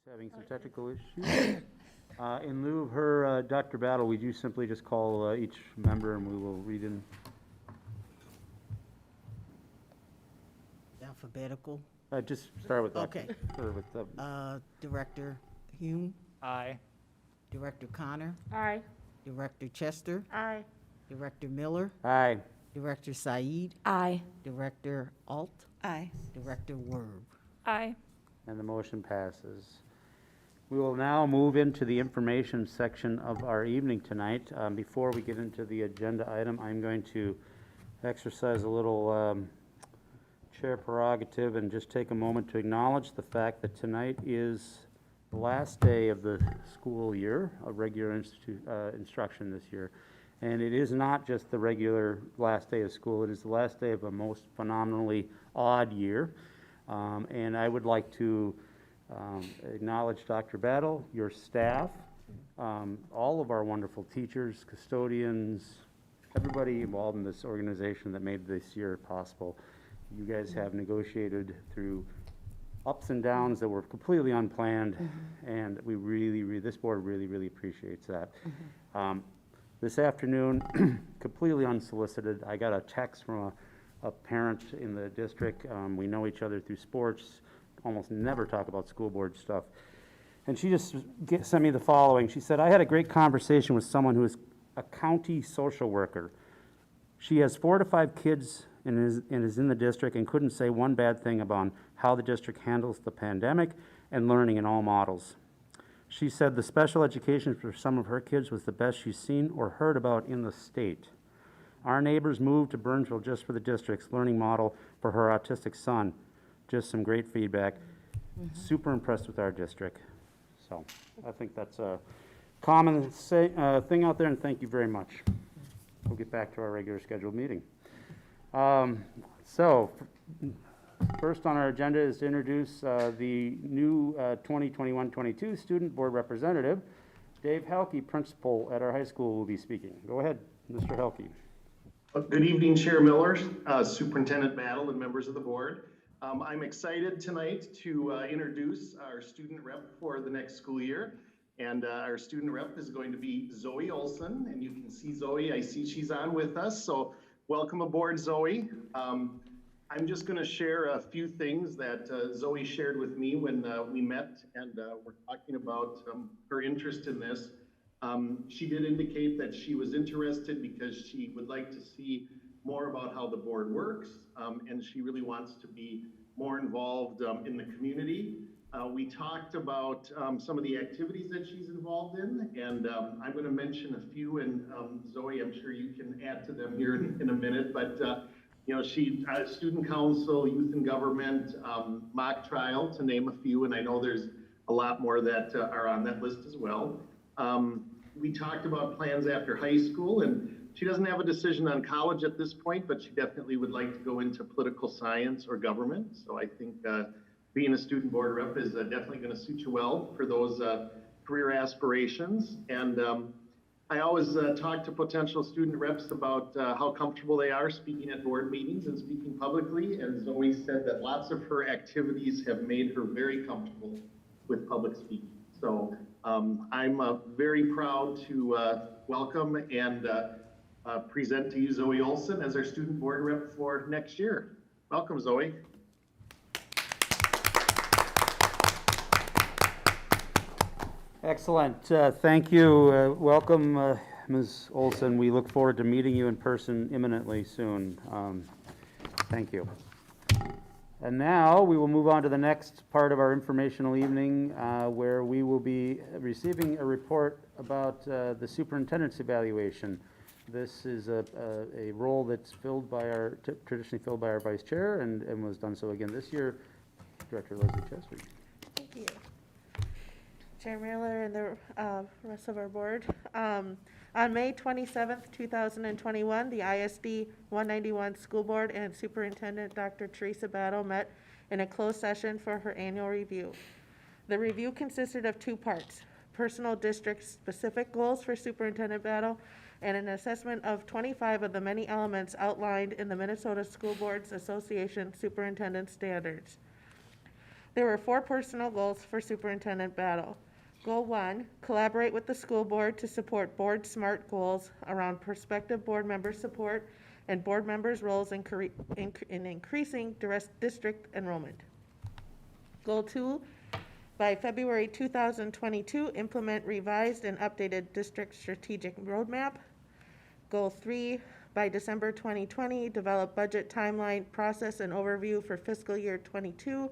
Having some technical issues. In lieu of her, Dr. Battle, we do simply just call each member and we will read in. Alphabetical. Just start with Dr. Okay. Or with, Director Hume, Aye. Director Connor, Aye. Director Chester, Aye. Director Miller, aye. Director Said, Aye. Director Alt, Aye. Director Werb. Aye. And the motion passes. We will now move into the information section of our evening tonight. Before we get into the agenda item, I'm going to exercise a little chair prerogative and just take a moment to acknowledge the fact that tonight is the last day of the school year of regular instruction this year. And it is not just the regular last day of school, it is the last day of a most phenomenally odd year. And I would like to acknowledge Dr. Battle, your staff, all of our wonderful teachers, custodians, everybody involved in this organization that made this year possible. You guys have negotiated through ups and downs that were completely unplanned, and we really, this board really appreciates that. This afternoon, completely unsolicited, I got a text from a parent in the district. We know each other through sports, almost never talk about school board stuff. And she just sent me the following. She said, I had a great conversation with someone who is a county social worker. She has 4 to 5 kids and is in the district and couldn't say one bad thing about how the district handles the pandemic and learning in all models. She said the special education for some of her kids was the best she's seen or heard about in the state. Our neighbors moved to Burnsville just for the district's learning model for her autistic son. Just some great feedback. Super impressed with our district. So I think that's a common thing out there, and thank you very much. We'll get back to our regular scheduled meeting. First on our agenda is to introduce the new 2021-22 Student Board Representative. Dave Helke, Principal at our high school, will be speaking. Go ahead, Mr. Helke. Good evening, Chair Miller, Superintendent Battle, and members of the board. I'm excited tonight to introduce our student rep for the next school year. And our student rep is going to be Zoe Olson. And you can see Zoe, I see she's on with us. So welcome aboard, Zoe. I'm just going to share a few things that Zoe shared with me when we met and we're talking about her interest in this. She did indicate that she was interested because she would like to see more about how the board works, and she really wants to be more involved in the community. We talked about some of the activities that she's involved in, and I'm going to mention a few, and Zoe, I'm sure you can add to them here in a minute, but you know, she student council, youth and government, mock trial, to name a few, and I know there's a lot more that are on that list as well. We talked about plans after high school, and she doesn't have a decision on college at this point, but she definitely would like to go into political science or government. So I think being a student board rep is definitely going to suit you well for those career aspirations. And I always talk to potential student reps about how comfortable they are speaking at board meetings and speaking publicly. And Zoe said that lots of her activities have made her very comfortable with public speaking. So I'm very proud to welcome and present to you Zoe Olson as our student board rep for next year. Welcome, Zoe. Excellent. Thank you. Welcome, Ms. Olson. We look forward to meeting you in person imminently soon. Thank you. And now we will move on to the next part of our informational evening where we will be receiving a report about the superintendent's evaluation. This is a role that's filled by traditionally filled by our vice chair and was done so again this year. Director Leslie Chester. Thank you. Chair Miller and the rest of our board. On May 27th, 2021, the ISD 191 School Board and Superintendent Dr. Teresa Battle met in a closed session for her annual review. The review consisted of 2 parts: personal district specific goals for Superintendent Battle and an assessment of 25 of the many elements outlined in the Minnesota School Boards Association Superintendent Standards. There were 4 personal goals for Superintendent Battle. Goal 1, collaborate with the school board to support board SMART goals around prospective board member support and board members' roles in increasing district enrollment. Goal 2, by February 2022, implement revised and updated district strategic roadmap. Goal 3, by December 2020, develop budget timeline, process, and overview for fiscal year 22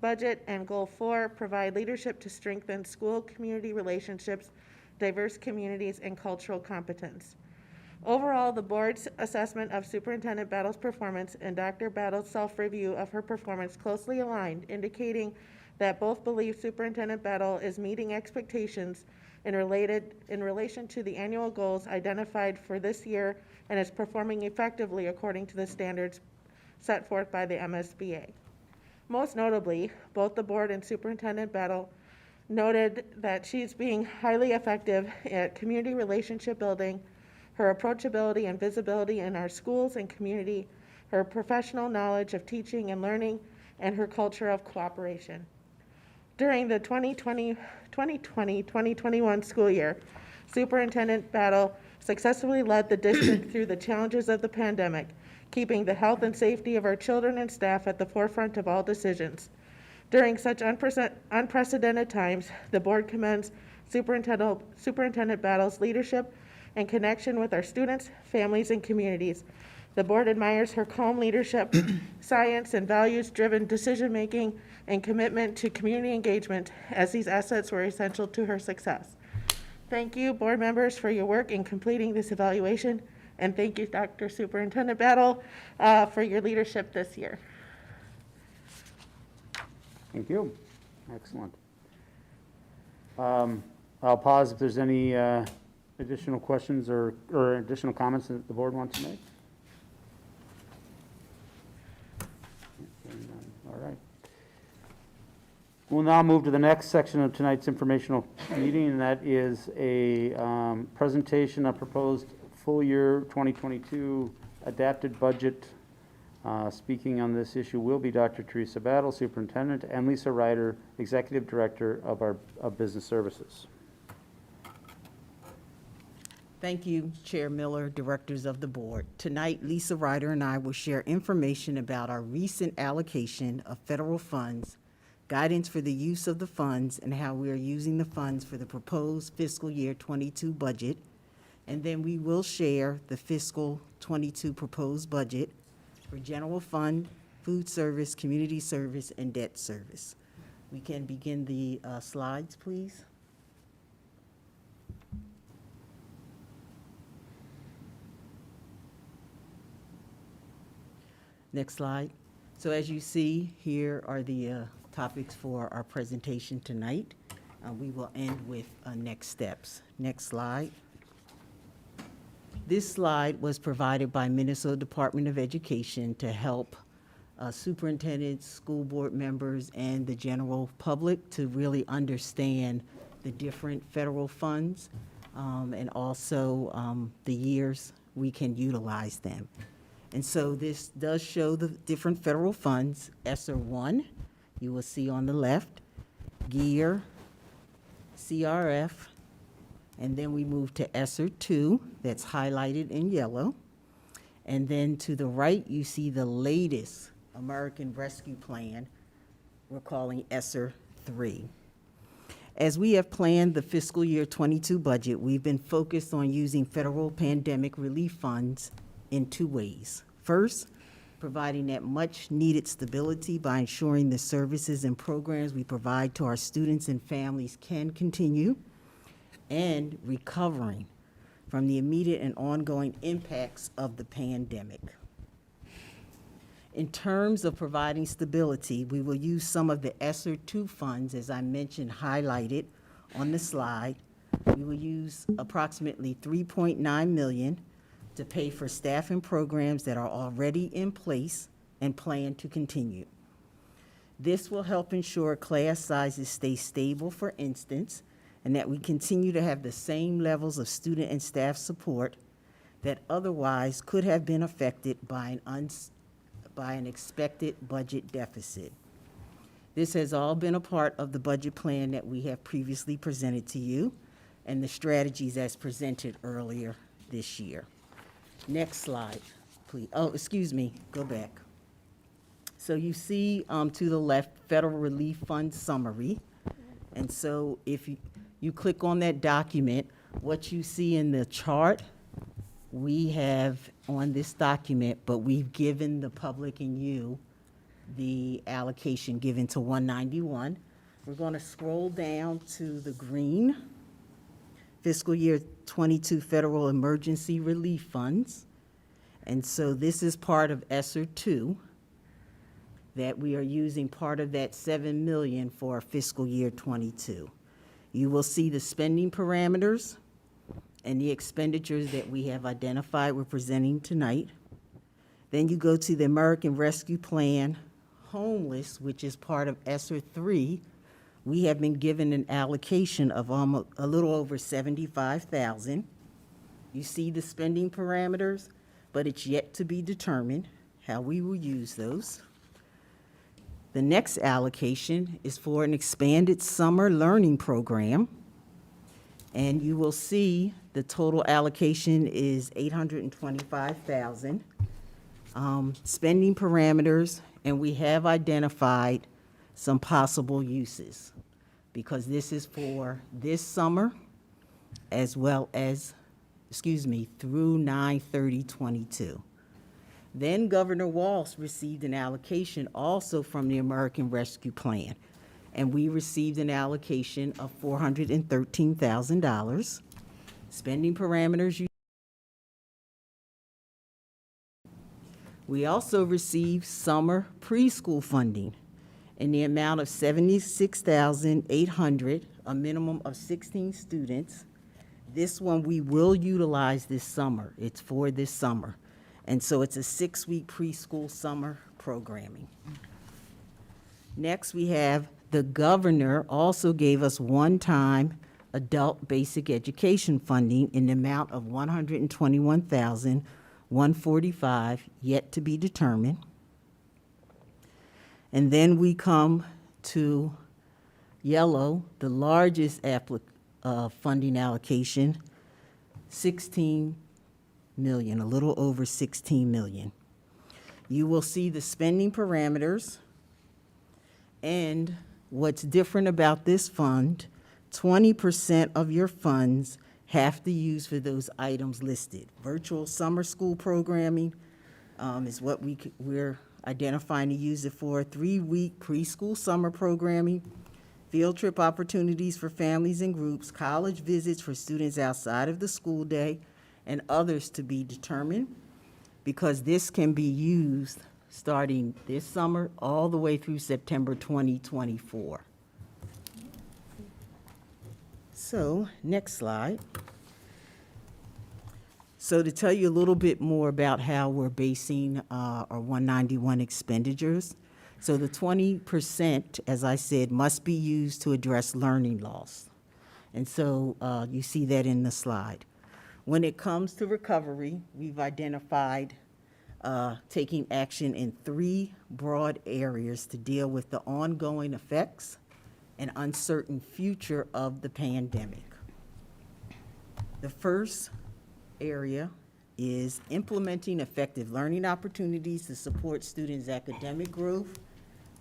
budget. And Goal 4, provide leadership to strengthen school community relationships, diverse communities, and cultural competence. Overall, the board's assessment of Superintendent Battle's performance and Dr. Battle's self-review of her performance closely aligned, indicating that both believe Superintendent Battle is meeting expectations in relation to the annual goals identified for this year and is performing effectively according to the standards set forth by the MSBA. Most notably, both the board and Superintendent Battle noted that she's being highly effective at community relationship building, her approachability and visibility in our schools and community, her professional knowledge of teaching and learning, and her culture of cooperation. During the 2020-2021 school year, Superintendent Battle successfully led the district through the challenges of the pandemic, keeping the health and safety of our children and staff at the forefront of all decisions. During such unprecedented times, the board commends Superintendent Battle's leadership and connection with our students, families, and communities. The board admires her calm leadership, science and values-driven decision-making, and commitment to community engagement, as these assets were essential to her success. Thank you, board members, for your work in completing this evaluation, and thank you, Dr. Superintendent Battle, for your leadership this year. Thank you. Excellent. I'll pause if there's any additional questions or additional comments that the board wants to make. All right. We'll now move to the next section of tonight's informational meeting, and that is a presentation of proposed full year 2022 adapted budget. Speaking on this issue will be Dr. Teresa Battle, Superintendent, and Lisa Ryder, Executive Director of Business Services. Thank you, Chair Miller, directors of the board. Tonight, Lisa Ryder and I will share information about our recent allocation of federal funds, guidance for the use of the funds, and how we are using the funds for the proposed fiscal year 22 budget. And then we will share the fiscal 22 proposed budget for general fund, food service, community service, and debt service. We can begin the slides, please. Next slide. So as you see, here are the topics for our presentation tonight. We will end with next steps. Next slide. This slide was provided by Minnesota Department of Education to help superintendents, school board members, and the general public to really understand the different federal funds and also the years we can utilize them. And so this does show the different federal funds. ESSER 1, you will see on the left, GEAR, CRF, and then we move to ESSER 2, that's highlighted in yellow. And then to the right, you see the latest American Rescue Plan, we're calling ESSER 3. As we have planned the fiscal year 22 budget, we've been focused on using federal pandemic relief funds in 2 ways. First, providing that much needed stability by ensuring the services and programs we provide to our students and families can continue, and recovering from the immediate and ongoing impacts of the pandemic. In terms of providing stability, we will use some of the ESSER 2 funds, as I mentioned, highlighted on the slide. We will use approximately $3.9 million to pay for staff and programs that are already in place and plan to continue. This will help ensure class sizes stay stable, for instance, and that we continue to have the same levels of student and staff support that otherwise could have been affected by an expected budget deficit. This has all been a part of the budget plan that we have previously presented to you and the strategies as presented earlier this year. Next slide, please. Oh, excuse me, go back. So you see to the left, Federal Relief Fund Summary. And so if you click on that document, what you see in the chart, we have on this document, but we've given the public and you the allocation given to 191. We're going to scroll down to the green, fiscal year 22 Federal Emergency Relief Funds. And so this is part of ESSER 2, that we are using part of that $7 million for fiscal year 22. You will see the spending parameters and the expenditures that we have identified we're presenting tonight. Then you go to the American Rescue Plan Homeless, which is part of ESSER 3. We have been given an allocation of almost a little over $75,000. You see the spending parameters, but it's yet to be determined how we will use those. The next allocation is for an expanded summer learning program. And you will see the total allocation is $825,000. Spending parameters, and we have identified some possible uses because this is for this summer as well as, through 9/30/22. Then Governor Walz received an allocation also from the American Rescue Plan, and we received an allocation of $413,000. Spending parameters. We also received summer preschool funding in the amount of $76,800, a minimum of 16 students. This one we will utilize this summer. It's for this summer. And so it's a 6-week preschool summer programming. Next, we have the governor also gave us one-time adult basic education funding in the amount of $121,145, yet to be determined. And then we come to yellow, the largest funding allocation, $16 million, a little over $16 million. You will see the spending parameters, and what's different about this fund, 20% of your funds have to use for those items listed. Virtual summer school programming is what we're identifying to use it for. 3-week preschool summer programming, field trip opportunities for families and groups, college visits for students outside of the school day, and others to be determined, because this can be used starting this summer all the way through September 2024. So, next slide. So to tell you a little bit more about how we're basing our 191 expenditures. So the 20%, as I said, must be used to address learning loss. And so you see that in the slide. When it comes to recovery, we've identified taking action in 3 broad areas to deal with the ongoing effects and uncertain future of the pandemic. The first area is implementing effective learning opportunities to support students' academic growth,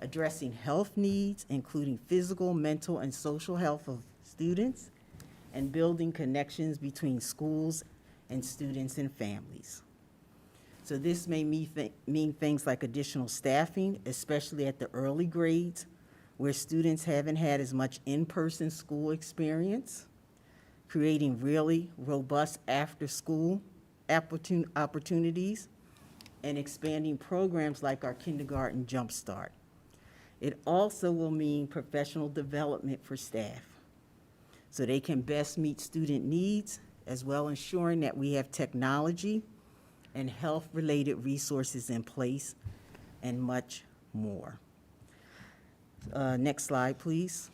addressing health needs, including physical, mental, and social health of students, and building connections between schools and students and families. So this may mean things like additional staffing, especially at the early grades, where students haven't had as much in-person school experience, creating really robust after-school opportunities, and expanding programs like our Kindergarten Jump Start. It also will mean professional development for staff, so they can best meet student needs, as well ensuring that we have technology and health-related resources in place, and much more. Next slide, please.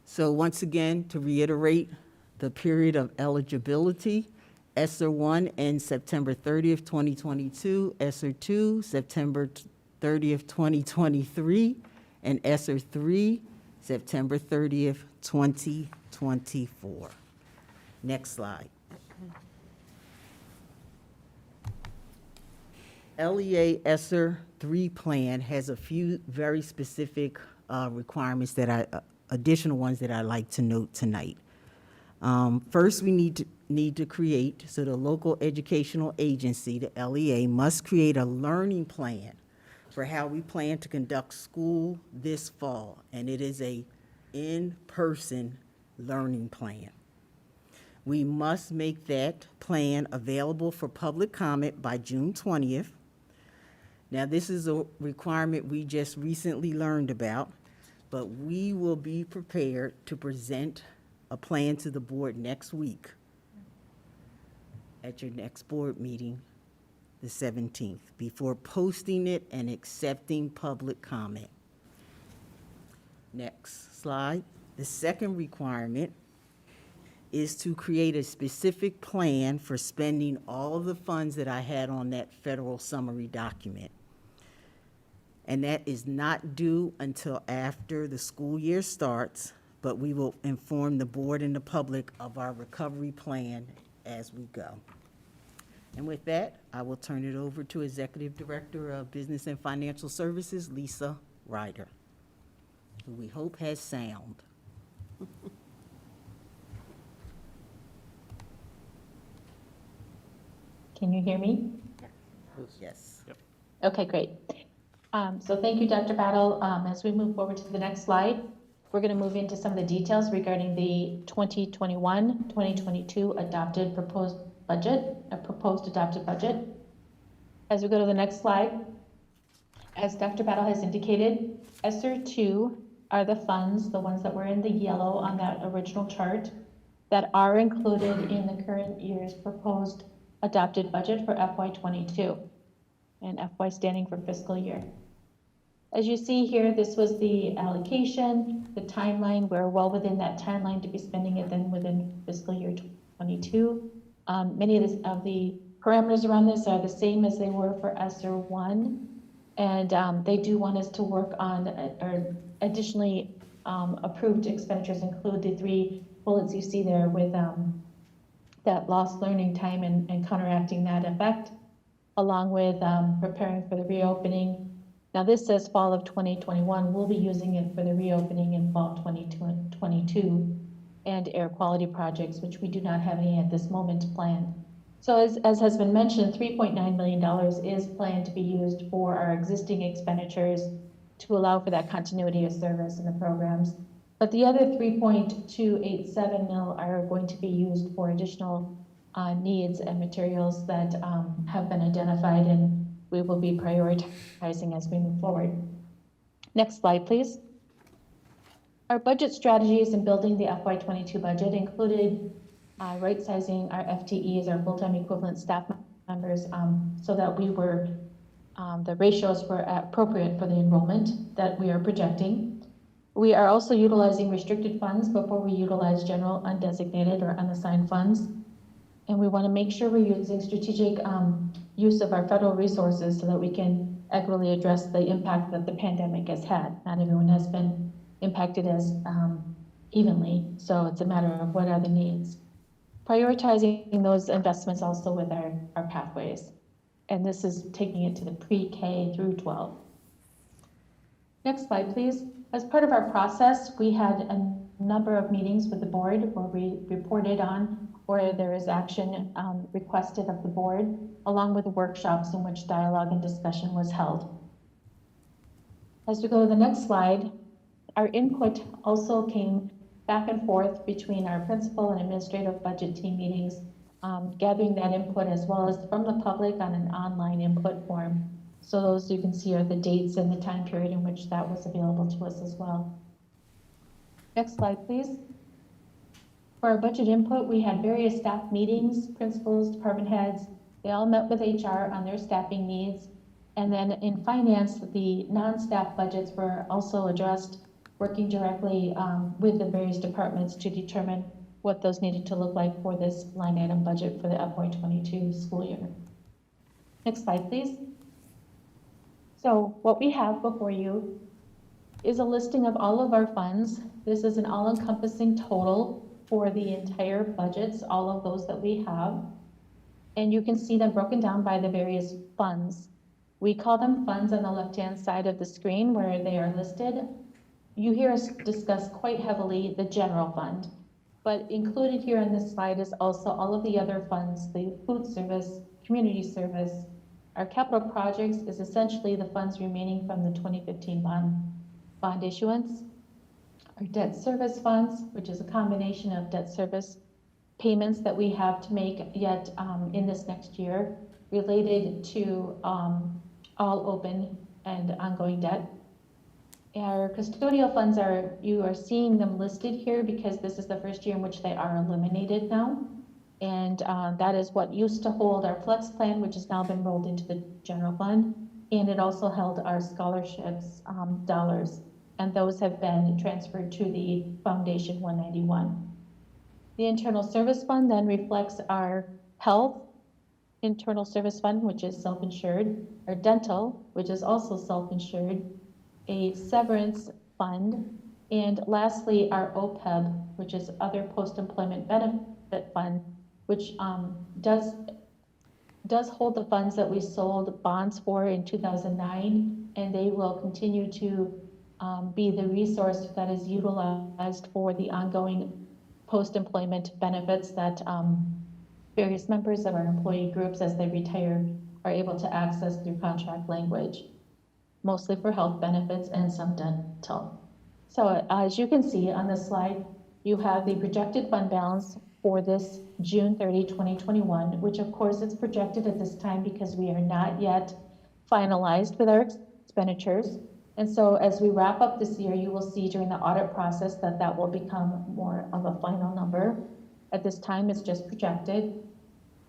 So once again, to reiterate, the period of eligibility ESSER 1 ends September 30th, 2022, ESSER 2, September 30th, 2023, and ESSER 3, September 30th, 2024. Next slide. LEA ESSER 3 plan has a few very specific requirements that additional ones that I'd like to note tonight. First, we need to create, so the local educational agency, the LEA, must create a learning plan for how we plan to conduct school this fall, and it is a in-person learning plan. We must make that plan available for public comment by June 20th. Now, this is a requirement we just recently learned about, but we will be prepared to present a plan to the board next week at your next board meeting, the 17th, before posting it and accepting public comment. Next slide. The second requirement is to create a specific plan for spending all of the funds that I had on that federal summary document. And that is not due until after the school year starts, but we will inform the board and the public of our recovery plan as we go. And with that, I will turn it over to Executive Director of Business and Financial Services, Lisa Ryder, who we hope has sound. Can you hear me? Yes. Okay, great. So thank you, Dr. Battle. As we move forward to the next slide, we're going to move into some of the details regarding the 2021-2022 adopted proposed budget, a proposed adopted budget. As we go to the next slide, as Dr. Battle has indicated, ESSER 2 are the funds, the ones that were in the yellow on that original chart, that are included in the current year's proposed adopted budget for FY22, and FY standing for fiscal year. As you see here, this was the allocation, the timeline. We're well within that timeline to be spending it then within fiscal year 22. Many of the parameters around this are the same as they were for ESSER 1, and they do want us to work on, or additionally approved expenditures include the 3 bullets you see there with that lost learning time and counteracting that effect, along with preparing for the reopening. Now this says fall of 2021. We'll be using it for the reopening in fall 2022 and air quality projects, which we do not have any at this moment planned. So as has been mentioned, $3.9 million is planned to be used for our existing expenditures to allow for that continuity of service in the programs. But the other 3.287 mil are going to be used for additional needs and materials that have been identified, and we will be prioritizing as we move forward. Next slide, please. Our budget strategies in building the FY22 budget included right-sizing our FTEs, our full-time equivalent staff members, so that we were, the ratios were appropriate for the enrollment that we are projecting. We are also utilizing restricted funds before we utilize general undesignated or unassigned funds. And we want to make sure we're using strategic use of our federal resources so that we can equitably address the impact that the pandemic has had. Not everyone has been impacted as evenly, so it's a matter of what are the needs. Prioritizing those investments also with our pathways. And this is taking it to the pre-K through 12. Next slide, please. As part of our process, we had a number of meetings with the board where we reported on where there is action requested of the board, along with workshops in which dialogue and discussion was held. As we go to the next slide, our input also came back and forth between our principal and administrative budget team meetings, gathering that input as well as from the public on an online input form. So those you can see are the dates and the time period in which that was available to us as well. Next slide, please. For our budget input, we had various staff meetings, principals, department heads. They all met with HR on their staffing needs. And then in finance, the non-staff budgets were also addressed, working directly with the various departments to determine what those needed to look like for this line item budget for the FY22 school year. Next slide, please. So what we have before you is a listing of all of our funds. This is an all-encompassing total for the entire budgets, all of those that we have. And you can see them broken down by the various funds. We call them funds on the left-hand side of the screen where they are listed. You hear us discuss quite heavily the general fund, but included here on this slide is also all of the other funds, the food service, community service. Our capital projects is essentially the funds remaining from the 2015 bond issuance. Our debt service funds, which is a combination of debt service payments that we have to make yet in this next year related to all open and ongoing debt. Our custodial funds you are seeing them listed here because this is the first year in which they are eliminated now. And that is what used to hold our flex plan, which has now been rolled into the general fund. And it also held our scholarships dollars. And those have been transferred to the Foundation 191. The internal service fund then reflects our health internal service fund, which is self-insured, our dental, which is also self-insured, a severance fund, and lastly, our OPEB, which is other post-employment benefit fund, which does hold the funds that we sold bonds for in 2009, and they will continue to be the resource that is utilized for the ongoing post-employment benefits that various members of our employee groups as they retire are able to access through contract language, mostly for health benefits and some dental. So as you can see on this slide, you have the projected fund balance for this June 30, 2021, which of course is projected at this time because we are not yet finalized with our expenditures. And so as we wrap up this year, you will see during the audit process that will become more of a final number. At this time, it's just projected.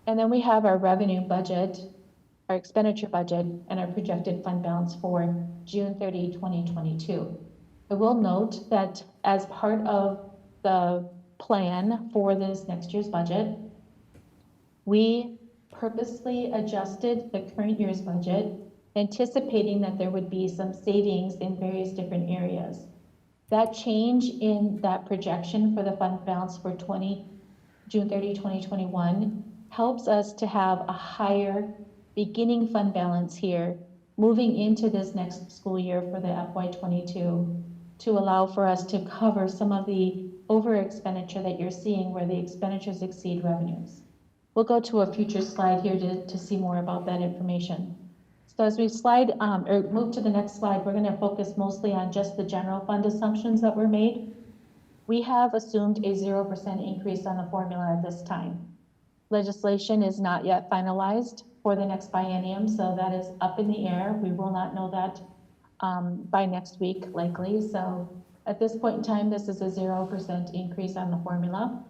And then we have our revenue budget, our expenditure budget, and our projected fund balance for June 30, 2022. I will note that as part of the plan for this next year's budget, we purposely adjusted the current year's budget, anticipating that there would be some savings in various different areas. That change in that projection for the fund balance for June 30, 2021 helps us to have a higher beginning fund balance here moving into this next school year for the FY22 to allow for us to cover some of the over expenditure that you're seeing where the expenditures exceed revenues. We'll go to a future slide here to see more about that information. So as we move to the next slide, we're going to focus mostly on just the general fund assumptions that were made. We have assumed a 0% increase on the formula at this time. Legislation is not yet finalized for the next biennium, so that is up in the air. We will not know that by next week, likely. So at this point in time, this is a 0% increase on the formula.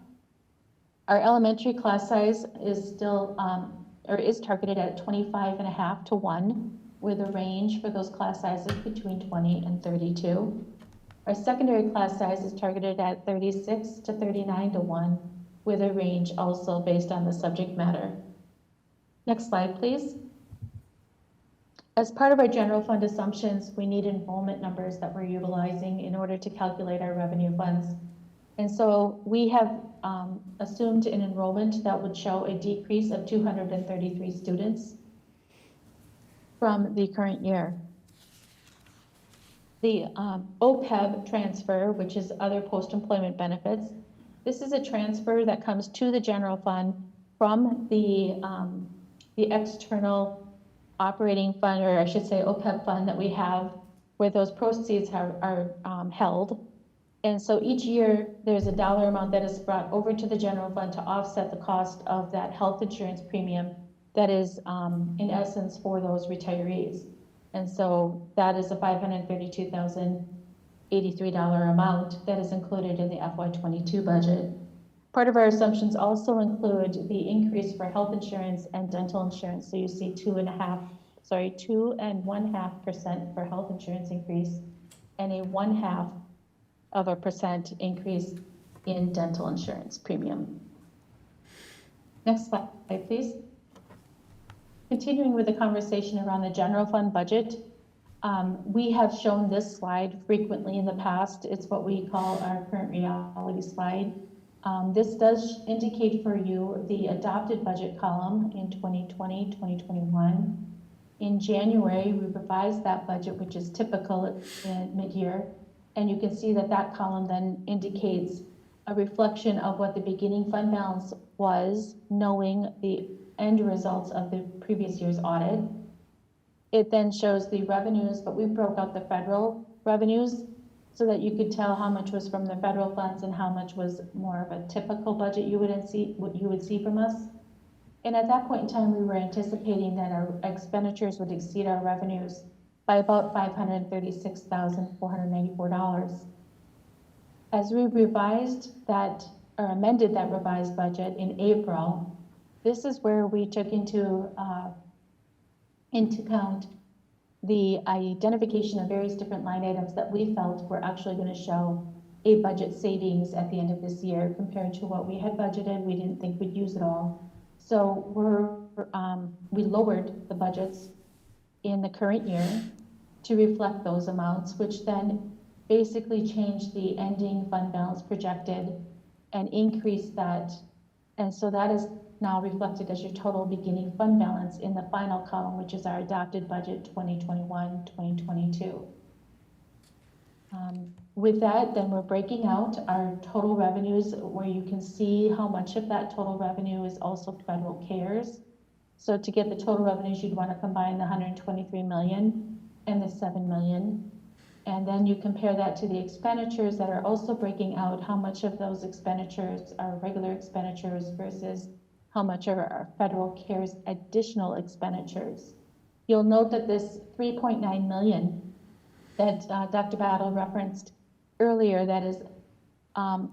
Our elementary class size is still, is targeted at 25.5 to 1, with a range for those class sizes between 20 and 32. Our secondary class size is targeted at 36 to 39 to 1, with a range also based on the subject matter. Next slide, please. As part of our general fund assumptions, we need enrollment numbers that we're utilizing in order to calculate our revenue funds. And so we have assumed an enrollment that would show a decrease of 233 students from the current year. The OPEB transfer, which is other post-employment benefits, this is a transfer that comes to the general fund from the external operating fund, or I should say OPEB fund that we have, where those proceeds are held. And so each year there's a dollar amount that is brought over to the general fund to offset the cost of that health insurance premium that is in essence for those retirees. And so that is a $532,083 amount that is included in the FY22 budget. Part of our assumptions also include the increase for health insurance and dental insurance. So you see 2.5% for health insurance increase and a 0.5% increase in dental insurance premium. Next slide, please. Continuing with the conversation around the general fund budget, we have shown this slide frequently in the past. It's what we call our current reality slide. This does indicate for you the adopted budget column in 2020, 2021. In January, we revised that budget, which is typical in mid-year, and you can see that that column then indicates a reflection of what the beginning fund balance was, knowing the end results of the previous year's audit. It then shows the revenues, but we broke out the federal revenues so that you could tell how much was from the federal funds and how much was more of a typical budget you would see, what you would see from us. And at that point in time, we were anticipating that our expenditures would exceed our revenues by about $536,494. As we revised that, or amended that revised budget in April, this is where we took into account the identification of various different line items that we felt were actually going to show a budget savings at the end of this year compared to what we had budgeted. We didn't think we'd use it all. So we lowered the budgets in the current year to reflect those amounts, which then basically changed the ending fund balance projected and increased that. And so that is now reflected as your total beginning fund balance in the final column, which is our adopted budget 2021-2022. With that, then we're breaking out our total revenues where you can see how much of that total revenue is also federal CARES. So to get the total revenues, you'd want to combine the 123 million and the 7 million. And then you compare that to the expenditures that are also breaking out how much of those expenditures are regular expenditures versus how much are our federal CARES additional expenditures. You'll note that this 3.9 million that Dr. Battle referenced earlier, that is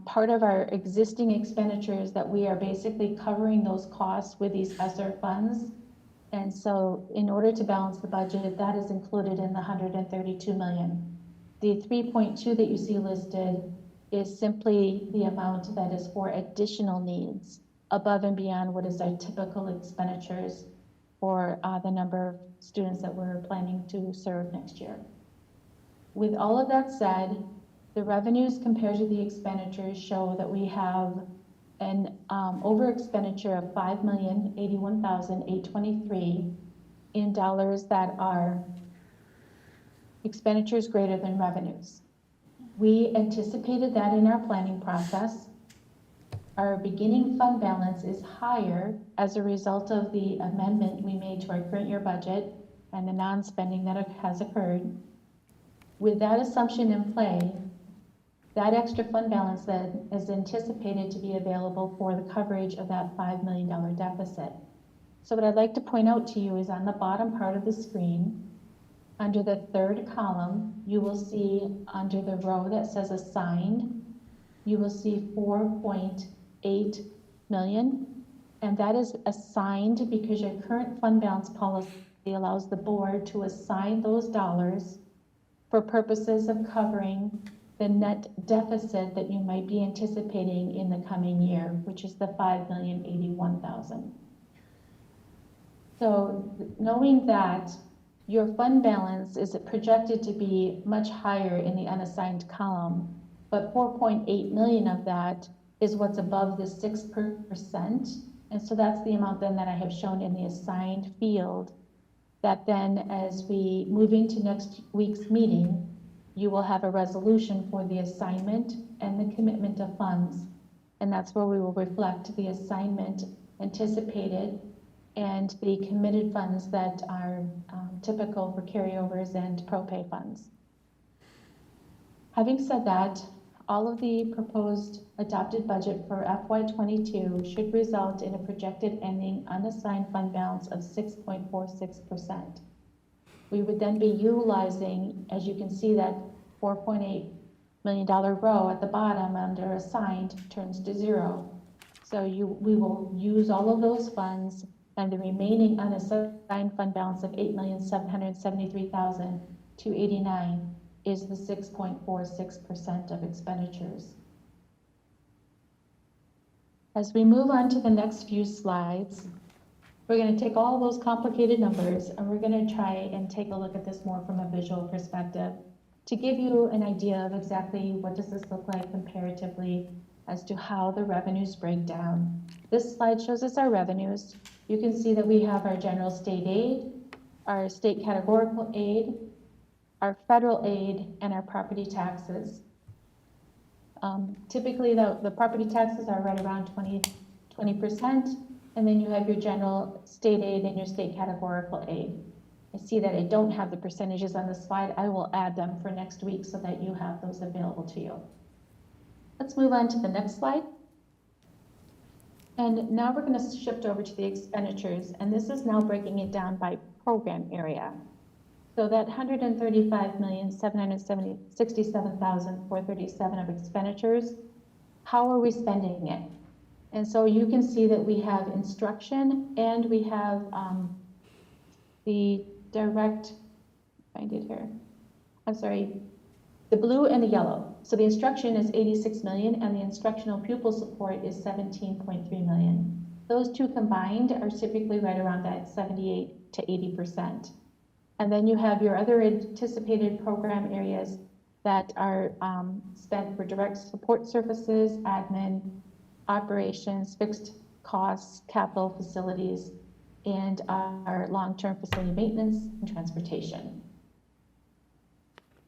part of our existing expenditures that we are basically covering those costs with these ESSER funds. And so in order to balance the budget, that is included in the 132 million. The 3.2 that you see listed is simply the amount that is for additional needs above and beyond what is our typical expenditures for the number of students that we're planning to serve next year. With all of that said, the revenues compared to the expenditures show that we have an over expenditure of $5,081,823 in dollars that are expenditures greater than revenues. We anticipated that in our planning process. Our beginning fund balance is higher as a result of the amendment we made to our current year budget and the non-spending that has occurred. With that assumption in play, that extra fund balance then is anticipated to be available for the coverage of that $5 million deficit. So what I'd like to point out to you is on the bottom part of the screen, under the third column, you will see under the row that says assigned, you will see 4.8 million. And that is assigned because your current fund balance policy allows the board to assign those dollars for purposes of covering the net deficit that you might be anticipating in the coming year, which is the $5,081,000. So knowing that your fund balance is projected to be much higher in the unassigned column, but 4.8 million of that is what's above the 6%. And so that's the amount then that I have shown in the assigned field, that then as we move into next week's meeting, you will have a resolution for the assignment and the commitment of funds. And that's where we will reflect the assignment anticipated and the committed funds that are typical for carryovers and pro-pay funds. Having said that, all of the proposed adopted budget for FY22 should result in a projected ending unassigned fund balance of 6.46%. We would then be utilizing, as you can see, that $4.8 million row at the bottom under assigned turns to zero. So we will use all of those funds, and the remaining unassigned fund balance of $8,773,289 is the 6.46% of expenditures. As we move on to the next few slides, we're going to take all those complicated numbers and we're going to try and take a look at this more from a visual perspective to give you an idea of exactly what does this look like comparatively as to how the revenues break down. This slide shows us our revenues. You can see that we have our general state aid, our state categorical aid, our federal aid, and our property taxes. Typically, the property taxes are right around 20%, and then you have your general state aid and your state categorical aid. I see that I don't have the percentages on the slide. I will add them for next week so that you have those available to you. Let's move on to the next slide. And now we're going to shift over to the expenditures, and this is now breaking it down by program area. So that $135,767,437 of expenditures, how are we spending it? And so you can see that we have instruction and we have the direct, find it here, I'm sorry, the blue and the yellow. So the instruction is 86 million and the instructional pupil support is 17.3 million. Those two combined are typically right around that 78 to 80%. And then you have your other anticipated program areas that are spent for direct support services, admin, operations, fixed costs, capital facilities, and our long-term facility maintenance and transportation.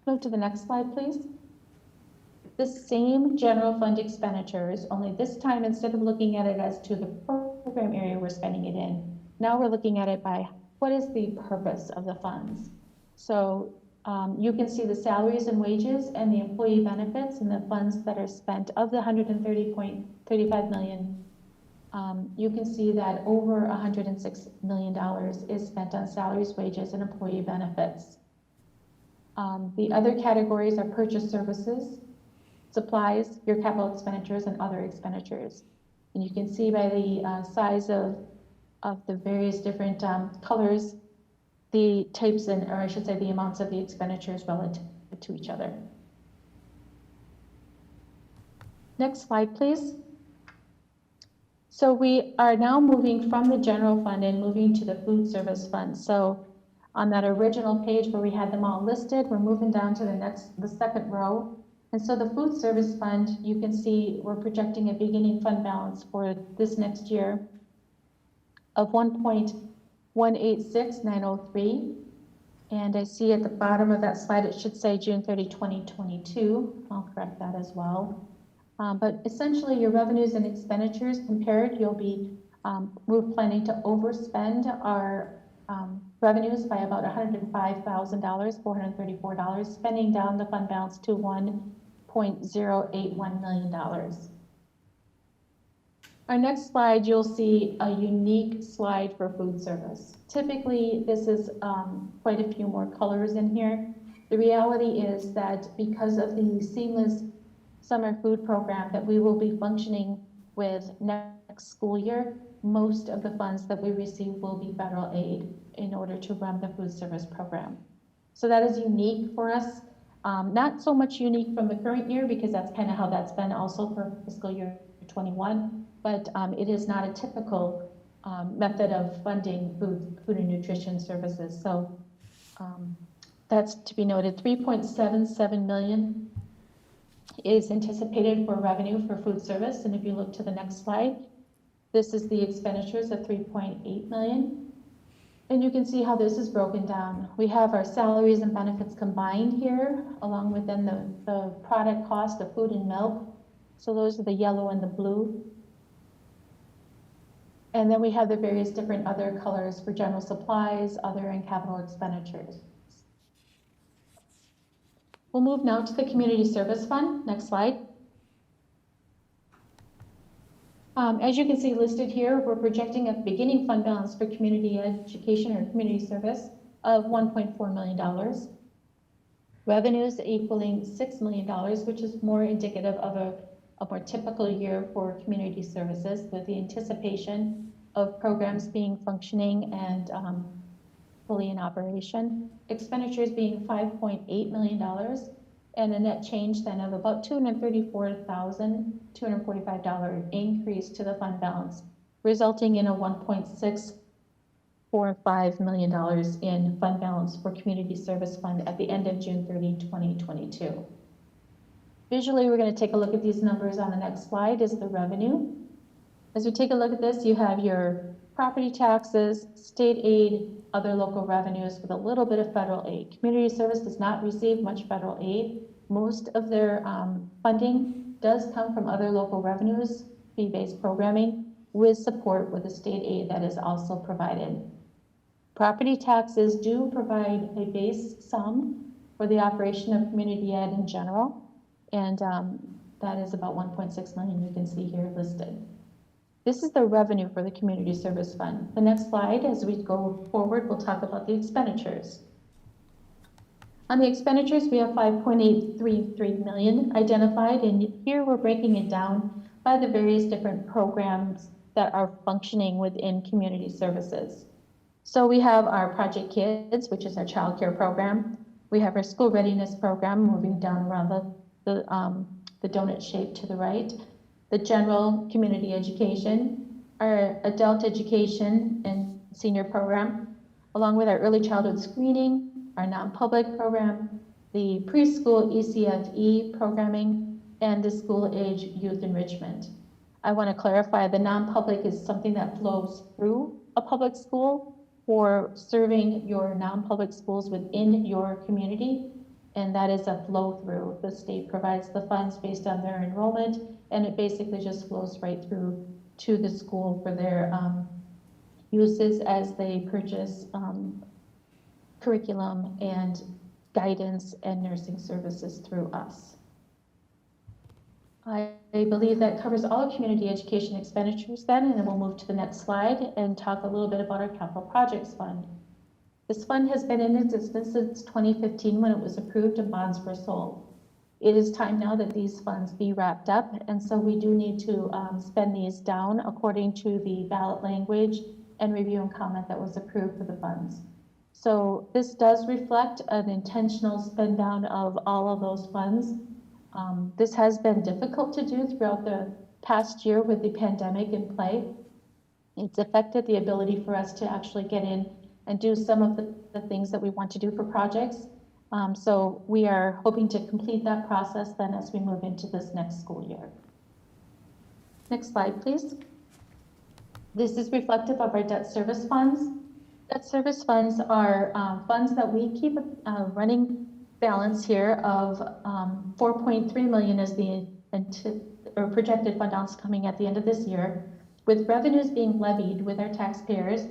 Go to the next slide, please. The same general fund expenditures, only this time instead of looking at it as to the program area we're spending it in, now we're looking at it by what is the purpose of the funds. So you can see the salaries and wages and the employee benefits and the funds that are spent of the $130.35 million. You can see that over $106 million is spent on salaries, wages, and employee benefits. The other categories are purchase services, supplies, your capital expenditures, and other expenditures. And you can see by the size of the various different colors, the types and, or I should say the amounts of the expenditures relative to each other. Next slide, please. So we are now moving from the general fund and moving to the food service fund. So on that original page where we had them all listed, we're moving down to the second row. And so the food service fund, you can see we're projecting a beginning fund balance for this next year of 1.186903. And I see at the bottom of that slide, it should say June 30, 2022. I'll correct that as well. But essentially your revenues and expenditures compared, we're planning to overspend our revenues by about $105,000, $434, spending down the fund balance to $1.081 million. Our next slide, you'll see a unique slide for food service. Typically, this is quite a few more colors in here. The reality is that because of the seamless summer food program that we will be functioning with next school year, most of the funds that we receive will be federal aid in order to run the food service program. So that is unique for us. Not so much unique from the current year because that's kind of how that's been also for fiscal year 21, but it is not a typical method of funding food and nutrition services. So that's to be noted. 3.77 million is anticipated for revenue for food service. And if you look to the next slide, this is the expenditures of 3.8 million. And you can see how this is broken down. We have our salaries and benefits combined here, along with then the product cost of food and milk. So those are the yellow and the blue. And then we have the various different other colors for general supplies, other and capital expenditures. We'll move now to the community service fund. Next slide. As you can see listed here, we're projecting a beginning fund balance for community education or community service of $1.4 million. Revenues equaling $6 million, which is more indicative of a more typical year for community services, with the anticipation of programs being functioning and fully in operation. Expenditures being $5.8 million, and a net change then of about $234,245 increase to the fund balance, resulting in a $1.645 million in fund balance for Community Service Fund at the end of June 30, 2022. Visually, we're going to take a look at these numbers on the next slide is the revenue. As we take a look at this, you have your property taxes, state aid, other local revenues with a little bit of federal aid. Community service does not receive much federal aid. Most of their funding does come from other local revenues, fee-based programming, with support with the state aid that is also provided. Property taxes do provide a base sum for the operation of community ed in general, and that is about 1.6 million you can see here listed. This is the revenue for the Community Service Fund. The next slide, as we go forward, we'll talk about the expenditures. On the expenditures, we have 5.833 million identified, and here we're breaking it down by the various different programs that are functioning within community services. So we have our Project Kids, which is our child care program. We have our school readiness program moving down around the donut shape to the right. The general community education, our adult education and senior program, along with our early childhood screening, our non-public program, the preschool ECFE programming, and the school age youth enrichment. I want to clarify the non-public is something that flows through a public school for serving your non-public schools within your community, and that is a flow through. The state provides the funds based on their enrollment, and it basically just flows right through to the school for their uses as they purchase curriculum and guidance and nursing services through us. I believe that covers all community education expenditures then, and then we'll move to the next slide and talk a little bit about our capital projects fund. This fund has been in existence since 2015 when it was approved and bonds were sold. It is time now that these funds be wrapped up, and so we do need to spend these down according to the ballot language and review and comment that was approved for the funds. So this does reflect an intentional spend down of all of those funds. This has been difficult to do throughout the past year with the pandemic in play. It's affected the ability for us to actually get in and do some of the things that we want to do for projects. So we are hoping to complete that process then as we move into this next school year. Next slide, please. This is reflective of our debt service funds. Debt service funds are funds that we keep a running balance here of 4.3 million is the projected fund balance coming at the end of this year, with revenues being levied with our taxpayers.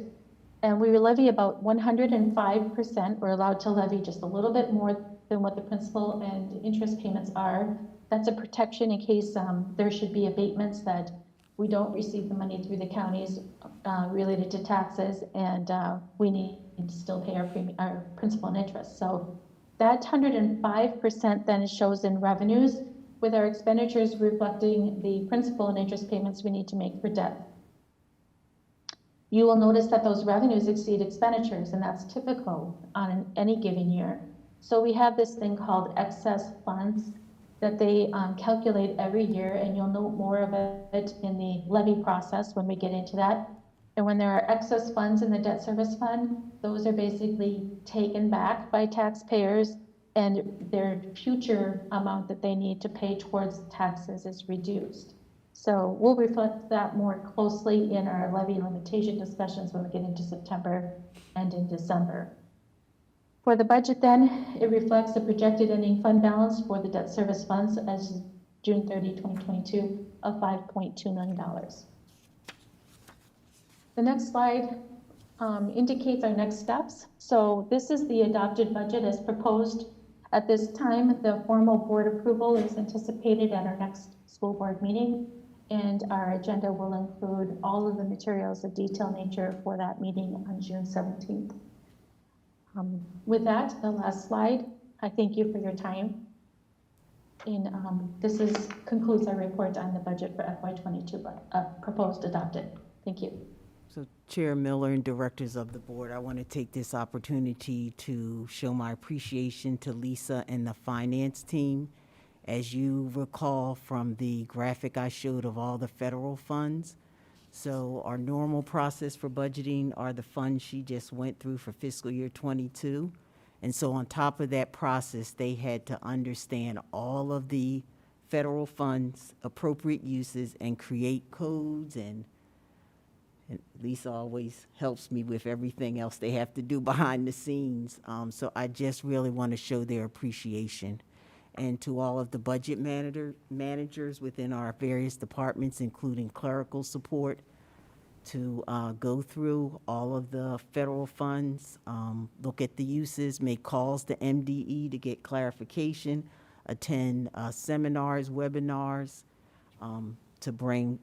And we will levy about 105%. We're allowed to levy just a little bit more than what the principal and interest payments are. That's a protection in case there should be abatements that we don't receive the money through the counties related to taxes, and we need to still pay our principal and interest. So that 105% then shows in revenues, with our expenditures reflecting the principal and interest payments we need to make for debt. You will notice that those revenues exceed expenditures, and that's typical on any given year. So we have this thing called excess funds that they calculate every year, and you'll note more of it in the levy process when we get into that. And when there are excess funds in the debt service fund, those are basically taken back by taxpayers, and their future amount that they need to pay towards taxes is reduced. So we'll reflect that more closely in our levy limitation discussions when we get into September and in December. For the budget then, it reflects the projected ending fund balance for the debt service funds as June 30, 2022 of $5.2 million. The next slide indicates our next steps. So this is the adopted budget as proposed. At this time, the formal board approval is anticipated at our next school board meeting, and our agenda will include all of the materials of detailed nature for that meeting on June 17th. With that, the last slide, I thank you for your time. And this concludes our report on the budget for FY22, proposed adopted. Thank you. So Chair Miller and directors of the board, I want to take this opportunity to show my appreciation to Lisa and the finance team. As you recall from the graphic I showed of all the federal funds, so our normal process for budgeting are the funds she just went through for fiscal year '22. And so on top of that process, they had to understand all of the federal funds, appropriate uses, and create codes, and Lisa always helps me with everything else they have to do behind the scenes. So I just really want to show their appreciation. And to all of the budget managers within our various departments, including clerical support, to go through all of the federal funds, look at the uses, make calls to MDE to get clarification, attend seminars, webinars, to bring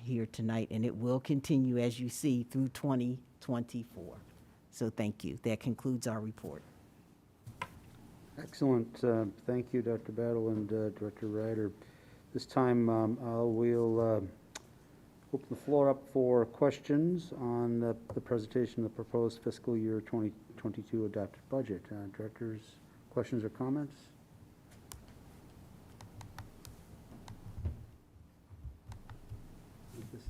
here tonight. And it will continue, as you see, through 2024. So thank you. That concludes our report. Excellent. Thank you, Dr. Battle and Director Ryder. This time, we'll open the floor up for questions on the presentation of the proposed fiscal year 2022 adopted budget. Directors, questions or comments? Yes,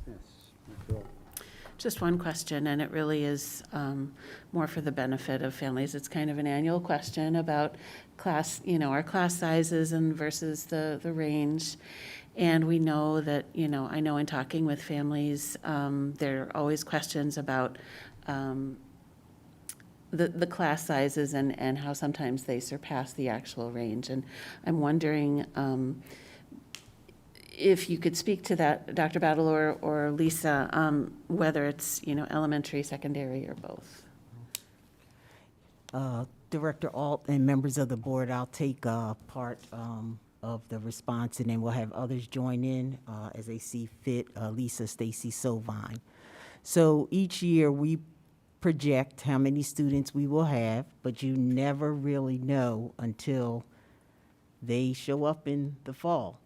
Bill. Just one question, and it really is more for the benefit of families. It's kind of an annual question about class, our class sizes and versus the range. And we know that, I know in talking with families, there are always questions about the class sizes and how sometimes they surpass the actual range. And I'm wondering if you could speak to that, Dr. Battle or Lisa, whether it's, elementary, secondary, or both. Director Alt and members of the board, I'll take part of the response, and then we'll have others join in as they see fit. Lisa, Stacy, Sovine. So each year we project how many students we will have, but you never really know until they show up in the fall.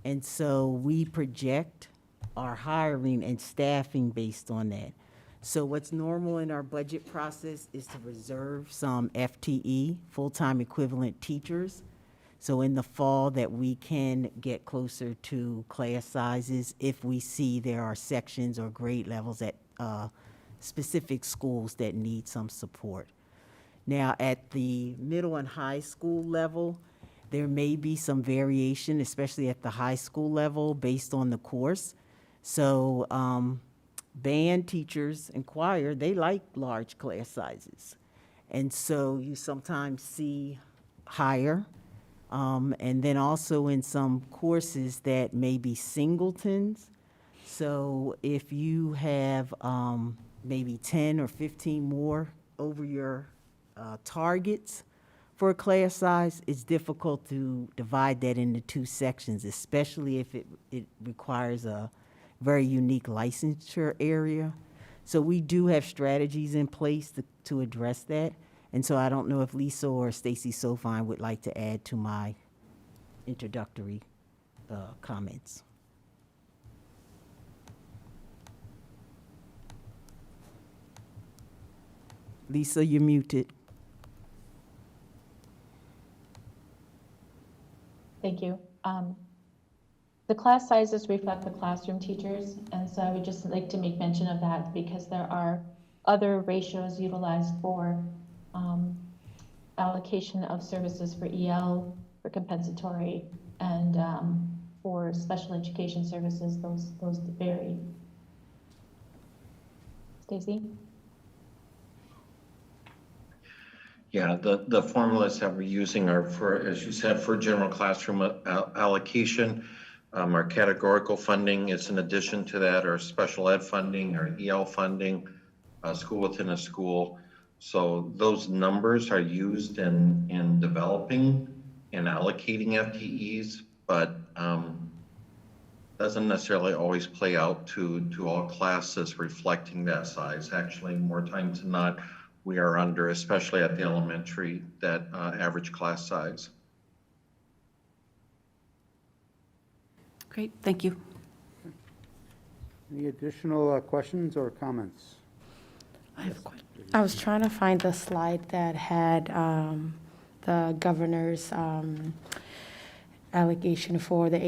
And so we project our hiring and staffing based on that. So what's normal in our budget process is to reserve some FTE, full-time equivalent teachers. So in the fall that we can get closer to class sizes if we see there are sections or grade levels at specific schools that need some support. Now at the middle and high school level, there may be some variation, especially at the high school level based on the course. So band teachers and choir, they like large class sizes. And so you sometimes see higher. And then also in some courses that may be singletons. So if you have maybe 10 or 15 more over your targets for a class size, it's difficult to divide that into two sections, especially if it requires a very unique licensure area. So we do have strategies in place to address that. And so I don't know if Lisa or Stacy Sofine would like to add to my introductory comments. Lisa, you're muted. Thank you. The class sizes reflect the classroom teachers, and so I would just like to make mention of that because there are other ratios utilized for allocation of services for EL, for compensatory, and for special education services. Those vary. Stacy? Yeah, the formulas that we're using are for, as you said, for general classroom allocation. Our categorical funding is in addition to that, our special ed funding, our EL funding, school within a school. So those numbers are used in developing and allocating FTEs, but doesn't necessarily always play out to all classes reflecting that size. Actually, more times than not, we are under, especially at the elementary, that average class size. Great, thank you. Any additional questions or comments? I was trying to find the slide that had the governor's allocation for the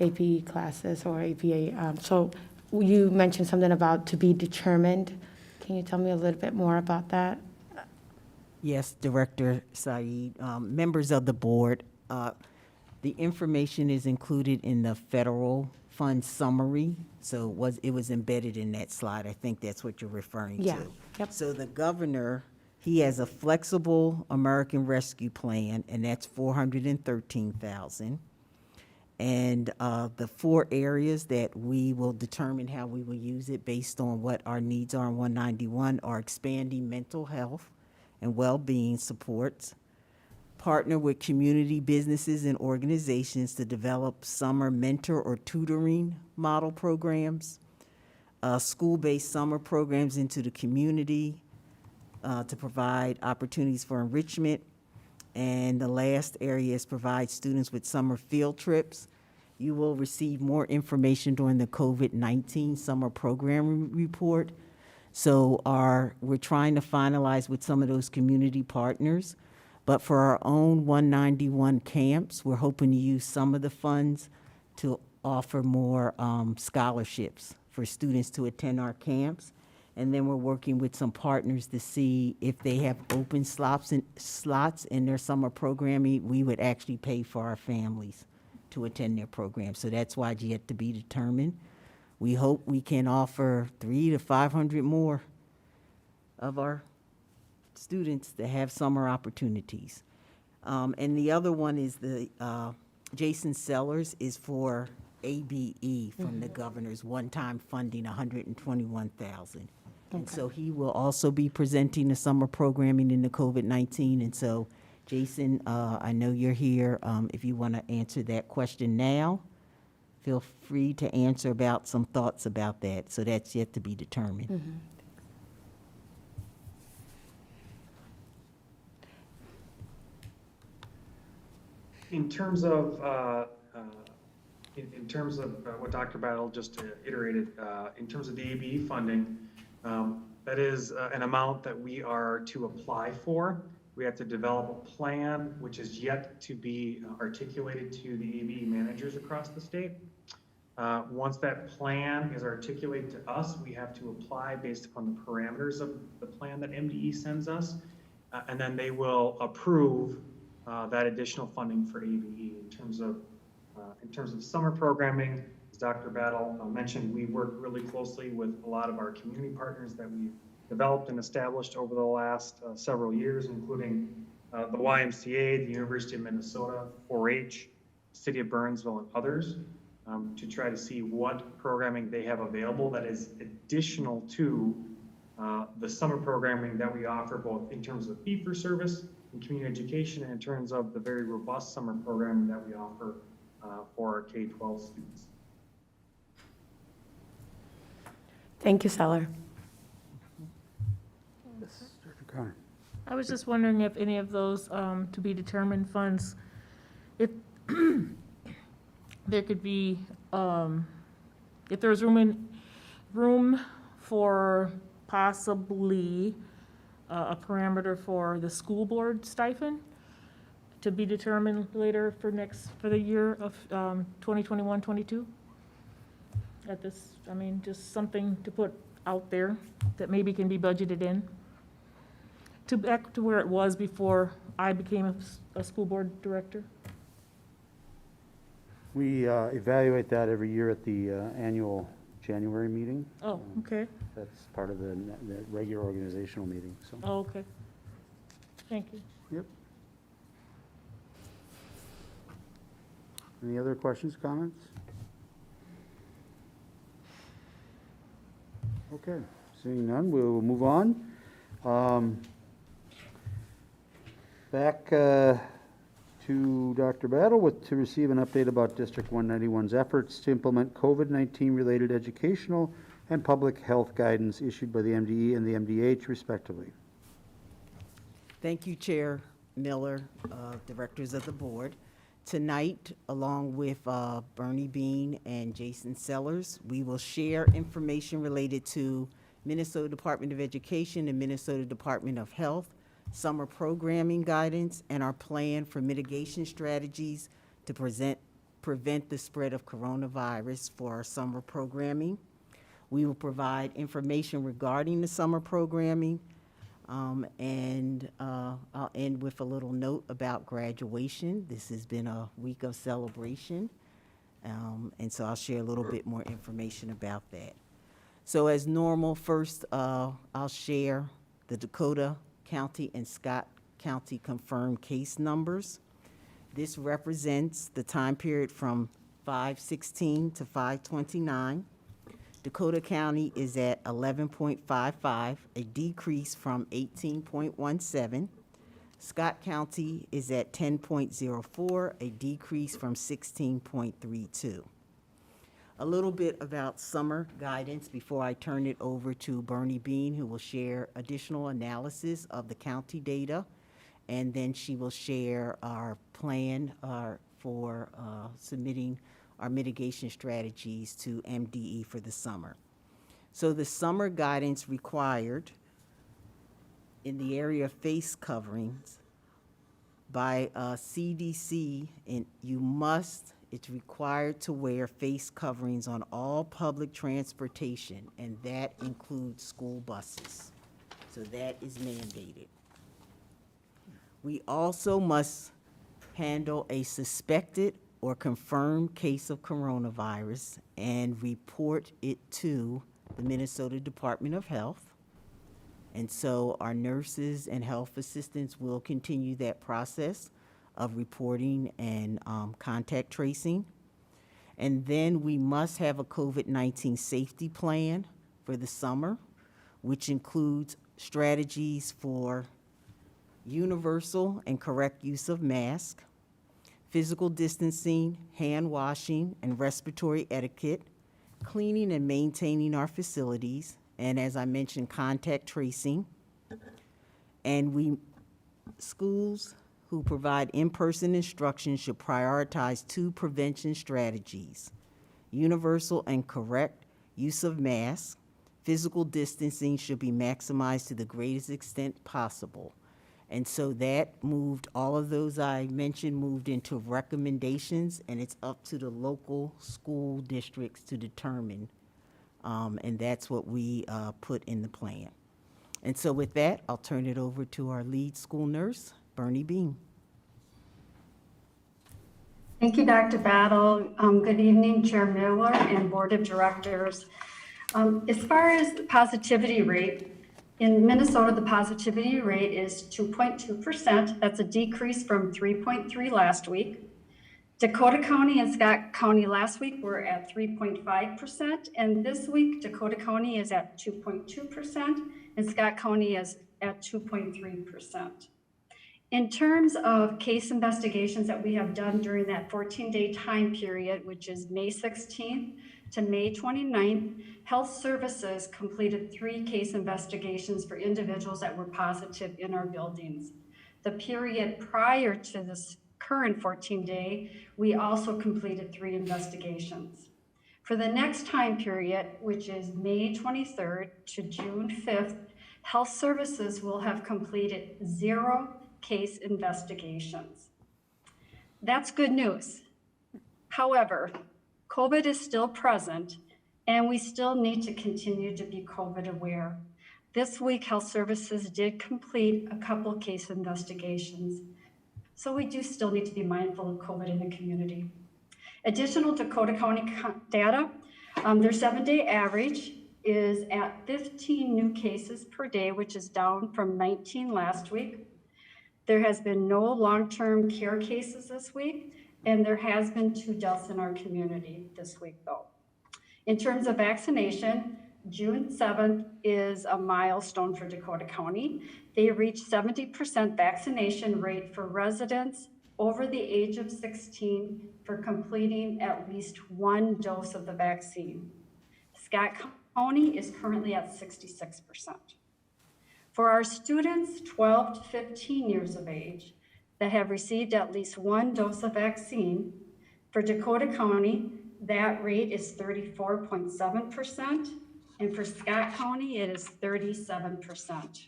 APE classes or APA. So you mentioned something about to be determined. Can you tell me a little bit more about that? Yes, Director Saeed, members of the board, the information is included in the federal fund summary. So it was embedded in that slide. I think that's what you're referring to. Yeah, yep. So the governor, he has a flexible American Rescue Plan, and that's $413,000. And the 4 areas that we will determine how we will use it based on what our needs are in 191 are expanding mental health and well-being supports, partner with community businesses and organizations to develop summer mentor or tutoring model programs, school-based summer programs into the community to provide opportunities for enrichment. And the last area is provide students with summer field trips. You will receive more information during the COVID-19 summer program report. So we're trying to finalize with some of those community partners. But for our own 191 camps, we're hoping to use some of the funds to offer more scholarships for students to attend our camps. And then we're working with some partners to see if they have open slots in their summer programming, we would actually pay for our families to attend their program. So that's why it's yet to be determined. We hope we can offer 300 to 500 more of our students to have summer opportunities. And the other one is the Jason Sellers is for ABE from the governor's one-time funding, $121,000. And so he will also be presenting the summer programming in the COVID-19. And so, Jason, I know you're here. If you want to answer that question now, feel free to answer about some thoughts about that. So that's yet to be determined. In terms of what Dr. Battle just iterated, in terms of the ABE funding, that is an amount that we are to apply for. We have to develop a plan, which is yet to be articulated to the ABE managers across the state. Once that plan is articulated to us, we have to apply based upon the parameters of the plan that MDE sends us, and then they will approve that additional funding for ABE. In terms of summer programming, as Dr. Battle mentioned, we work really closely with a lot of our community partners that we've developed and established over the last several years, including the YMCA, the University of Minnesota, 4-H, City of Burnsville, and others, to try to see what programming they have available that is additional to the summer programming that we offer, both in terms of fee-for-service and community education, and in terms of the very robust summer programming that we offer for our K-12 students. Thank you, Seller. Yes, Dr. Connor. I was just wondering if any of those to be determined funds, if there could be, if there's room for possibly a parameter for the school board stipend to be determined later for the year of 2021-22. At this, I mean, just something to put out there that maybe can be budgeted in to back to where it was before I became a school board director. We evaluate that every year at the annual January meeting. Oh, okay. That's part of the regular organizational meeting, so. Oh, okay. Thank you. Yep. Any other questions, comments? Okay, seeing none, we'll move on. Back to Dr. Battle to receive an update about District 191's efforts to implement COVID-19 related educational and public health guidance issued by the MDE and the MDH respectively. Thank you, Chair Miller, directors of the board. Tonight, along with Bernie Bean and Jason Sellers, we will share information related to Minnesota Department of Education and Minnesota Department of Health, summer programming guidance, and our plan for mitigation strategies to prevent the spread of coronavirus for our summer programming. We will provide information regarding the summer programming, and I'll end with a little note about graduation. This has been a week of celebration, and so I'll share a little bit more information about that. So as normal, first I'll share the Dakota County and Scott County confirmed case numbers. This represents the time period from 5/16 to 5/29. Dakota County is at 11.55, a decrease from 18.17. Scott County is at 10.04, a decrease from 16.32. A little bit about summer guidance before I turn it over to Bernie Bean, who will share additional analysis of the county data, and then she will share our plan for submitting our mitigation strategies to MDE for the summer. So the summer guidance required in the area of face coverings by CDC, and it's required to wear face coverings on all public transportation, and that includes school buses. So that is mandated. We also must handle a suspected or confirmed case of coronavirus and report it to the Minnesota Department of Health. And so our nurses and health assistants will continue that process of reporting and contact tracing. And then we must have a COVID-19 safety plan for the summer, which includes strategies for universal and correct use of masks, physical distancing, hand washing, and respiratory etiquette, cleaning and maintaining our facilities, and as I mentioned, contact tracing. And schools who provide in-person instruction should prioritize 2 prevention strategies: universal and correct use of masks. Physical distancing should be maximized to the greatest extent possible. And so that moved, all of those I mentioned moved into recommendations, and it's up to the local school districts to determine. And that's what we put in the plan. And so with that, I'll turn it over to our lead school nurse, Bernie Bean. Thank you, Dr. Battle. Good evening, Chair Miller and Board of Directors. As far as the positivity rate, in Minnesota, the positivity rate is 2.2%. That's a decrease from 3.3 last week. Dakota County and Scott County last week were at 3.5%, and this week Dakota County is at 2.2%, and Scott County is at 2.3%. In terms of case investigations that we have done during that 14-day time period, which is May 16th to May 29th, Health Services completed 3 case investigations for individuals that were positive in our buildings. The period prior to this current 14-day, we also completed 3 investigations. For the next time period, which is May 23rd to June 5th, Health Services will have completed 0 case investigations. That's good news. However, COVID is still present, and we still need to continue to be COVID aware. This week, Health Services did complete a couple case investigations, so we do still need to be mindful of COVID in the community. Additional Dakota County data, their 7-day average is at 15 new cases per day, which is down from 19 last week. There has been no long-term care cases this week, and there has been 2 deaths in our community this week, though. In terms of vaccination, June 7th is a milestone for Dakota County. They reached 70% vaccination rate for residents over the age of 16 for completing at least 1 dose of the vaccine. Scott County is currently at 66%. For our students 12 to 15 years of age that have received at least 1 dose of vaccine, for Dakota County, that rate is 34.7%. And for Scott County, it is 37%.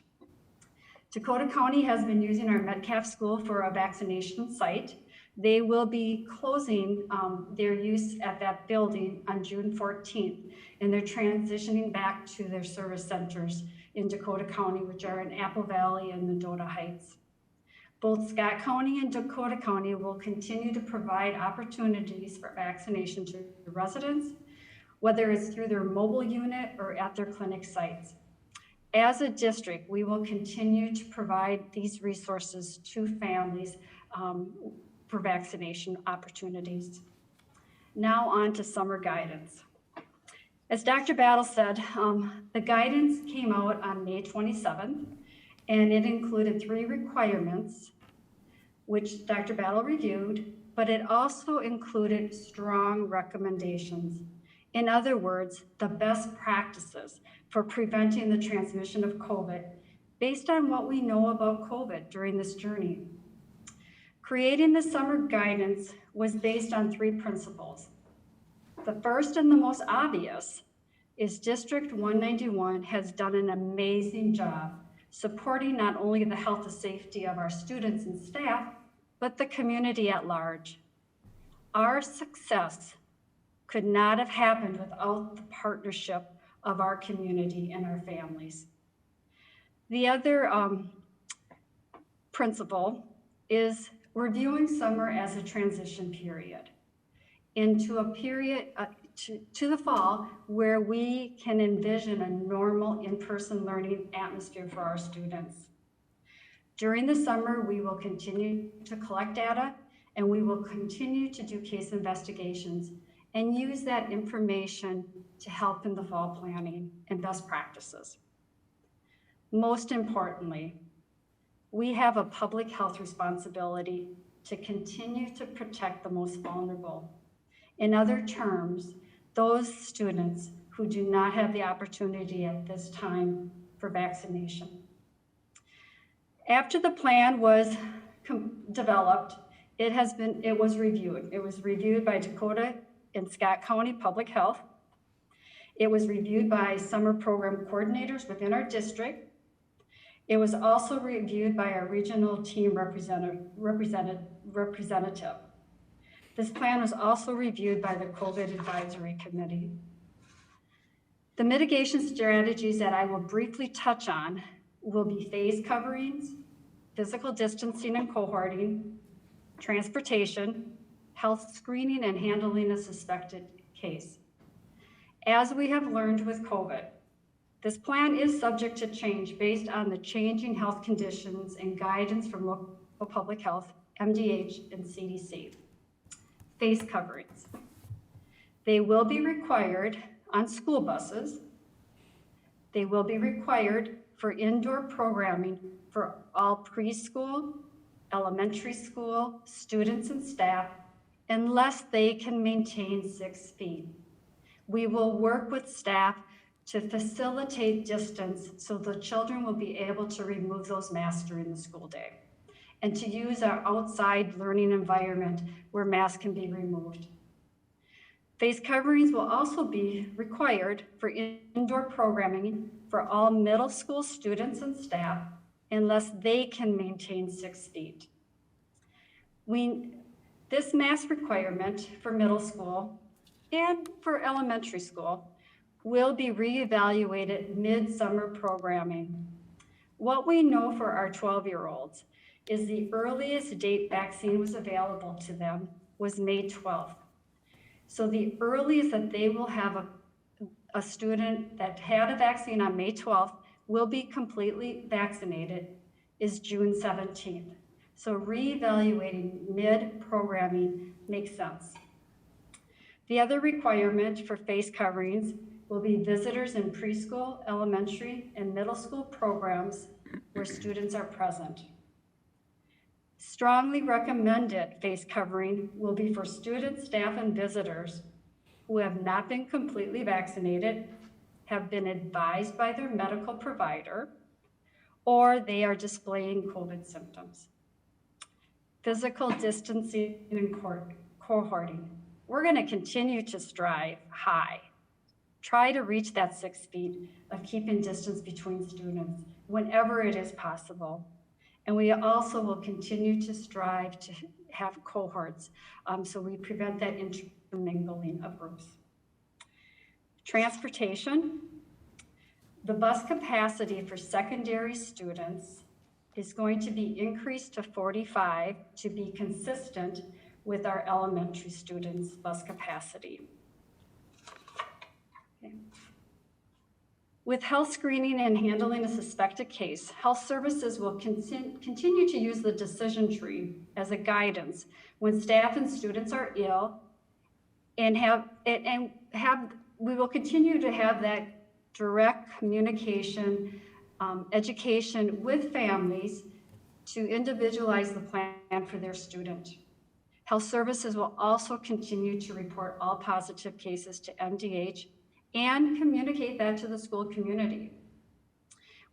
Dakota County has been using our Metcalf School for a vaccination site. They will be closing their use at that building on June 14th, and they're transitioning back to their service centers in Dakota County, which are in Apple Valley and Mendota Heights. Both Scott County and Dakota County will continue to provide opportunities for vaccination to the residents, whether it's through their mobile unit or at their clinic sites. As a district, we will continue to provide these resources to families for vaccination opportunities. Now on to summer guidance. As Dr. Battle said, the guidance came out on May 27th, and it included 3 requirements, which Dr. Battle reviewed, but it also included strong recommendations. In other words, the best practices for preventing the transmission of COVID based on what we know about COVID during this journey. Creating the summer guidance was based on 3 principles. The first and the most obvious is District 191 has done an amazing job supporting not only the health and safety of our students and staff, but the community at large. Our success could not have happened without the partnership of our community and our families. The other principle is reviewing summer as a transition period into a period to the fall where we can envision a normal in-person learning atmosphere for our students. During the summer, we will continue to collect data and we will continue to do case investigations and use that information to help in the fall planning and best practices. Most importantly, we have a public health responsibility to continue to protect the most vulnerable. In other terms, those students who do not have the opportunity at this time for vaccination. After the plan was developed, it was reviewed. It was reviewed by Dakota and Scott County Public Health. It was reviewed by summer program coordinators within our district. It was also reviewed by our regional team representative. This plan was also reviewed by the COVID Advisory Committee. The mitigation strategies that I will briefly touch on will be phase coverings, physical distancing and cohorting, transportation, health screening, and handling a suspected case. As we have learned with COVID, this plan is subject to change based on the changing health conditions and guidance from local public health, MDH, and CDC. Face coverings. They will be required on school buses. They will be required for indoor programming for all preschool, elementary school, students and staff, unless they can maintain 6 feet. We will work with staff to facilitate distance so the children will be able to remove those masks during the school day and to use our outside learning environment where masks can be removed. Face coverings will also be required for indoor programming for all middle school students and staff unless they can maintain 6 feet. This mask requirement for middle school and for elementary school will be reevaluated mid-summer programming. What we know for our 12-year-olds is the earliest date vaccine was available to them was May 12th. So the earliest that they will have a student that had a vaccine on May 12th will be completely vaccinated is June 17th. So reevaluating mid-programming makes sense. The other requirement for face coverings will be visitors in preschool, elementary, and middle school programs where students are present. Strongly recommended face covering will be for students, staff, and visitors who have not been completely vaccinated, have been advised by their medical provider, or they are displaying COVID symptoms. Physical distancing and cohorting. We're going to continue to strive high try to reach that 6 feet of keeping distance between students whenever it is possible. And we also will continue to strive to have cohorts so we prevent that intermingling of groups. Transportation. The bus capacity for secondary students is going to be increased to 45 to be consistent with our elementary students' bus capacity. Okay. With health screening and handling a suspected case, health services will continue to use the decision tree as a guidance when staff and students are ill, and we will continue to have that direct communication, education with families to individualize the plan for their student. Health services will also continue to report all positive cases to MDH and communicate that to the school community.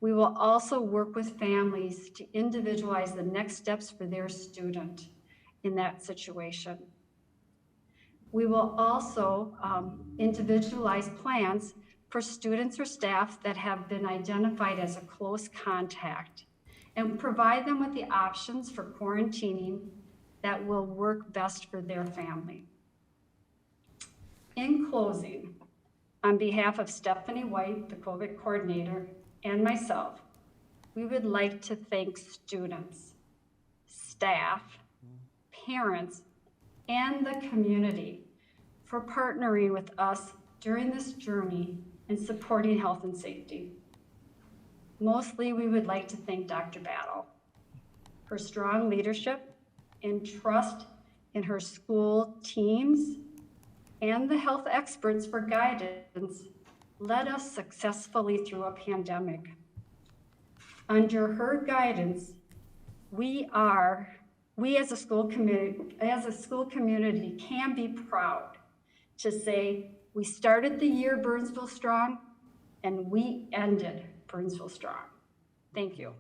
We will also work with families to individualize the next steps for their student in that situation. We will also individualize plans for students or staff that have been identified as a close contact and provide them with the options for quarantining that will work best for their family. In closing, on behalf of Stephanie White, the COVID coordinator, and myself, we would like to thank students, staff, parents, and the community for partnering with us during this journey and supporting health and safety. Mostly, we would like to thank Dr. Battle. Her strong leadership and trust in her school teams and the health experts for guidance led us successfully through a pandemic. Under her guidance, we as a school community can be proud to say we started the year Burnsville strong and we ended Burnsville strong. Thank you.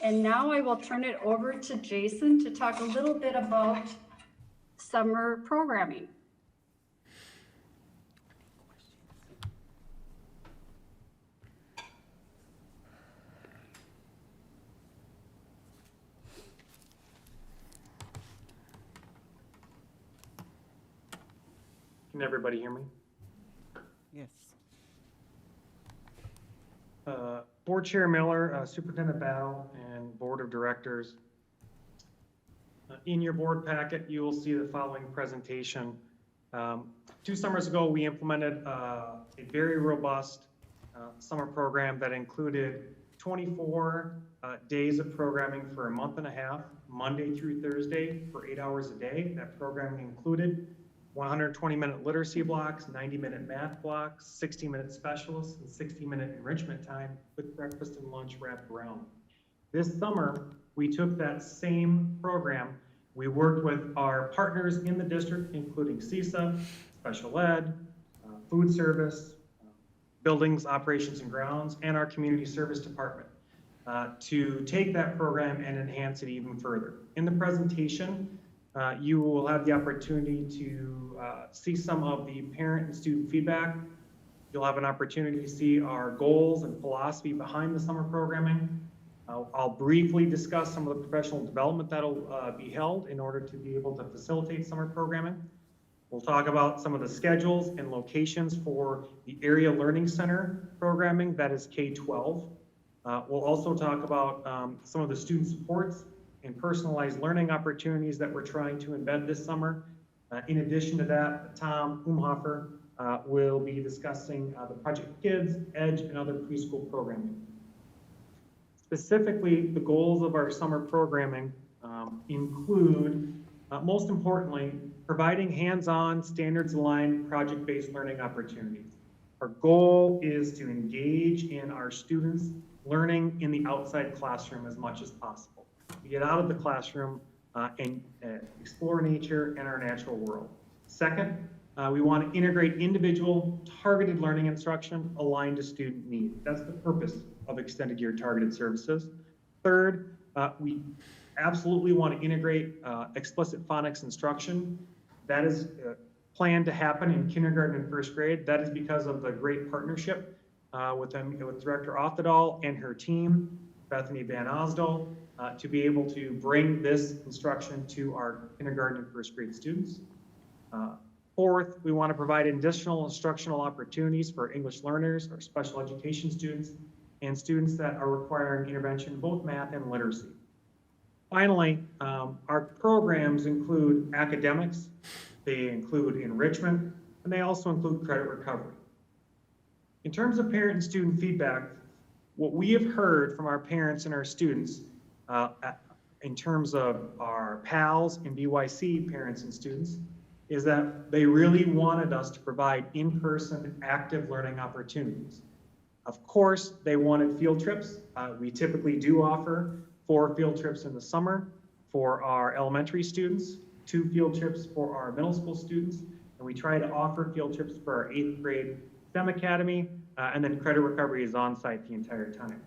And now I will turn it over to Jason to talk a little bit about summer programming. Can everybody hear me? Yes. Board Chair Miller, Superintendent Battle, and Board of Directors. In your board packet, you will see the following presentation. 2 summers ago, we implemented a very robust summer program that included 24 days of programming for a month and a half, Monday through Thursday for 8 hours a day. That programming included 120-minute literacy blocks, 90-minute math blocks, 60-minute specialists, and 60-minute enrichment time with breakfast and lunch wrapped around. This summer, we took that same program. We worked with our partners in the district, including CISA, Special Ed, Food Service, Buildings, Operations and Grounds, and our Community Service Department to take that program and enhance it even further. In the presentation, you will have the opportunity to see some of the parent and student feedback. You'll have an opportunity to see our goals and philosophy behind the summer programming. I'll briefly discuss some of the professional development that'll be held in order to be able to facilitate summer programming. We'll talk about some of the schedules and locations for the Area Learning Center programming, that is K-12. We'll also talk about some of the student supports and personalized learning opportunities that we're trying to embed this summer. In addition to that, Tom Umhofer will be discussing the Project Kids, EDGE, and other preschool programming. Specifically, the goals of our summer programming include, most importantly, providing hands-on, standards-aligned, project-based learning opportunities. Our goal is to engage in our students' learning in the outside classroom as much as possible. We get out of the classroom and explore nature and our natural world. Second, we want to integrate individual targeted learning instruction aligned to student need. That's the purpose of extended year targeted services. Third, we absolutely want to integrate explicit phonics instruction. That is planned to happen in kindergarten and first grade. That is because of the great partnership with Director Othedal and her team, Bethany Van Osdal, to be able to bring this instruction to our kindergarten and first grade students. Fourth, we want to provide additional instructional opportunities for English learners, our special education students, and students that are requiring intervention in both math and literacy. Finally, our programs include academics, they include enrichment, and they also include credit recovery. In terms of parent and student feedback, what we have heard from our parents and our students in terms of our PALS and BYC parents and students is that they really wanted us to provide in-person active learning opportunities. Of course, they wanted field trips. We typically do offer 4 field trips in the summer for our elementary students, 2 field trips for our middle school students, and we try to offer field trips for our 8th grade STEM Academy, and then credit recovery is on site the entire time.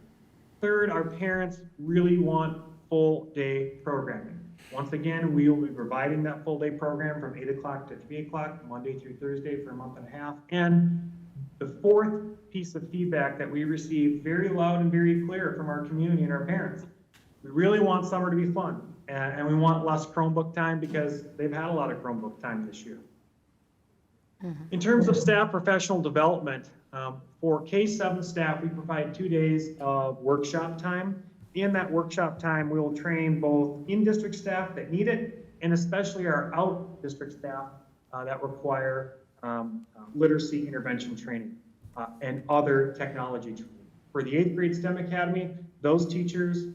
Third, our parents really want full day programming. Once again, we will be providing that full day program from 8 o'clock to 3 o'clock, Monday through Thursday for a month and a half. And the fourth piece of feedback that we received very loud and very clear from our community and our parents, we really want summer to be fun, and we want less Chromebook time because they've had a lot of Chromebook time this year. In terms of staff professional development, for K-7 staff, we provide 2 days of workshop time. In that workshop time, we will train both in-district staff that need it, and especially our out-district staff that require literacy intervention training and other technology training. For the 8th grade STEM Academy, those teachers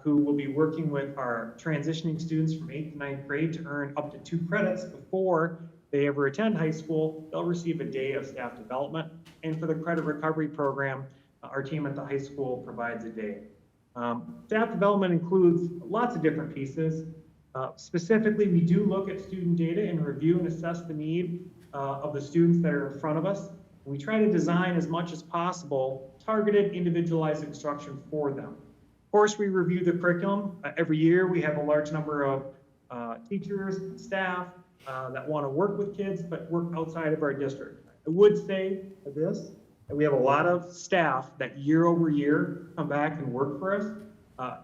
who will be working with our transitioning students from 8th to 9th grade to earn up to 2 credits before they ever attend high school, they'll receive a day of staff development. And for the credit recovery program, our team at the high school provides a day. Staff development includes lots of different pieces. Specifically, we do look at student data and review and assess the need of the students that are in front of us. We try to design as much as possible targeted, individualized instruction for them. Of course, we review the curriculum. Every year, we have a large number of teachers and staff that want to work with kids, but work outside of our district. I would say this, that we have a lot of staff that year over year come back and work for us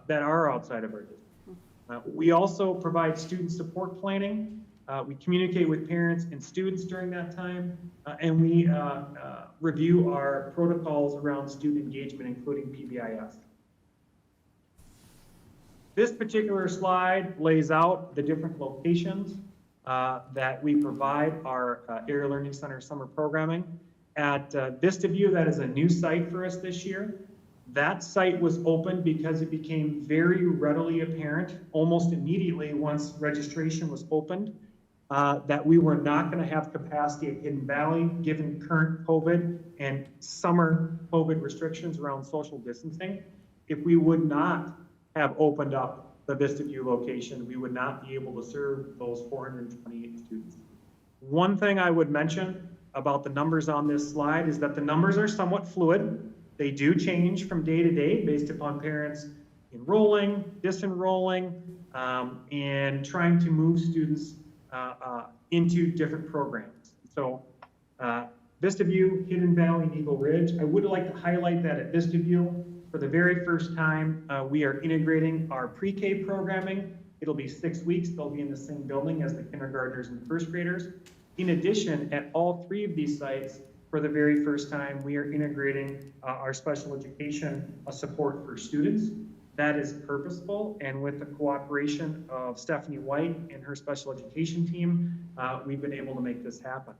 that are outside of our district. We also provide student support planning. We communicate with parents and students during that time, and we review our protocols around student engagement, including PBIS. This particular slide lays out the different locations that we provide our Area Learning Center summer programming. At Vista View, that is a new site for us this year. That site was opened because it became very readily apparent almost immediately once registration was opened that we were not going to have capacity at Hidden Valley given current COVID and summer COVID restrictions around social distancing. If we would not have opened up the Vista View location, we would not be able to serve those 428 students. One thing I would mention about the numbers on this slide is that the numbers are somewhat fluid. They do change from day to day based upon parents enrolling, disenrolling, and trying to move students into different programs. So Vista View, Hidden Valley, and Eagle Ridge, I would like to highlight that at Vista View, for the very first time, we are integrating our pre-K programming. It'll be 6 weeks. They'll be in the same building as the kindergartners and first graders. In addition, at all 3 of these sites, for the very first time, we are integrating our special education support for students. That is purposeful, and with the cooperation of Stephanie White and her special education team, we've been able to make this happen.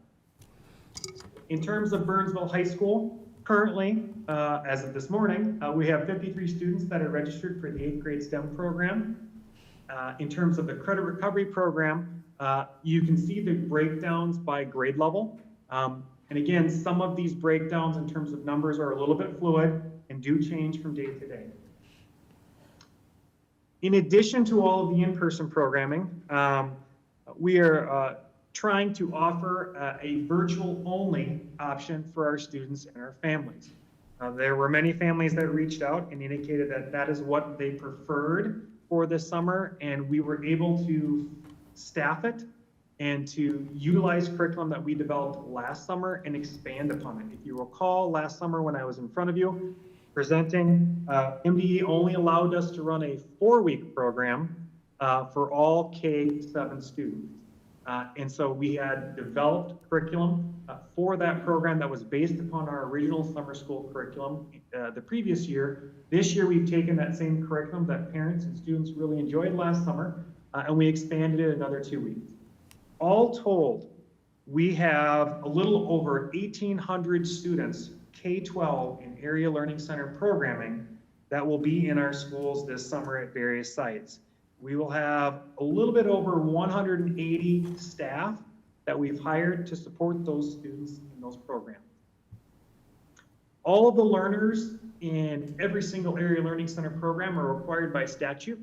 In terms of Burnsville High School, currently, as of this morning, we have 53 students that are registered for the 8th grade STEM program. In terms of the credit recovery program, you can see the breakdowns by grade level. And again, some of these breakdowns in terms of numbers are a little bit fluid and do change from day to day. In addition to all of the in-person programming, we are trying to offer a virtual-only option for our students and our families. There were many families that reached out and indicated that that is what they preferred for this summer, and we were able to staff it and to utilize curriculum that we developed last summer and expand upon it. If you recall, last summer when I was in front of you presenting, MDE only allowed us to run a 4-week program for all K-7 students. And so we had developed curriculum for that program that was based upon our original summer school curriculum the previous year. This year, we've taken that same curriculum that parents and students really enjoyed last summer, and we expanded it another 2 weeks. All told, we have a little over 1,800 students, K-12 in Area Learning Center programming, that will be in our schools this summer at various sites. We will have a little bit over 180 staff that we've hired to support those students in those programs. All of the learners in every single Area Learning Center program are required by statute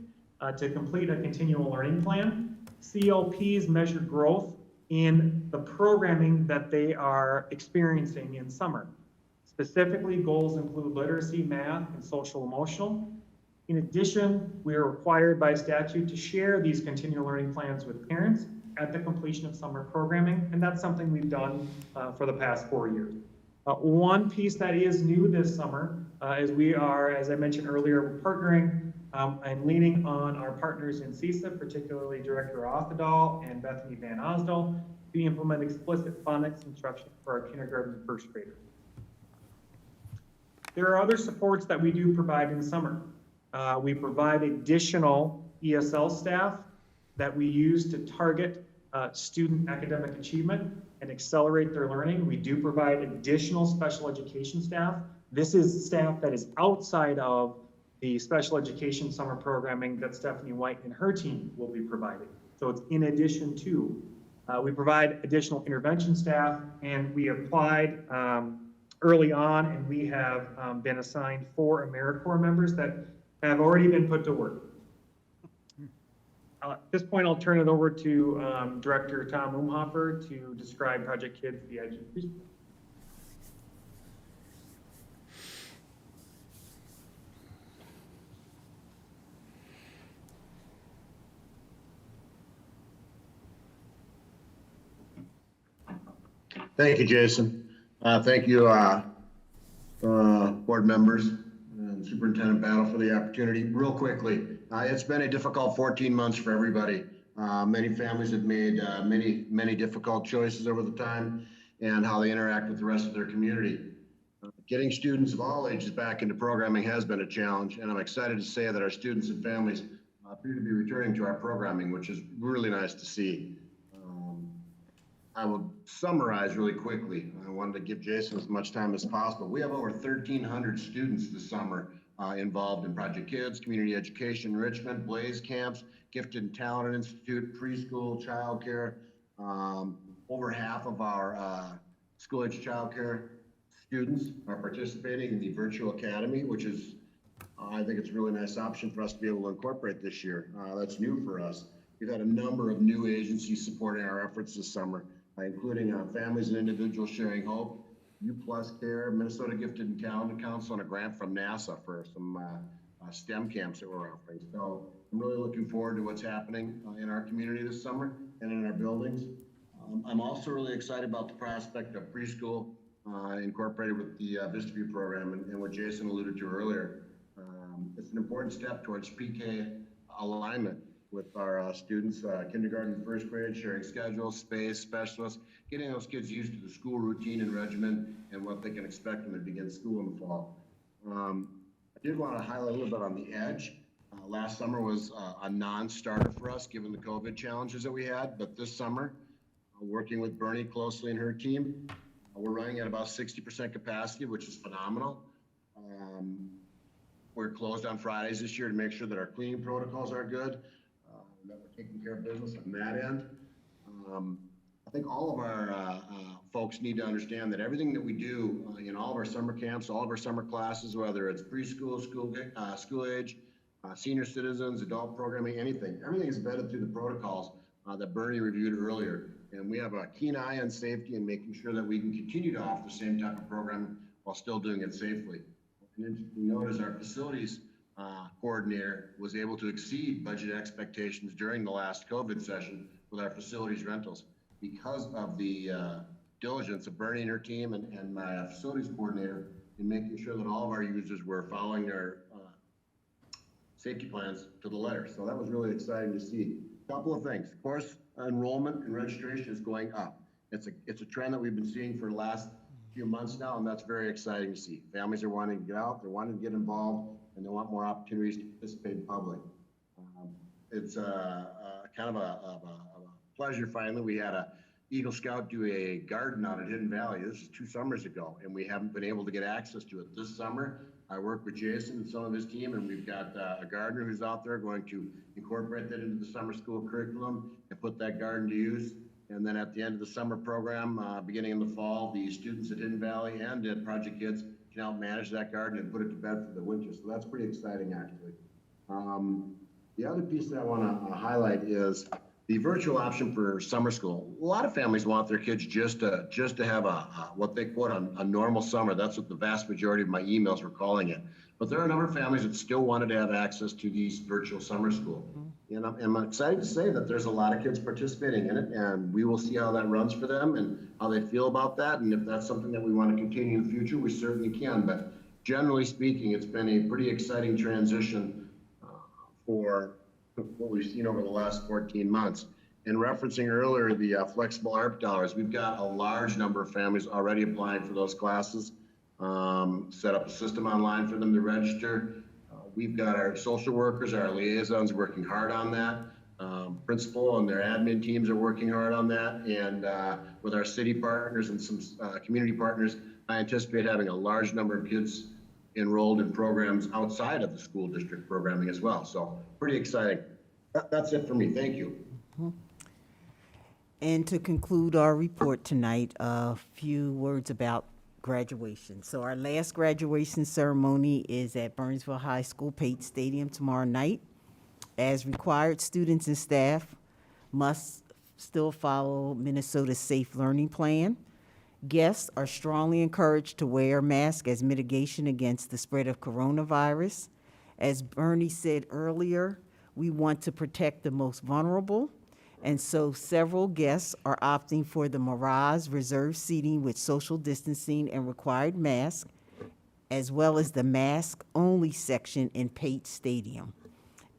to complete a continual learning plan. CLPs measure growth in the programming that they are experiencing in summer. Specifically, goals include literacy, math, and social emotional. In addition, we are required by statute to share these continual learning plans with parents at the completion of summer programming, and that's something we've done for the past 4 years. One piece that is new this summer is we are, as I mentioned earlier, partnering and leaning on our partners in CESA, particularly Director Othedal and Bethany Van Osdal, to implement explicit phonics instruction for our kindergarten and first graders. There are other supports that we do provide in summer. We provide additional ESL staff that we use to target student academic achievement and accelerate their learning. We do provide additional special education staff. This is staff that is outside of the special education summer programming that Stephanie White and her team will be providing. So it's in addition to. We provide additional intervention staff, and we applied early on, and we have been assigned 4 AmeriCorps members that have already been put to work. At this point, I'll turn it over to Director Tom Umhofer to describe Project Kids, the Edge of Preschool. Thank you, Jason. Thank you, board members and Superintendent Battle for the opportunity. Real quickly, it's been a difficult 14 months for everybody. Many families have made many difficult choices over the time and how they interact with the rest of their community. Getting students of all ages back into programming has been a challenge, and I'm excited to say that our students and families appear to be returning to our programming, which is really nice to see. I will summarize really quickly. I wanted to give Jason as much time as possible. We have over 1,300 students this summer involved in Project Kids, community education enrichment, Blaze camps, Gifted and Talented Institute, preschool, childcare. Over half of our school-age childcare students are participating in the virtual academy, which is, I think it's a really nice option for us to be able to incorporate this year. That's new for us. We've had a number of new agencies supporting our efforts this summer, including Families and Individuals Sharing Hope, U+ Care, Minnesota Gifted and Talented Council, and a grant from NASA for some STEM camps that we're offering. So I'm really looking forward to what's happening in our community this summer and in our buildings. I'm also really excited about the prospect of preschool incorporated with the VistaView program and what Jason alluded to earlier. It's an important step towards pre-K alignment with our students, kindergarten and first grade, sharing schedules, space, specialists, getting those kids used to the school routine and regimen and what they can expect when they begin school in the fall. I did want to highlight a little bit on the Edge. Last summer was a non-starter for us given the COVID challenges that we had, but this summer, working with Bernie closely and her team, we're running at about 60% capacity, which is phenomenal. We're closed on Fridays this year to make sure that our cleaning protocols are good, that we're taking care of business on that end. I think all of our folks need to understand that everything that we do in all of our summer camps, all of our summer classes, whether it's preschool, school age, senior citizens, adult programming, anything, everything is vetted through the protocols that Bernie reviewed earlier. And we have a keen eye on safety and making sure that we can continue to offer the same type of programming while still doing it safely. An interesting note is our facilities coordinator was able to exceed budget expectations during the last COVID session with our facilities rentals because of the diligence of Bernie and her team and my facilities coordinator in making sure that all of our users were following their safety plans to the letter. So that was really exciting to see. A couple of things. Course enrollment and registration is going up. It's a trend that we've been seeing for the last few months now, and that's very exciting to see. Families are wanting to get out, they're wanting to get involved, and they want more opportunities to participate in public. It's kind of a pleasure finally. We had a Eagle Scout do a garden out at Hidden Valley. This is 2 summers ago, and we haven't been able to get access to it this summer. I work with Jason and some of his team, and we've got a gardener who's out there going to incorporate that into the summer school curriculum and put that garden to use. And then at the end of the summer program, beginning in the fall, the students at Hidden Valley and at Project Kids can help manage that garden and put it to bed for the winter. So that's pretty exciting, actually. The other piece that I want to highlight is the virtual option for summer school. A lot of families want their kids just to have what they quote a normal summer. That's what the vast majority of my emails were calling it. But there are a number of families that still wanted to have access to these virtual summer school. And I'm excited to say that there's a lot of kids participating in it, and we will see how that runs for them and how they feel about that. And if that's something that we want to continue in the future, we certainly can. But generally speaking, it's been a pretty exciting transition for what we've seen over the last 14 months. And referencing earlier the flexible ARP dollars, we've got a large number of families already applying for those classes, set up a system online for them to register. We've got our social workers, our liaisons working hard on that. Principal and their admin teams are working hard on that. And with our city partners and some community partners, I anticipate having a large number of kids enrolled in programs outside of the school district programming as well. So pretty exciting. That's it for me. Thank you. And to conclude our report tonight, a few words about graduation. So our last graduation ceremony is at Burnsville High School Pate Stadium tomorrow night. As required, students and staff must still follow Minnesota's Safe Learning Plan. Guests are strongly encouraged to wear masks as mitigation against the spread of coronavirus. As Bernie said earlier, we want to protect the most vulnerable, and so several guests are opting for the Mirage reserved seating with social distancing and required masks, as well as the mask-only section in Pate Stadium.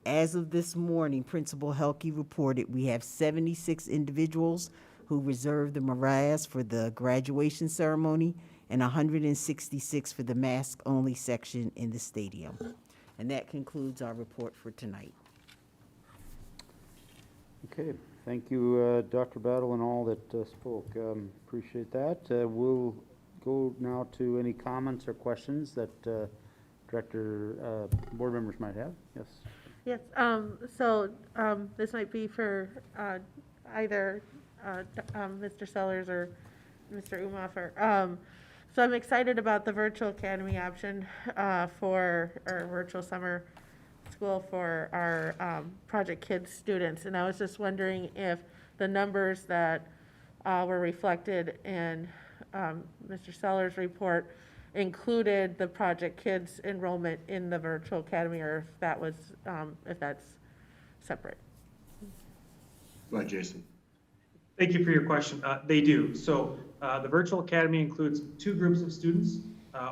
As of this morning, Principal Helke reported we have 76 individuals who reserved the Mirage for the graduation ceremony and 166 for the mask-only section in the stadium. And that concludes our report for tonight. Okay, thank you, Dr. Battle and all that spoke. Appreciate that. We'll go now to any comments or questions that board members might have. Yes. Yes, this might be for either Mr. Sellers or Mr. Umhofer. So I'm excited about the virtual academy option for our virtual summer school for our Project Kids students. And I was just wondering if the numbers that were reflected in Mr. Sellers' report included the Project Kids enrollment in the virtual academy, or if that was, if that's separate. Go ahead, Jason. Thank you for your question. They do. So the virtual academy includes 2 groups of students.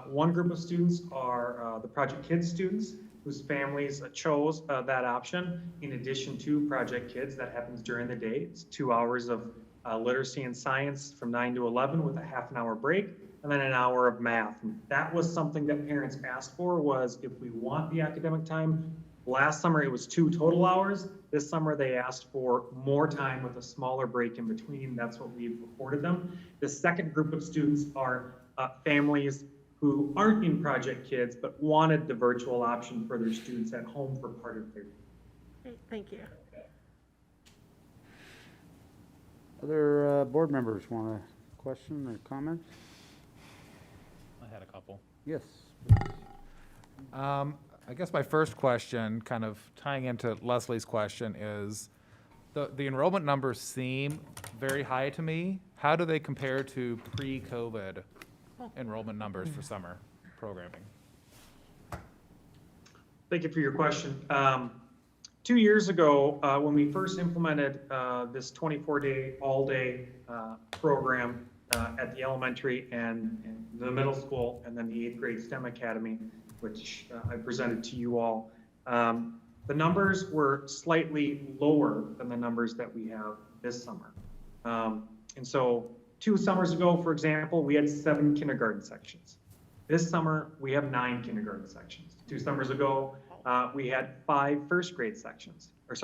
One group of students are the Project Kids students whose families chose that option in addition to Project Kids. That happens during the day. It's 2 hours of literacy and science from 9 to 11 with a half-an-hour break, and then an hour of math. And that was something that parents asked for, was if we want the academic time. Last summer, it was 2 total hours. This summer, they asked for more time with a smaller break in between. That's what we've afforded them. The second group of students are families who aren't in Project Kids, but wanted the virtual option for their students at home for part of their. Great, thank you. Other board members want a question or comment? I had a couple. Yes. I guess my first question, kind of tying into Leslie's question, is the enrollment numbers seem very high to me. How do they compare to pre-COVID enrollment numbers for summer programming? Thank you for your question. 2 years ago, when we first implemented this 24-day, all-day program at the elementary and the middle school, and then the 8th grade STEM Academy, which I presented to you all, the numbers were slightly lower than the numbers that we have this summer. And so 2 summers ago, for example, we had 7 kindergarten sections. This summer, we have 9 kindergarten sections. 2 summers ago, we had 4 first grade sections. This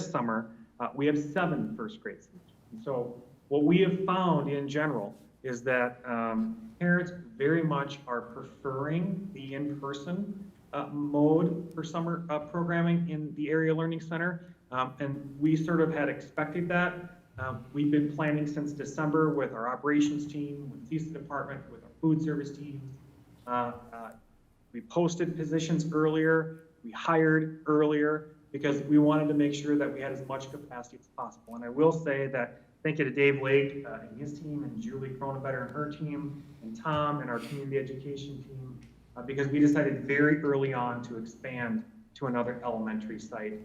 summer, we have 7 first grade sections. And so what we have found in general is that parents very much are preferring the in-person mode for summer programming in the area learning center. And we sort of had expected that. We've been planning since December with our operations team, with the CSTMN department, with our food service teams. We posted positions earlier, we hired earlier, because we wanted to make sure that we had as much capacity as possible. And I will say that thank you to Dave Lake and his team, and Julie Kronebetter and her team, and Tom and our community education team, because we decided very early on to expand to another elementary site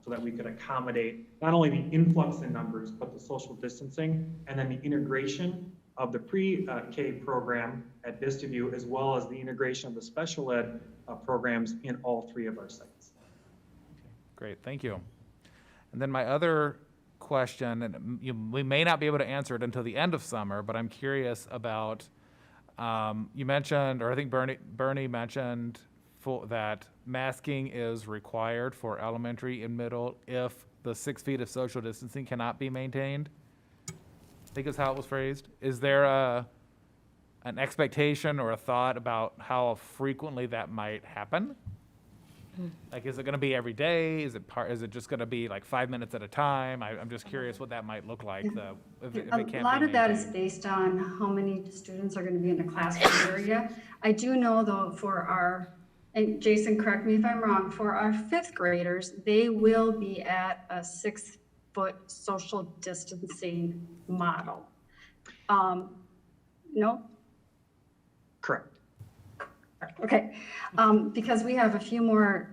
so that we could accommodate not only the influx in numbers, but the social distancing, and then the integration of the pre-K program at Vista View, as well as the integration of the special ed programs in all 3 of our sites. Great, thank you. And then my other question, and we may not be able to answer it until the end of summer, but I'm curious about, you mentioned, or I think Bernie mentioned that masking is required for elementary and middle if the 6 feet of social distancing cannot be maintained. I think is how it was phrased. Is there an expectation or a thought about how frequently that might happen? Like, is it going to be every day? Is it just going to be like 5 minutes at a time? I'm just curious what that might look like. If it can't be A lot of that is maintained. based on how many students are going to be in the classroom area. I do know though for our, and Jason, correct me if I'm wrong, for our 5th graders, they will be at a 6-foot social distancing model. No? Correct. Okay, because we have a few more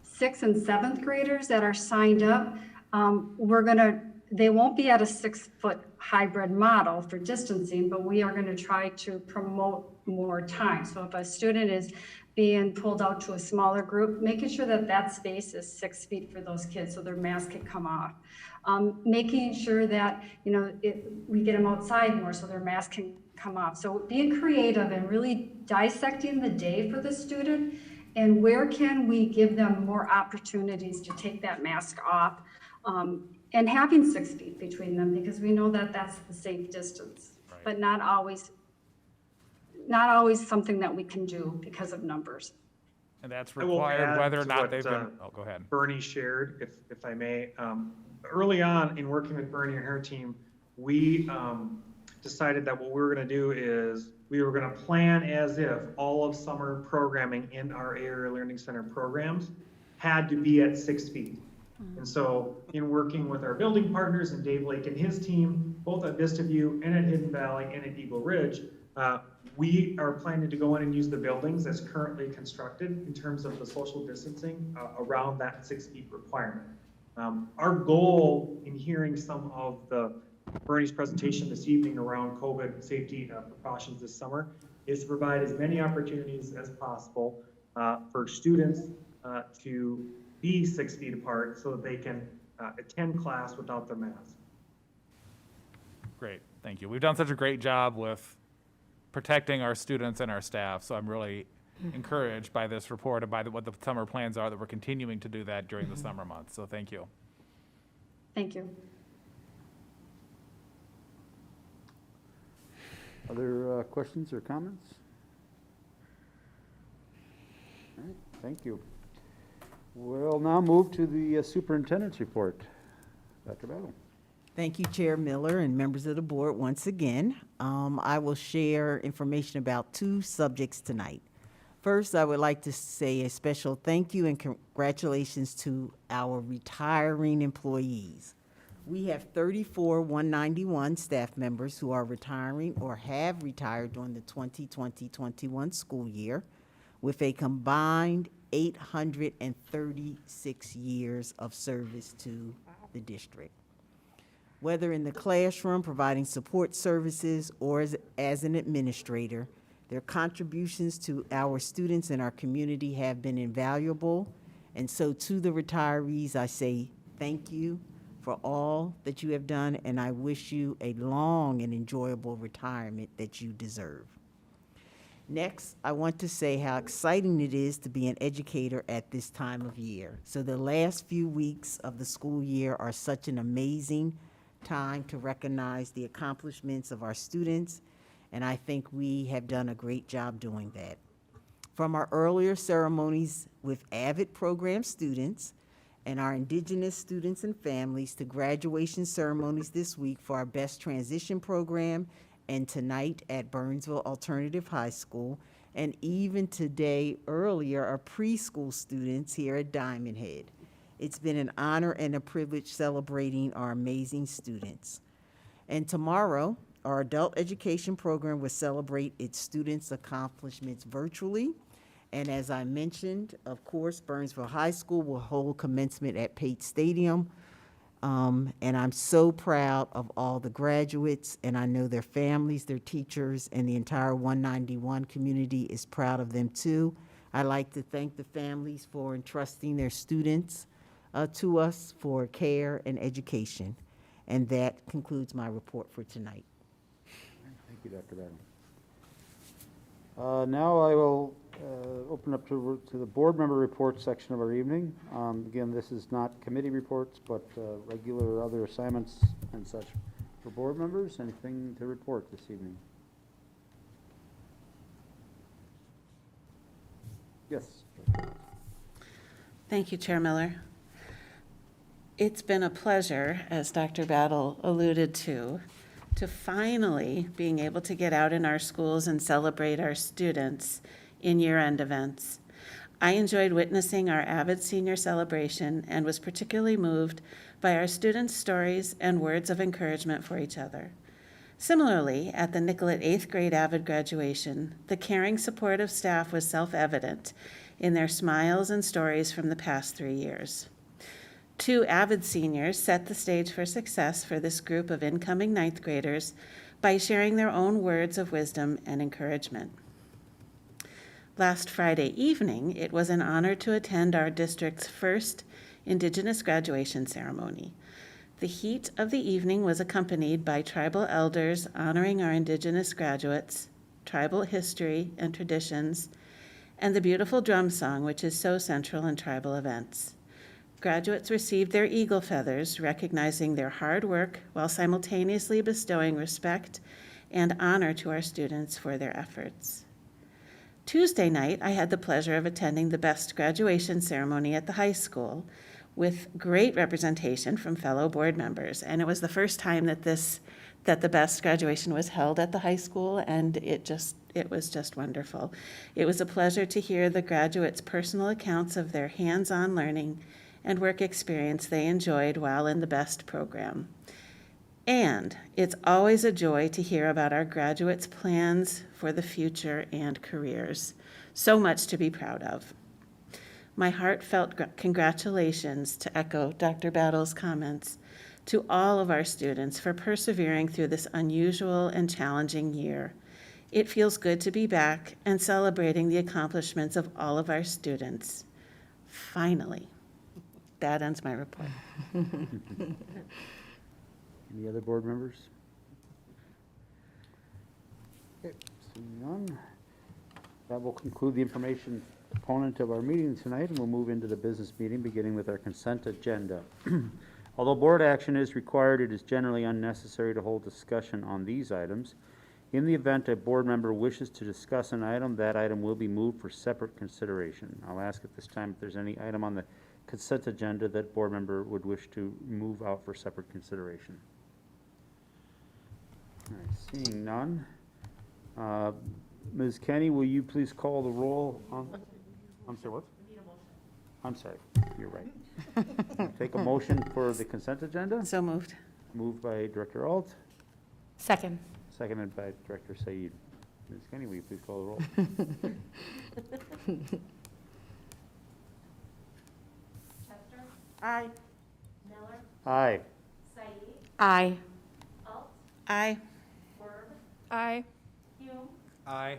6th and 7th graders that are signed up. They won't be at a 6-foot hybrid model for distancing, but we are gonna try to promote more time. So if a student is being pulled out to a smaller group, making sure that that space is 6 feet for those kids so their mask can come off. Making sure that, we get them outside more so their mask can come off. So being creative and really dissecting the day for the student, and where can we give them more opportunities to take that mask off, and having 6 feet between them, because we know that that's the safe distance, right. But not always something that we can do because of numbers. And that's required whether or not they've been, go ahead. Bernie shared, if I may. Early on in working with Bernie and her team, we decided that what we were going to do is we were going to plan as if all of summer programming in our area learning center programs had to be at 6 feet. And so in working with our building partners and Dave Lake and his team, both at Vista View and at Hidden Valley and at Eagle Ridge, we are planning to go in and use the buildings as currently constructed in terms of the social distancing around that 6 feet requirement. Our goal in hearing some of Bernie's presentation this evening around COVID safety precautions this summer is to provide as many opportunities as possible for students to be 6 feet apart so that they can attend class without their mask. Great, thank you. We've done such a great job with protecting our students and our staff, so I'm really encouraged by this report and by what the summer plans are, that we're continuing to do that during the summer months, so thank you. Thank you. Other questions or comments? All right, thank you. We'll now move to the superintendent's report. Dr. Battle. Thank you, Chair Miller and members of the board once again. I will share information about 2 subjects tonight. First, I would like to say a special thank you and congratulations to our retiring employees. We have 34 191 staff members who are retiring or have retired during the 2020-21 school year, with a combined 836 years of service to the district. Whether in the classroom providing support services or as an administrator, their contributions to our students and our community have been invaluable. And so to the retirees, I say thank you for all that you have done, and I wish you a long and enjoyable retirement that you deserve. Next, I want to say how exciting it is to be an educator at this time of year. So the last few weeks of the school year are such an amazing time to recognize the accomplishments of our students, and I think we have done a great job doing that. From our earlier ceremonies with AVID program students and our Indigenous students and families to graduation ceremonies this week for our Best Transition program and tonight at Burnsville Alternative High School, and even today earlier our preschool students here at Diamond Head. It's been an honor and a privilege celebrating our amazing students. And tomorrow, our adult education program will celebrate its students' accomplishments virtually. And as I mentioned, of course, Burnsville High School will hold commencement at Pate Stadium. And I'm so proud of all the graduates, and I know their families, their teachers, and the entire 191 community is proud of them too. I'd like to thank the families for entrusting their students to us for care and education. And that concludes my report for tonight. Thank you, Dr. Battle. Now I will open up to the board member report section of our evening. Again, this is not committee reports, but regular other assignments and such for board members. Anything to report this evening? Yes. Thank you, Chair Miller. It's been a pleasure, as Dr. Battle alluded to finally being able to get out in our schools and celebrate our students in year-end events. I enjoyed witnessing our AVID senior celebration and was particularly moved by our students' stories and words of encouragement for each other. Similarly, at the Nicollet 8th grade AVID graduation, the caring support of staff was self-evident in their smiles and stories from the past 3 years. 2 AVID seniors set the stage for success for this group of incoming 9th graders by sharing their own words of wisdom and encouragement. Last Friday evening, it was an honor to attend our district's first Indigenous graduation ceremony. The heat of the evening was accompanied by tribal elders honoring our Indigenous graduates, tribal history and traditions, and the beautiful drum song, which is so central in tribal events. Graduates received their eagle feathers, recognizing their hard work while simultaneously bestowing respect and honor to our students for their efforts. Tuesday night, I had the pleasure of attending the Best graduation ceremony at the high school with great representation from fellow board members. And it was the first time that the Best graduation was held at the high school, and it was just wonderful. It was a pleasure to hear the graduates' personal accounts of their hands-on learning and work experience they enjoyed while in the Best program. And it's always a joy to hear about our graduates' plans for the future and careers. So much to be proud of. My heartfelt congratulations, to echo Dr. Battle's comments, to all of our students for persevering through this unusual and challenging year. It feels good to be back and celebrating the accomplishments of all of our students. Finally. That ends my report. Any other board members? Okay, seeing none. That will conclude the information component of our meeting tonight, and we'll move into the business meeting, beginning with our consent agenda. Although board action is required, it is generally unnecessary to hold discussion on these items. In the event a board member wishes to discuss an item, that item will be moved for separate consideration. I'll ask at this time if there's any item on the consent agenda that board member would wish to move out for separate consideration. All right, seeing none. Ms. Kenny, will you please call the roll on? I'm sorry, what? I'm sorry, you're right. Take a motion for the consent agenda. So moved. Moved by Director Alt, Second. seconded by Director Said. Ms. Kenny, will you please call the roll? Aye. Aye. Aye. Aye. Aye. Aye.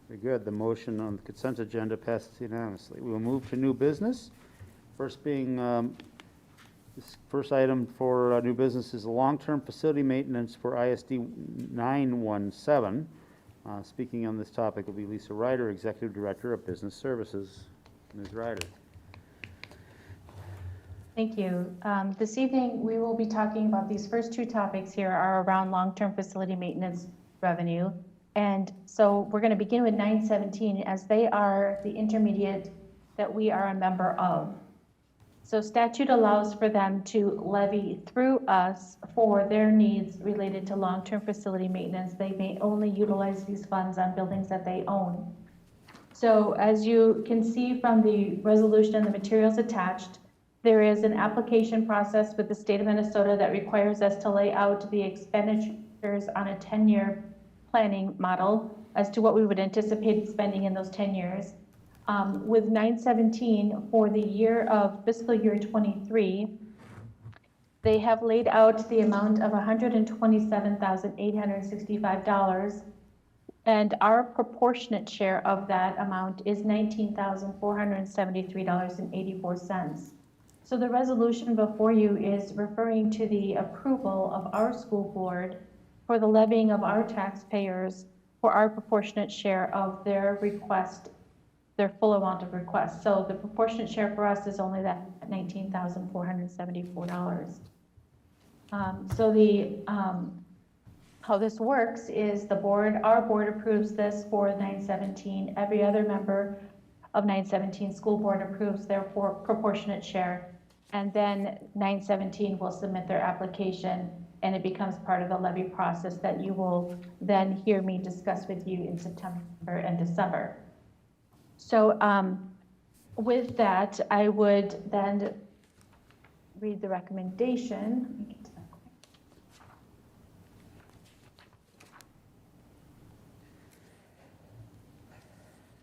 Very good. The motion on the consent agenda passes unanimously. We will move to new business. First being, this first item for new business is the long-term facility maintenance for ISD 917. Speaking on this topic will be Lisa Ryder, Executive Director of Business Services. Ms. Ryder. Thank you. This evening, we will be talking about these first two topics here are around long-term facility maintenance revenue. And so we're going to begin with 917 as they are the intermediate that we are a member of. So statute allows for them to levy through us for their needs related to long-term facility maintenance. They may only utilize these funds on buildings that they own. So as you can see from the resolution and the materials attached, there is an application process with the state of Minnesota that requires us to lay out the expenditures on a 10-year planning model as to what we would anticipate spending in those 10 years. With 917 for the year of fiscal year 23, they have laid out the amount of $127,865, and our proportionate share of that amount is $19,473.84. So the resolution before you is referring to the approval of our school board for the levying of our taxpayers for our proportionate share of their request, their full amount of request. So the proportionate share for us is only that $19,474. So the how this works is our board approves this for 917. Every other member of 917 school board approves their proportionate share. And then 917 will submit their application and it becomes part of the levy process that you will then hear me discuss with you in September and December. So with that, I would then read the recommendation. Let me get to that quick.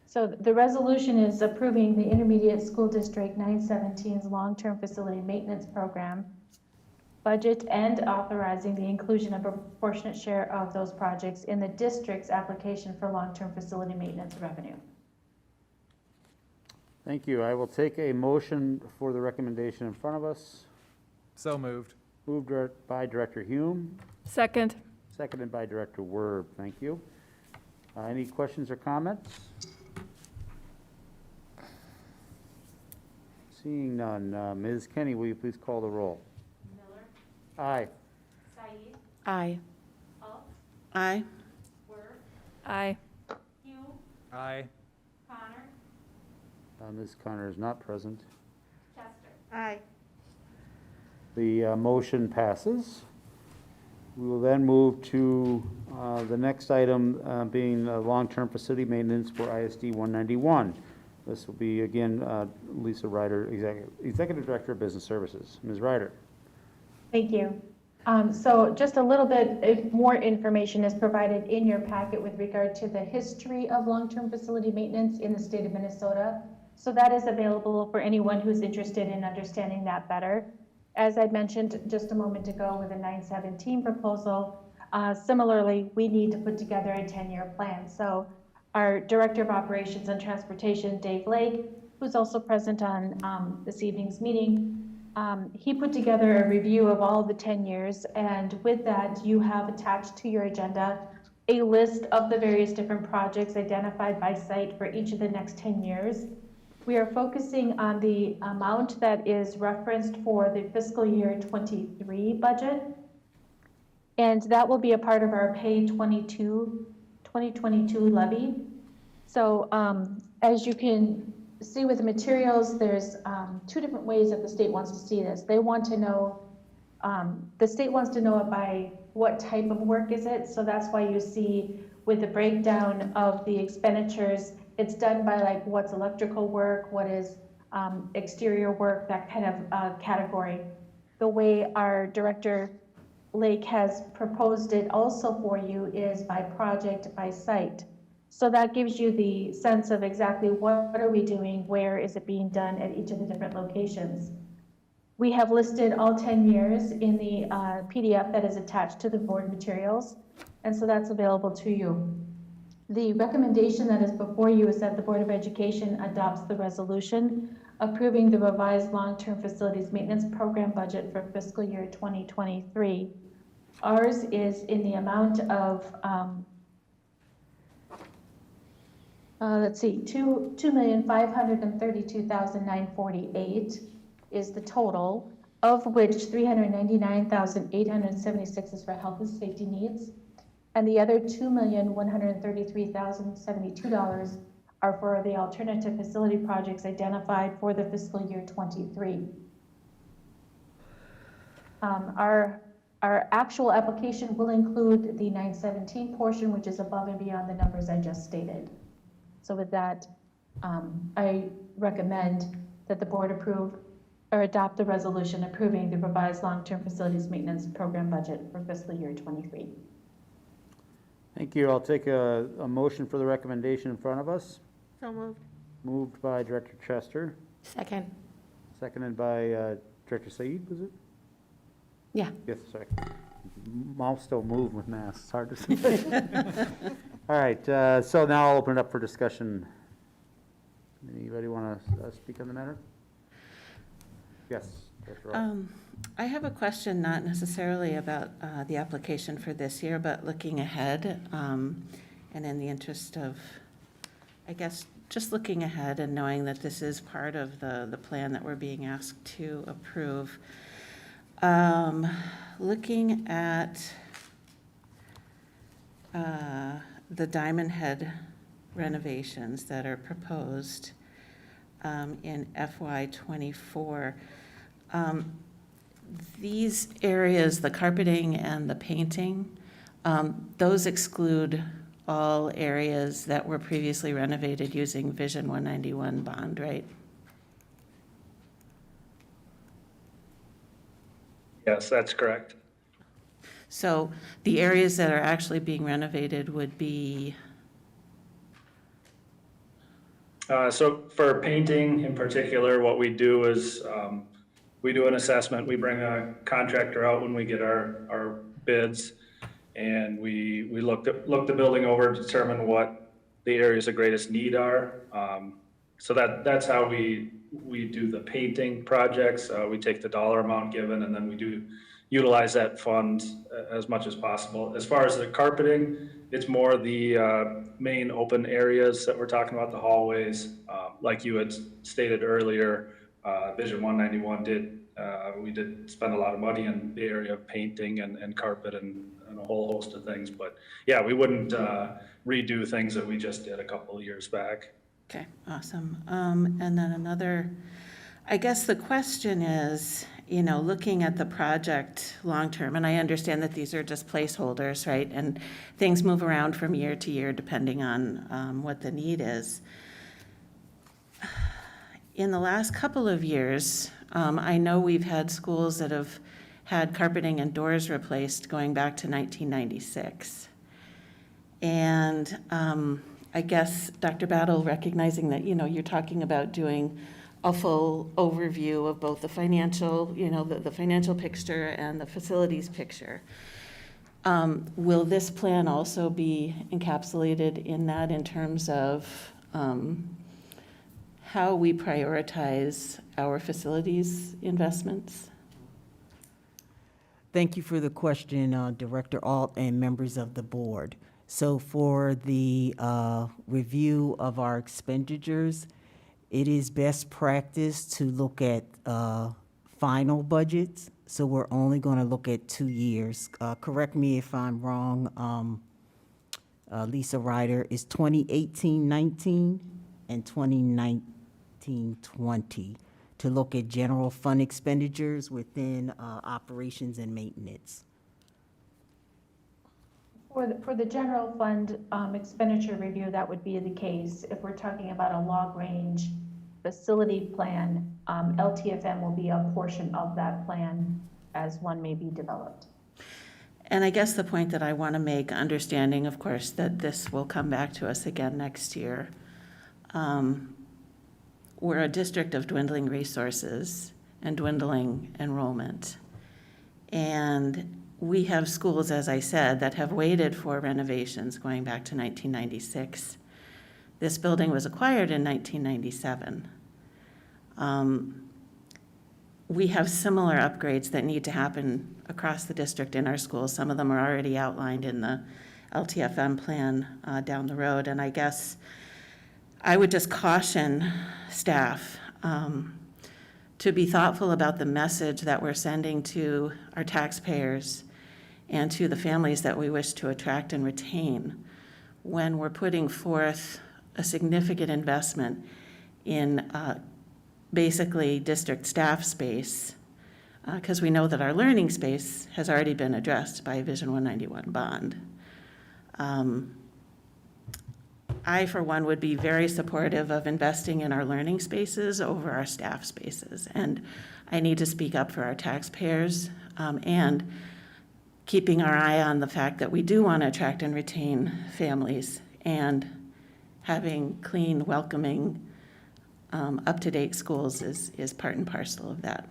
So the resolution is approving the Intermediate School District 917's long-term facility maintenance program budget and authorizing the inclusion of a proportionate share of those projects in the district's application for long-term facility maintenance revenue. Thank you. I will take a motion for the recommendation in front of us. So moved. Moved by Director Hume, Second. seconded by Director Werb. Thank you. Any questions or comments? Seeing none. Ms. Kenny, will you please call the roll? Aye. Aye. Aye. Aye. Aye. Ms. Connor is not present. Aye. The motion passes. We will then move to the next item being long-term facility maintenance for ISD 191. This will be, again, Lisa Ryder, Executive Director of Business Services. Ms. Ryder. Thank you. So just a little bit more information is provided in your packet with regard to the history of long-term facility maintenance in the state of Minnesota. So that is available for anyone who's interested in understanding that better. As I mentioned just a moment ago with the 917 proposal, similarly, we need to put together a 10-year plan. So our Director of Operations and Transportation, Dave Lake, who's also present on this evening's meeting, he put together a review of all the 10 years, and with that, you have attached to your agenda a list of the various different projects identified by site for each of the next 10 years. We are focusing on the amount that is referenced for the fiscal year 23 budget, and that will be a part of our Pay 2022 levy. So as you can see with the materials, there's two different ways that the state wants to see this. They want to know, the state wants to know it by what type of work is it. So that's why you see with the breakdown of the expenditures, it's done by like what's electrical work, what is exterior work, that kind of category. The way our Director Lake has proposed it also for you is by project, by site. So that gives you the sense of exactly what are we doing, where is it being done at each of the different locations. We have listed all 10 years in the PDF that is attached to the board materials, and so that's available to you. The recommendation that is before you is that the Board of Education adopts the resolution approving the revised long-term facilities maintenance program budget for fiscal year 2023. Ours is in the amount of, let's see, $2,532,948 is the total, of which $399,876 is for health and safety needs, and the other $2,133,072 are for the alternative facility projects identified for the fiscal year 23. Our actual application will include the 917 portion, which is above and beyond the numbers I just stated. So with that, I recommend that the board approve or adopt the resolution approving the revised long-term facilities maintenance program budget for fiscal year 23. Thank you. I'll take a motion for the recommendation in front of us. So moved. Moved by Director Chester, Second. seconded by Director Said, was it? Yeah. Yes, sorry. Mouths don't move with masks, it's hard to see. All right, so now I'll open it up for discussion. Anybody want to speak on the matter? Yes, Director Roll. I have a question, not necessarily about the application for this year, but looking ahead, and in the interest of, I guess, just looking ahead and knowing that this is part of the plan that we're being asked to approve. Looking at the Diamond Head renovations that are proposed in FY24, these areas, the carpeting and the painting, those exclude all areas that were previously renovated using Vision 191 bond, right? Yes, that's correct. So the areas that are actually being renovated would be? So for painting in particular, what we do is we do an assessment. We bring a contractor out when we get our bids, and we look the building over to determine what the areas of greatest need are. So that's how we do the painting projects. We take the dollar amount given, and then we do utilize that fund as much as possible. As far as the carpeting, it's more the main open areas that we're talking about, the hallways. Like you had stated earlier, Vision 191 we did spend a lot of money in the area of painting and carpet and a whole host of things. But yeah, we wouldn't redo things that we just did a couple of years back. Okay, awesome. And then another, I guess the question is, looking at the project long-term, and I understand that these are just placeholders, right? And things move around from year to year depending on what the need is. In the last couple of years, I know we've had schools that have had carpeting and doors replaced going back to 1996. And I guess, Dr. Battle, recognizing that, you're talking about doing a full overview of both the financial, the financial picture and the facilities picture. Will this plan also be encapsulated in that in terms of how we prioritize our facilities investments? Thank you for the question, Director Alt and members of the board. So for the review of our expenditures, it is best practice to look at final budgets. So we're only going to look at 2 years. Correct me if I'm wrong, Lisa Ryder, is 2018-19 and 2019-20 to look at general fund expenditures within operations and maintenance. For the general fund expenditure review, that would be the case. If we're talking about a long-range facility plan, LTFM will be a portion of that plan as one may be developed. And I guess the point that I want to make, understanding, of course, that this will come back to us again next year. We're a district of dwindling resources and dwindling enrollment. And we have schools, as I said, that have waited for renovations going back to 1996. This building was acquired in 1997. We have similar upgrades that need to happen across the district in our schools. Some of them are already outlined in the LTFM plan down the road. And I guess I would just caution staff to be thoughtful about the message that we're sending to our taxpayers and to the families that we wish to attract and retain when we're putting forth a significant investment in basically district staff space, because we know that our learning space has already been addressed by Vision 191 bond. I, for one, would be very supportive of investing in our learning spaces over our staff spaces. And I need to speak up for our taxpayers and keeping our eye on the fact that we do want to attract and retain families, and having clean, welcoming, up-to-date schools is part and parcel of that.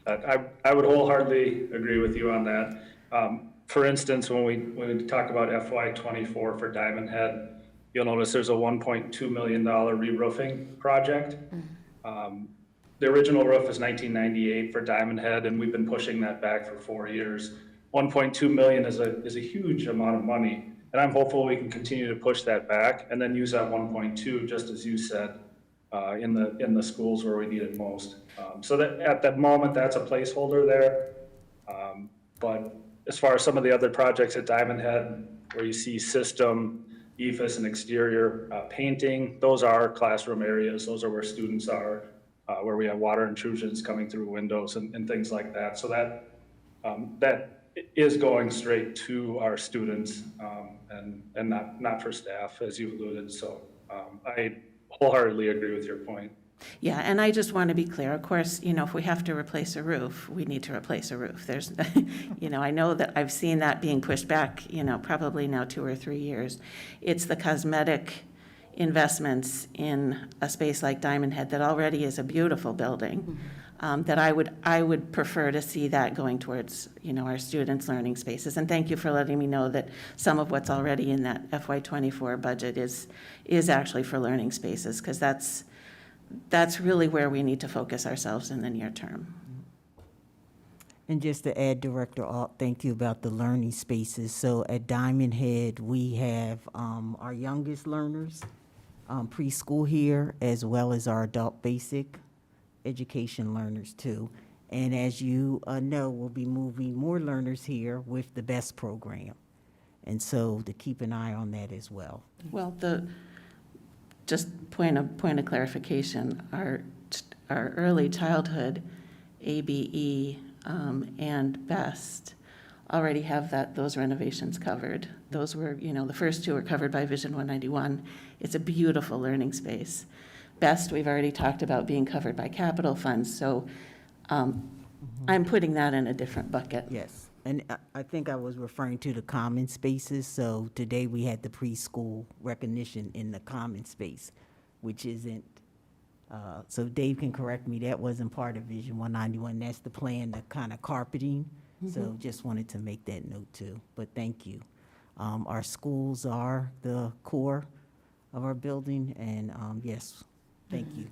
I would wholeheartely agree with you on that. For instance, when we talk about FY24 for Diamond Head, you'll notice there's a $1.2 million re-roofing project. The original roof is 1998 for Diamond Head, and we've been pushing that back for 4 years. 1.2 million is a huge amount of money, and I'm hopeful we can continue to push that back and then use that 1.2, just as you said, in the schools where we need it most. So that at that moment, that's a placeholder there. But as far as some of the other projects at Diamond Head, where you see system, EFS, and exterior painting, those are classroom areas. Those are where students are, where we have water intrusions coming through windows and things like that. So that is going straight to our students and not for staff, as you alluded. So I wholeheartedly agree with your point. Yeah, and I just want to be clear, of course, if we have to replace a roof, we need to replace a roof. There's, I know that I've seen that being pushed back, probably now 2 or 3 years. It's the cosmetic investments in a space like Diamond Head that already is a beautiful building, that I would prefer to see that going towards, our students' learning spaces. And thank you for letting me know that some of what's already in that FY24 budget is actually for learning spaces, because that's really where we need to focus ourselves in the near term. And just to add, Director Alt, thank you about the learning spaces. So at Diamond Head, we have our youngest learners, preschool here, as well as our adult basic education learners too. And as you know, we'll be moving more learners here with the BEST program. And so to keep an eye on that as well. Well, just point of clarification, our early childhood ABE and BEST already have those renovations covered. Those were, the first 2 were covered by Vision 191. It's a beautiful learning space. BEST, we've already talked about being covered by capital funds, so I'm putting that in a different bucket. Yes, and I think I was referring to the common spaces. So today we had the preschool recognition in the common space, which isn't, so Dave can correct me, that wasn't part of Vision 191. That's the plan, the kind of carpeting. So just wanted to make that note too, but thank you. Our schools are the core of our building, and yes, thank you.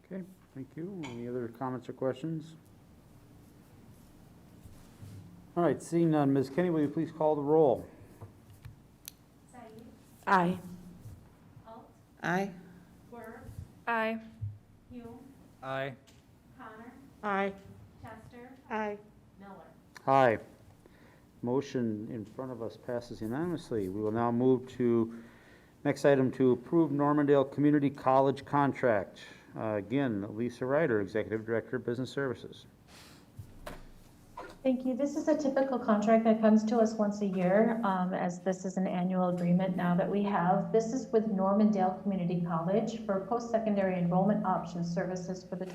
Okay, thank you. Any other comments or questions? All right, seeing none, Ms. Kenny, will you please call the roll? Aye. Aye. Aye. Aye. Aye. Aye. Aye. Motion in front of us passes unanimously. We will now move to next item, to approve Normandale Community College contract. Again, Lisa Ryder, Executive Director of Business Services. Thank you. This is a typical contract that comes to us once a year, as this is an annual agreement now that we have. This is with Normandale Community College for post-secondary enrollment option services for the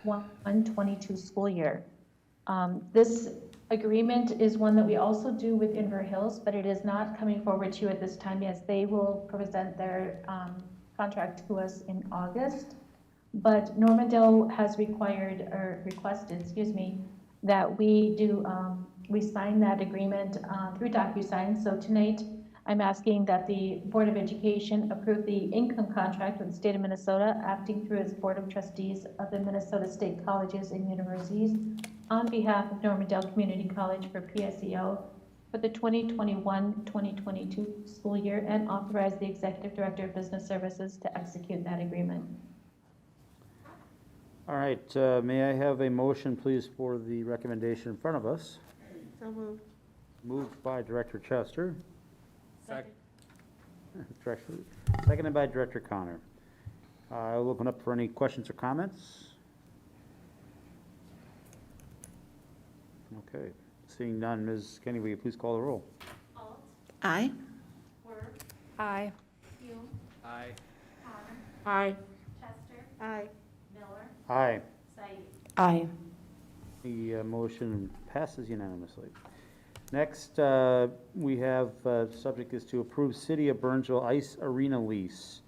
21-22 school year. This agreement is one that we also do with Inver Hills, but it is not coming forward to you at this time as they will present their contract to us in August. But Normandale has requested, that we do, we sign that agreement through DocuSign. So tonight, I'm asking that the Board of Education approve the income contract with the state of Minnesota, acting through its Board of Trustees of the Minnesota State Colleges and Universities on behalf of Normandale Community College for PSEO for the 2021-2022 school year, and authorize the Executive Director of Business Services to execute that agreement. All right, may I have a motion, please, for the recommendation in front of us? So moved. Moved by Director Chester, Second. seconded by Director Connor. I'll open up for any questions or comments. Okay, seeing none, Ms. Kenny, will you please call the roll? Aye. Aye. Aye. Aye. Aye. Aye. Aye. The motion passes unanimously. Next, we have, subject is to approve City of Burnsville Ice Arena lease,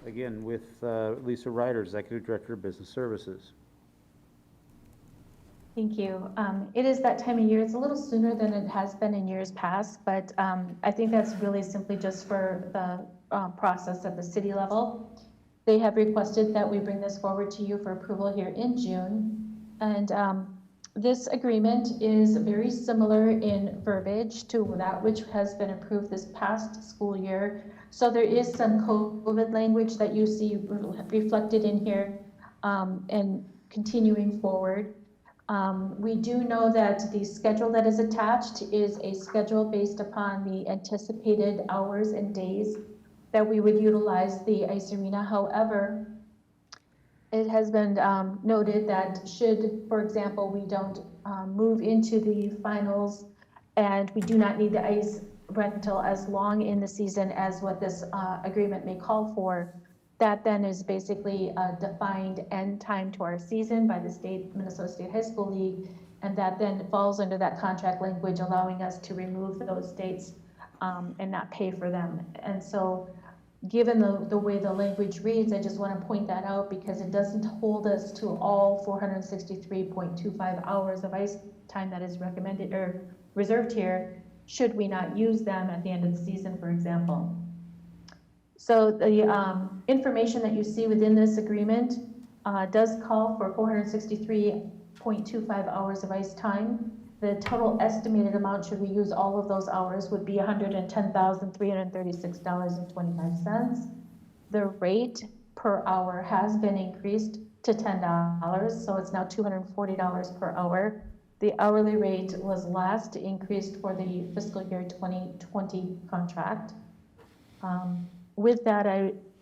again with Lisa Ryder, Executive Director of Business Services. Thank you. It is that time of year. It's a little sooner than it has been in years past, but I think that's really simply just for the process at the city level. They have requested that we bring this forward to you for approval here in June. And this agreement is very similar in verbiage to that which has been approved this past school year. So there is some COVID language that you see reflected in here and continuing forward. We do know that the schedule that is attached is a schedule based upon the anticipated hours and days that we would utilize the ice arena. However, it has been noted that should, for example, we don't move into the finals and we do not need the ice rental as long in the season as what this agreement may call for, that then is basically a defined end time to our season by the Minnesota State High School League, and that then falls under that contract language, allowing us to remove those dates and not pay for them. And so, given the way the language reads, I just want to point that out because it doesn't hold us to all 463.25 hours of ice time that is recommended or reserved here, should we not use them at the end of the season, for example. So the information that you see within this agreement does call for 463.25 hours of ice time. The total estimated amount, should we use all of those hours, would be $110,336.25. The rate per hour has been increased to $10, so it's now $240 per hour. The hourly rate was last increased for the fiscal year 2020 contract. With that,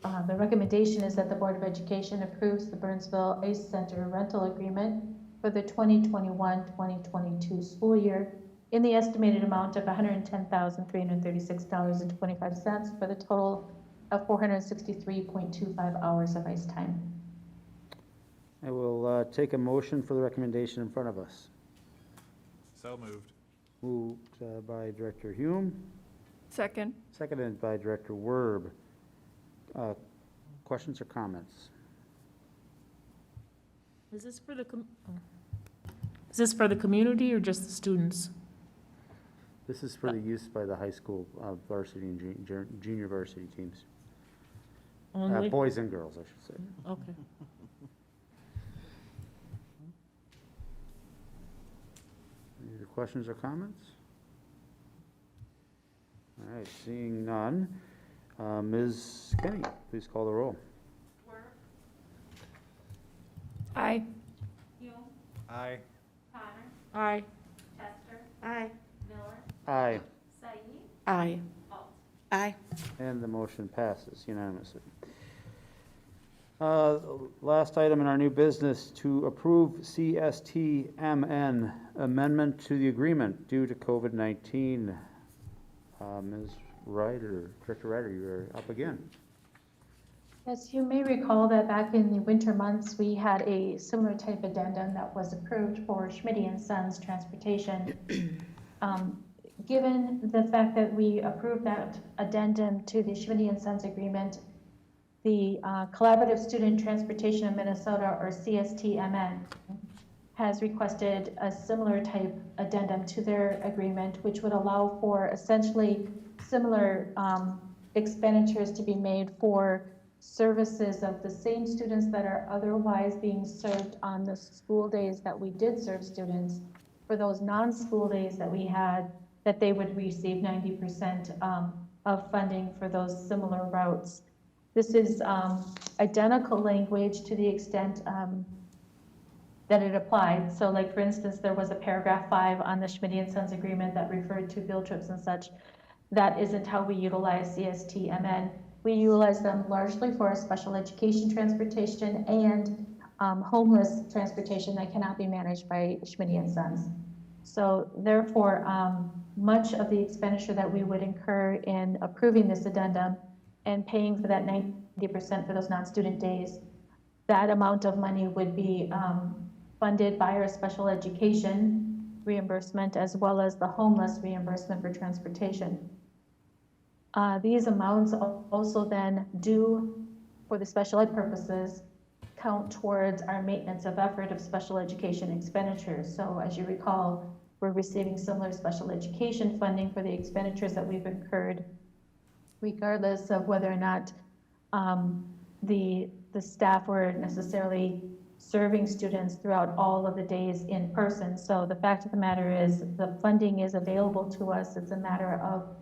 the recommendation is that the Board of Education approves the Burnsville Ice Center rental agreement for the 2021-2022 school year in the estimated amount of $110,336.25 for the total of 463.25 hours of ice time. I will take a motion for the recommendation in front of us. So moved. Moved by Director Hume, Second. seconded by Director Werb. Questions or comments? Is this for the community or just the students? This is for the use by the high school varsity and junior varsity teams. Only? Boys and girls, I should say. Okay. Any other questions or comments? All right, seeing none. Ms. Kenny, please call the roll. Aye. Aye. Aye. Aye. Aye. Aye. Aye. And the motion passes unanimously. Last item in our new business, to approve CSTMN amendment to the agreement due to COVID-19. Ms. Ryder, Director Ryder, you're up again. Yes, you may recall that back in the winter months, we had a similar type addendum that was approved for Schmitty and Sons Transportation. Given the fact that we approved that addendum to the Schmitty and Sons agreement, the Collaborative Student Transportation of Minnesota, or CSTMN, has requested a similar type addendum to their agreement, which would allow for essentially similar expenditures to be made for services of the same students that are otherwise being served on the school days that we did serve students. For those non-school days that we had, that they would receive 90% of funding for those similar routes. This is identical language to the extent that it applied. So like, for instance, there was a paragraph 5 on the Schmitty and Sons agreement that referred to field trips and such. That isn't how we utilize CSTMN. We utilize them largely for special education transportation and homeless transportation that cannot be managed by Schmitty and Sons. So therefore, much of the expenditure that we would incur in approving this addendum and paying for that 90% for those non-student days, that amount of money would be funded by our special education reimbursement as well as the homeless reimbursement for transportation. These amounts also then do, for the special ed purposes, count towards our maintenance of effort of special education expenditures. So as you recall, we're receiving similar special education funding for the expenditures that we've incurred, regardless of whether or not the staff were necessarily serving students throughout all of the days in person. So the fact of the matter is the funding is available to us. It's a matter of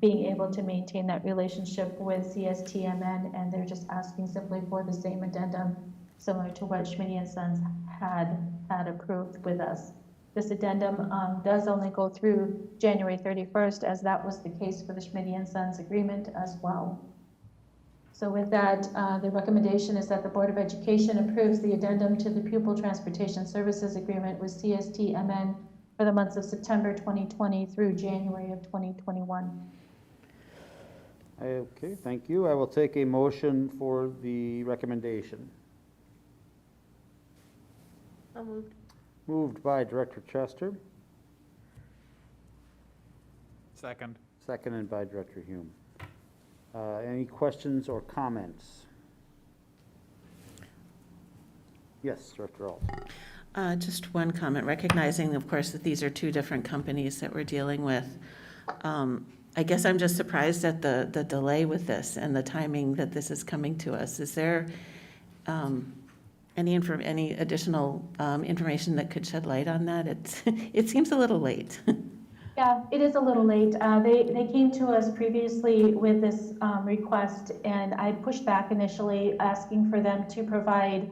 being able to maintain that relationship with CSTMN, and they're just asking simply for the same addendum similar to what Schmitty and Sons had approved with us. This addendum does only go through January 31st, as that was the case for the Schmitty and Sons agreement as well. So with that, the recommendation is that the Board of Education approves the addendum to the Pupil Transportation Services Agreement with CSTMN for the months of September 2020 through January of 2021. Okay, thank you. I will take a motion for the recommendation. So moved. Moved by Director Chester, Second. seconded by Director Hume. Any questions or comments? Yes, Director Alt. Just one comment, recognizing, of course, that these are two different companies that we're dealing with. I guess I'm just surprised at the delay with this and the timing that this is coming to us. Is there any additional information that could shed light on that? It seems a little late. Yeah, it is a little late. They came to us previously with this request, and I pushed back initially, asking for them to provide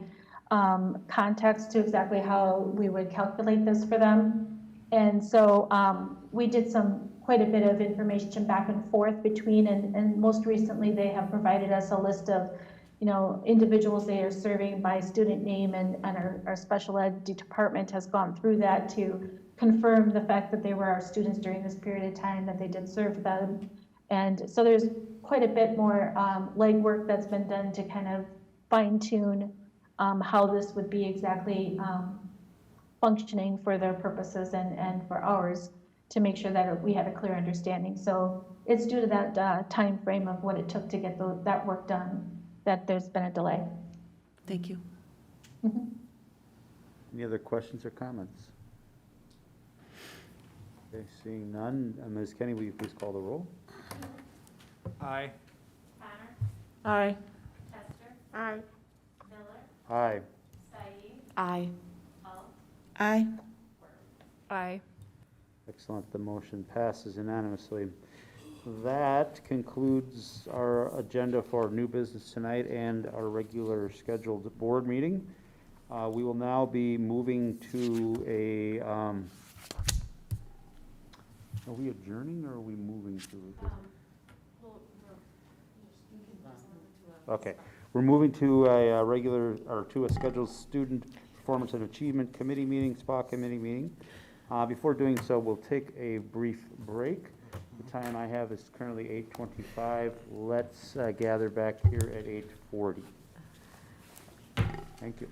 context to exactly how we would calculate this for them. And so we did quite a bit of information back and forth between, and most recently they have provided us a list of individuals they are serving by student name, and our special ed department has gone through that to confirm the fact that they were our students during this period of time, that they did serve them. And so there's quite a bit more legwork that's been done to kind of fine tune how this would be exactly functioning for their purposes and for ours, to make sure that we had a clear understanding. So it's due to that time frame of what it took to get that work done that there's been a delay. Thank you. Mm-hmm. Any other questions or comments? Okay, seeing none, Ms. Kenny, will you please call the roll? Aye. Aye. Aye. Aye. Aye. Aye. Aye. Excellent, the motion passes unanimously. That concludes our agenda for new business tonight and our regular scheduled board meeting. We will now be moving to a, are we adjourning or are we moving to? Okay, We're moving to a regular, or to a scheduled student performance and achievement committee meeting, SPA committee meeting. Before doing so, we'll take a brief break. The time I have is currently 8:25. Let's gather back here at 8:40. Thank you.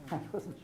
I wasn't sure.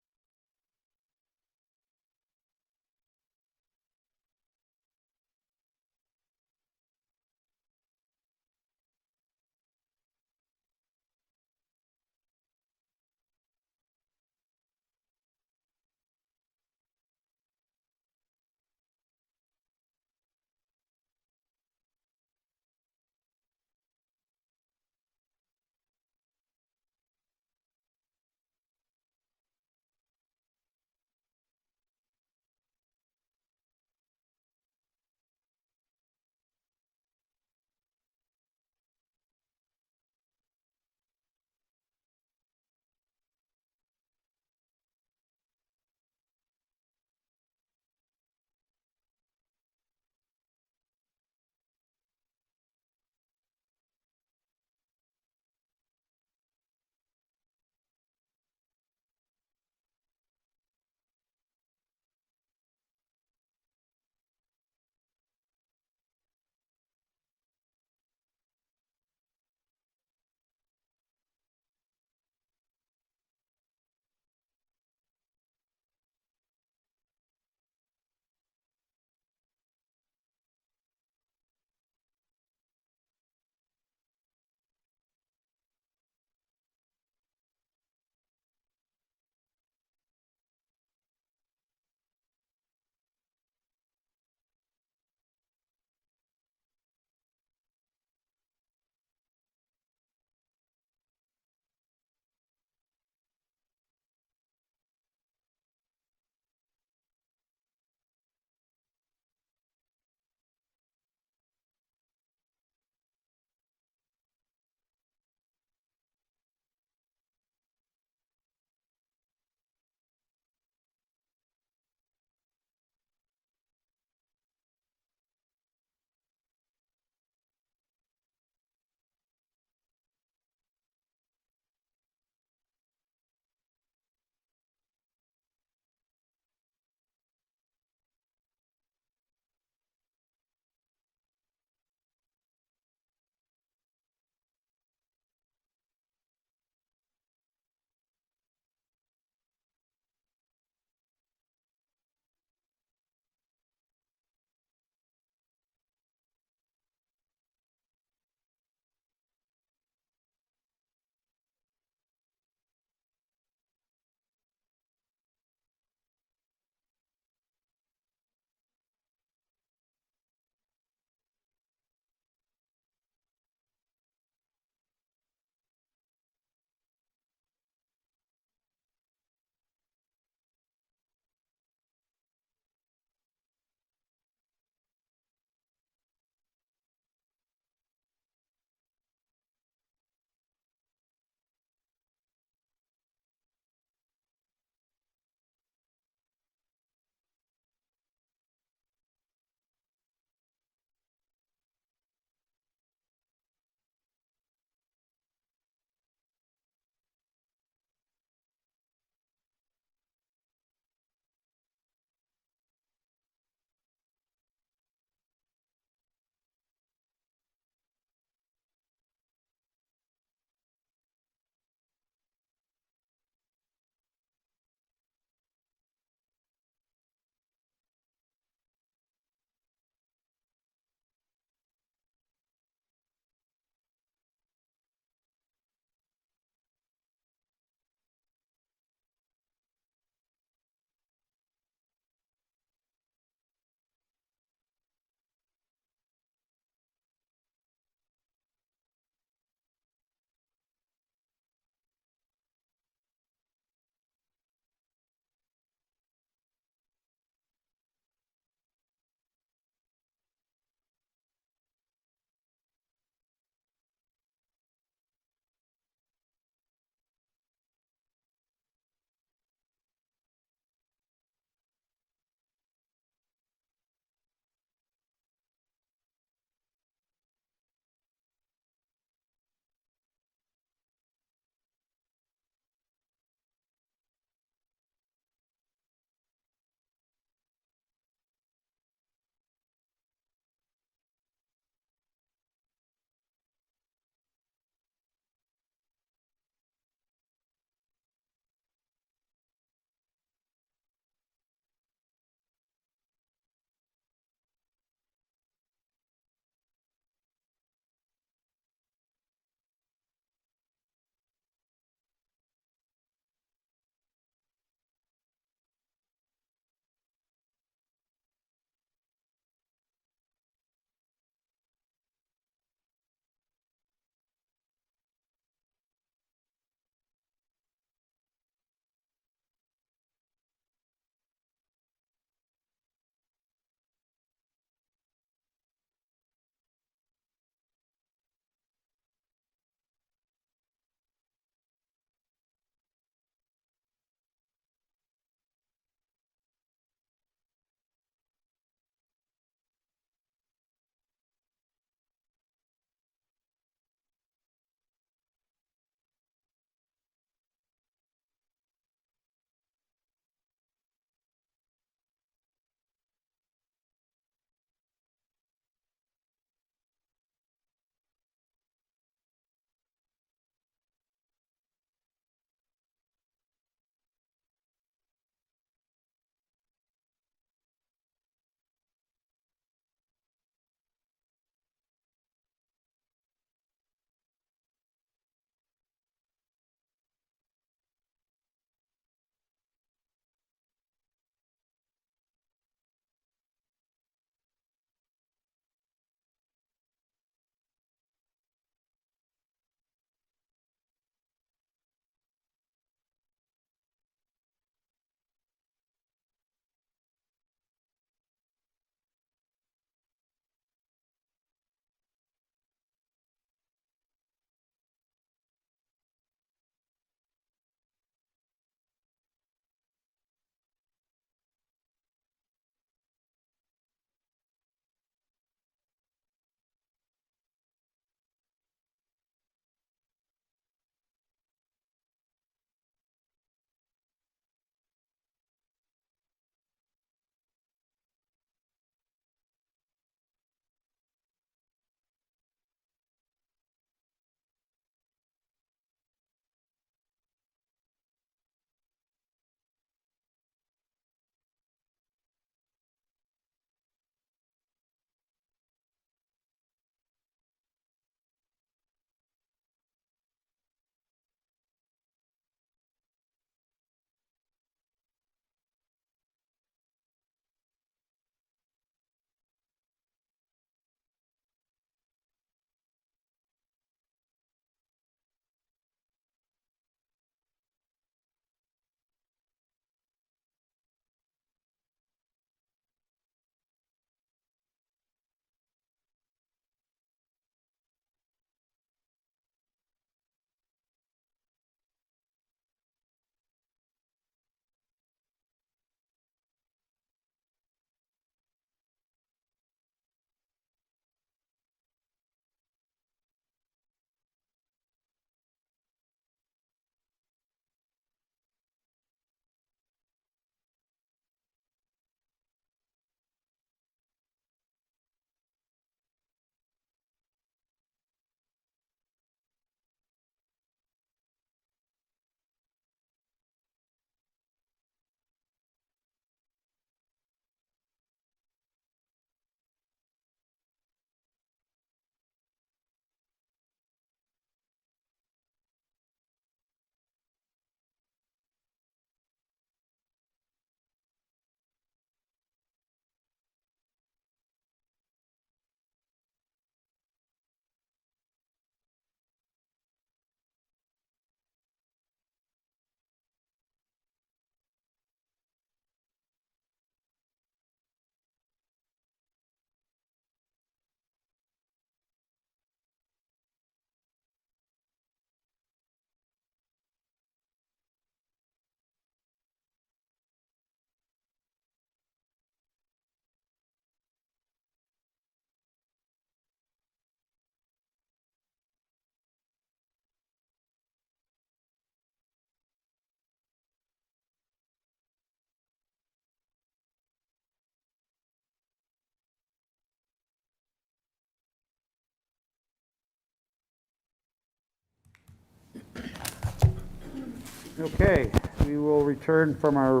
Okay, we will return from our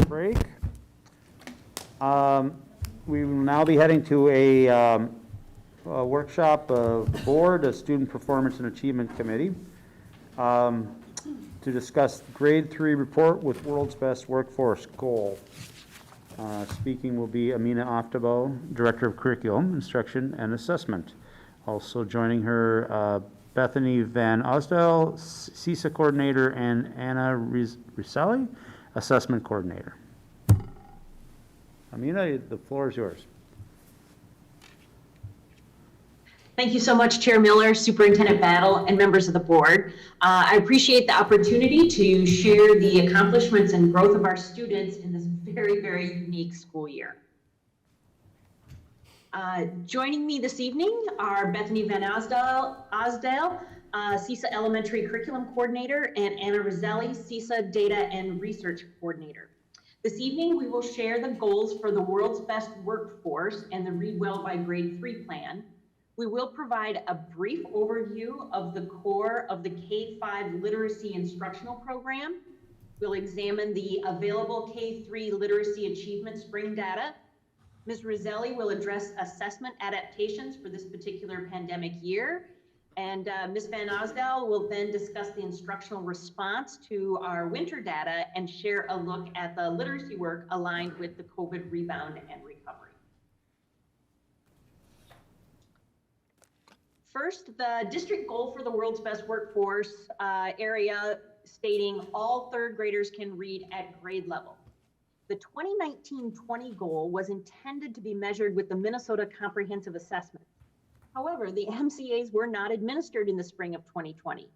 break. We will now be heading to a workshop of the board, a Student Performance and Achievement Committee, to discuss grade 3 report with World's Best Workforce Goal. Speaking will be Amina Oftabo, Director of Curriculum, Instruction, and Assessment. Also joining her, Bethany Van Osdale, CISA Coordinator, and Anna Riselli, Assessment Coordinator. Amina, the floor is yours. Thank you so much, Chair Miller, Superintendent Battle, and members of the board. I appreciate the opportunity to share the accomplishments and growth of our students in this very, very unique school year. Joining me this evening are Bethany Van Osdale, CISA Elementary Curriculum Coordinator, and Anna Riselli, CISA Data and Research Coordinator. This evening, we will share the goals for the World's Best Workforce and the Read Well by Grade 3 plan. We will provide a brief overview of the core of the K-5 literacy instructional program. We'll examine the available K-3 literacy achievement spring data. Ms. Riselli will address assessment adaptations for this particular pandemic year. And Ms. Van Osdale will then discuss the instructional response to our winter data and share a look at the literacy work aligned with the COVID rebound and recovery. First, the district goal for the World's Best Workforce area stating all third graders can read at grade level. The 2019-20 goal was intended to be measured with the Minnesota Comprehensive Assessment. However, the MCAs were not administered in the spring of 2020.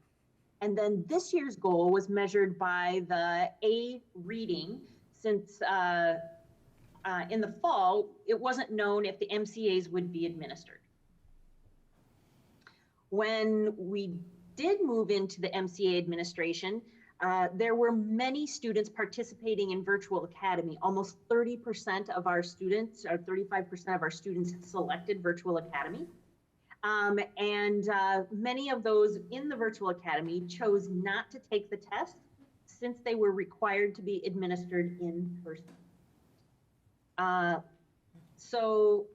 And then this year's goal was measured by the A reading, since in the fall, it wasn't known if the MCAs would be administered. When we did move into the MCA administration, there were many students participating in Virtual Academy. Almost 30% of our students, or 35% of our students selected Virtual Academy. Many of those in the Virtual Academy chose not to take the test since they were required to be administered in person. So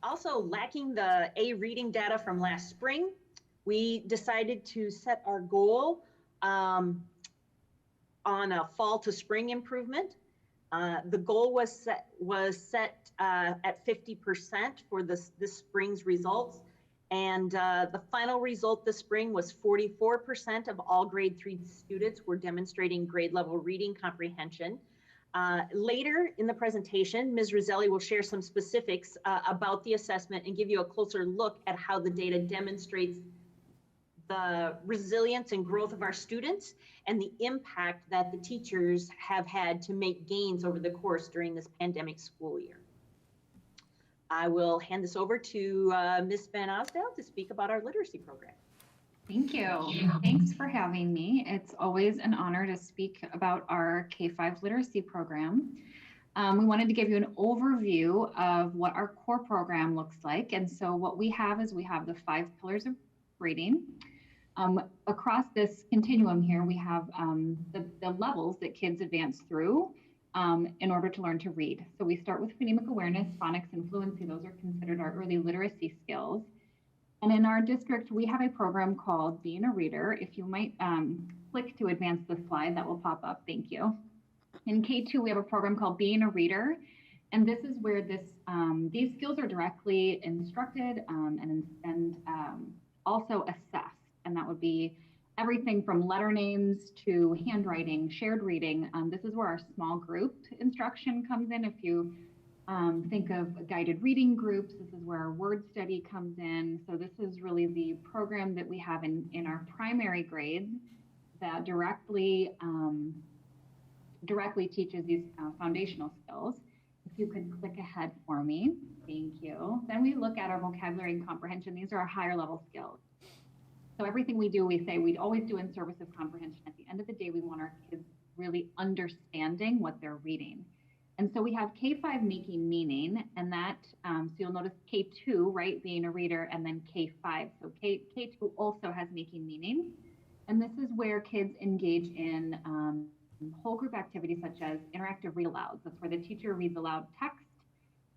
also lacking the A reading data from last spring, we decided to set our goal on a fall to spring improvement. The goal was set at 50% for this spring's results. And the final result this spring was 44% of all grade 3 students were demonstrating grade level reading comprehension. Later in the presentation, Ms. Riselli will share some specifics about the assessment and give you a closer look at how the data demonstrates the resilience and growth of our students and the impact that the teachers have had to make gains over the course during this pandemic school year. I will hand this over to Ms. Van Osdale to speak about our literacy program. Thank you. Thanks for having me. It's always an honor to speak about our K-5 literacy program. We wanted to give you an overview of what our core program looks like. And so what we have is we have the 5 pillars of reading. Across this continuum here, we have the levels that kids advance through in order to learn to read. So we start with phonemic awareness, phonics, and fluency. Those are considered our early literacy skills. And in our district, we have a program called Being a Reader. If you might click to advance the slide, that will pop up. Thank you. In K2, we have a program called Being a Reader. And this is where these skills are directly instructed and also assessed. And that would be everything from letter names to handwriting, shared reading. This is where our small group instruction comes in. If you think of guided reading groups, this is where our word study comes in. So this is really the program that we have in our primary grades that directly teaches these foundational skills. If you could click ahead for me, thank you. Then we look at our vocabulary and comprehension. These are our higher level skills. So everything we do, we say we'd always do in service of comprehension. At the end of the day, we want our kids really understanding what they're reading. And so we have K-5 making meaning, and that, so you'll notice K2, right, being a reader, and then K-5. So K2 also has making meaning. And this is where kids engage in whole group activities such as interactive read alouds. That's where the teacher reads aloud text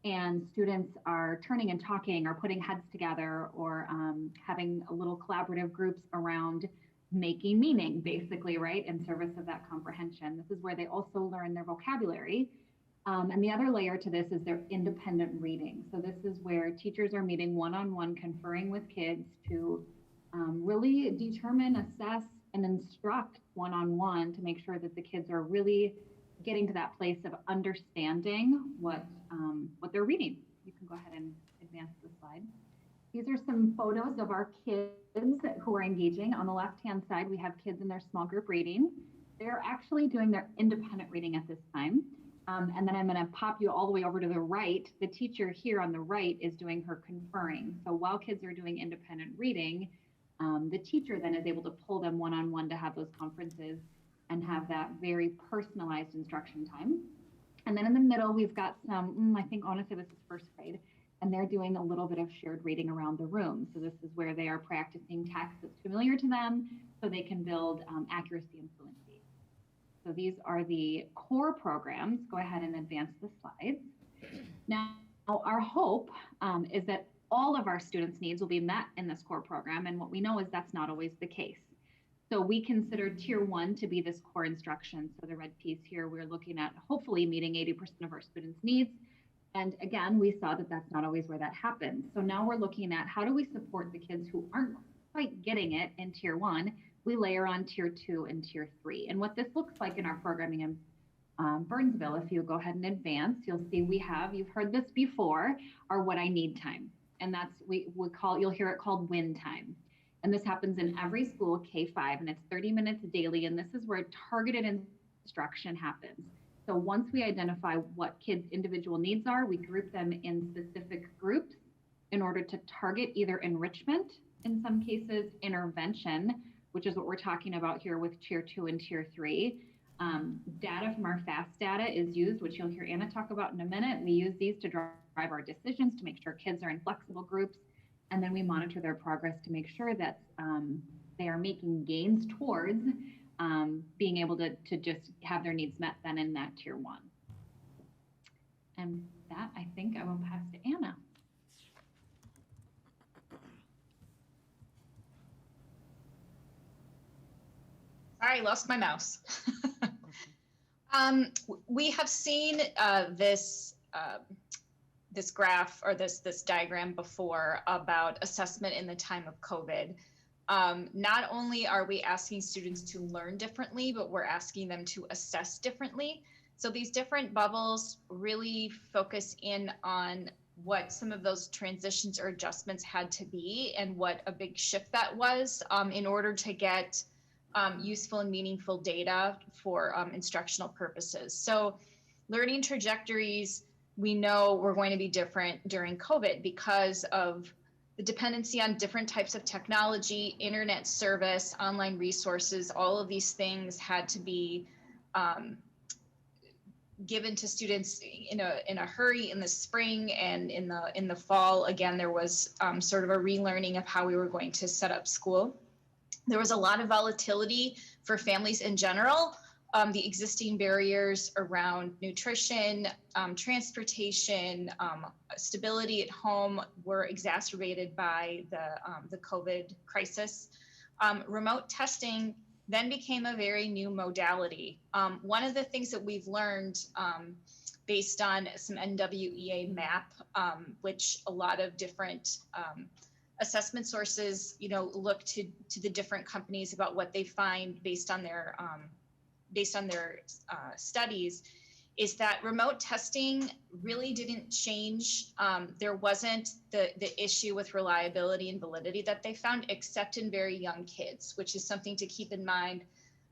and students are turning and talking or putting heads together or having a little collaborative groups around making meaning, basically, right, in service of that comprehension. This is where they also learn their vocabulary. And the other layer to this is their independent reading. So this is where teachers are meeting one-on-one, conferring with kids to really determine, assess, and instruct one-on-one to make sure that the kids are really getting to that place of understanding what they're reading. You can go ahead and advance the slide. These are some photos of our kids who are engaging. On the left-hand side, we have kids in their small group reading. They're actually doing their independent reading at this time. And then I'm going to pop you all the way over to the right. The teacher here on the right is doing her conferring. So while kids are doing independent reading, the teacher then is able to pull them one-on-one to have those conferences and have that very personalized instruction time. And then in the middle, we've got some, I think honestly this is first grade, and they're doing a little bit of shared reading around the room. So this is where they are practicing text that's familiar to them so they can build accuracy and fluency. So these are the core programs. Go ahead and advance the slides. Now, our hope is that all of our students' needs will be met in this core program. And what we know is that's not always the case. So we consider tier 1 to be this core instruction. So the red piece here, we're looking at hopefully meeting 80% of our students' needs. And again, we saw that that's not always where that happens. So now we're looking at how do we support the kids who aren't quite getting it in tier 1. We layer on tier 2 and tier 3. And what this looks like in our programming in Burnsville, if you go ahead and advance, you'll see we have, you've heard this before, our what I need time. And that's, we call, you'll hear it called win time. And this happens in every school, K-5, and it's 30 minutes daily. And this is where targeted instruction happens. So once we identify what kids' individual needs are, we group them in specific groups in order to target either enrichment, in some cases intervention, which is what we're talking about here with tier 2 and tier 3. Data from our FAST data is used, which you'll hear Anna talk about in a minute. We use these to drive our decisions to make sure kids are in flexible groups. And then we monitor their progress to make sure that they are making gains towards being able to just have their needs met then in that tier 1. And that, I think I will pass to Anna. Sorry, lost my mouse. We have seen this graph or this diagram before about assessment in the time of COVID. Not only are we asking students to learn differently, but we're asking them to assess differently. So these different bubbles really focus in on what some of those transitions or adjustments had to be and what a big shift that was in order to get useful and meaningful data for instructional purposes. So learning trajectories, we know were going to be different during COVID because of the dependency on different types of technology, internet service, online resources. All of these things had to be given to students in a hurry in the spring, and in the fall. Again, there was sort of a relearning of how we were going to set up school. There was a lot of volatility for families in general. The existing barriers around nutrition, transportation, stability at home were exacerbated by the COVID crisis. Remote testing then became a very new modality. One of the things that we've learned based on some NWEA map, which a lot of different assessment sources, look to the different companies about what they find based on their studies, is that remote testing really didn't change. There wasn't the issue with reliability and validity that they found, except in very young kids, which is something to keep in mind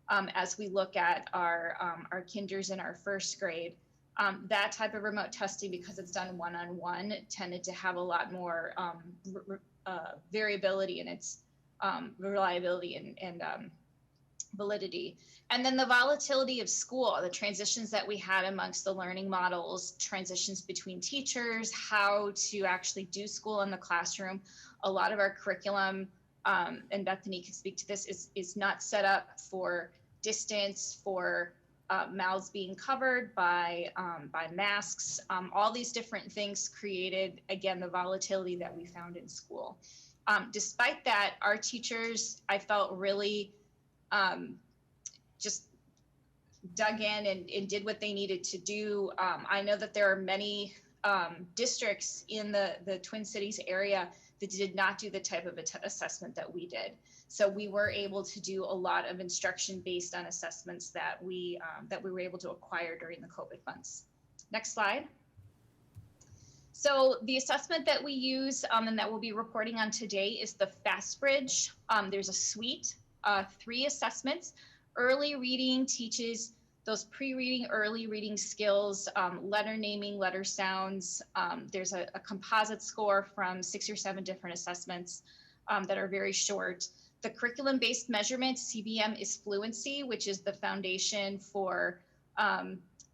as we look at our kinders in our first grade. That type of remote testing, because it's done one-on-one, tended to have a lot more variability in its reliability and validity. And then the volatility of school, the transitions that we had amongst the learning models, transitions between teachers, how to actually do school in the classroom. A lot of our curriculum and Bethany can speak to this, is not set up for distance, for mouths being covered by masks. All these different things created, again, the volatility that we found in school. Despite that, our teachers, I felt, really just dug in and did what they needed to do. I know that there are many districts in the Twin Cities area that did not do the type of assessment that we did. So we were able to do a lot of instruction based on assessments that we were able to acquire during the COVID months. Next slide. So the assessment that we use and that we'll be reporting on today is the FastBridge. There's a suite, 3 assessments. Early reading teaches those pre-reading, early reading skills, letter naming, letter sounds. There's a composite score from 6 or 7 different assessments that are very short. The curriculum-based measurement, CBM, is fluency, which is the foundation for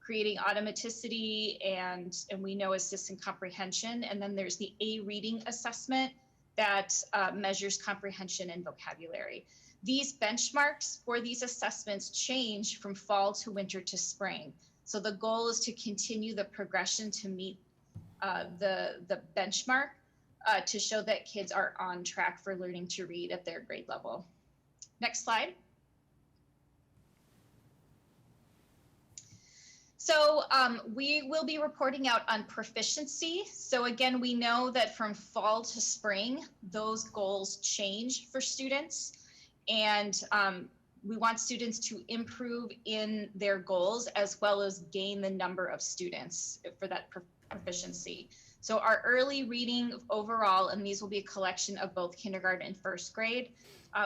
creating automaticity and we know assistant comprehension. And then there's the A reading assessment that measures comprehension and vocabulary. These benchmarks for these assessments change from fall to winter to spring. So the goal is to continue the progression to meet the benchmark to show that kids are on track for learning to read at their grade level. Next slide. So we will be reporting out on proficiency. So again, we know that from fall to spring, those goals change for students. And we want students to improve in their goals as well as gain the number of students for that proficiency. So our early reading overall, and these will be a collection of both kindergarten and first grade,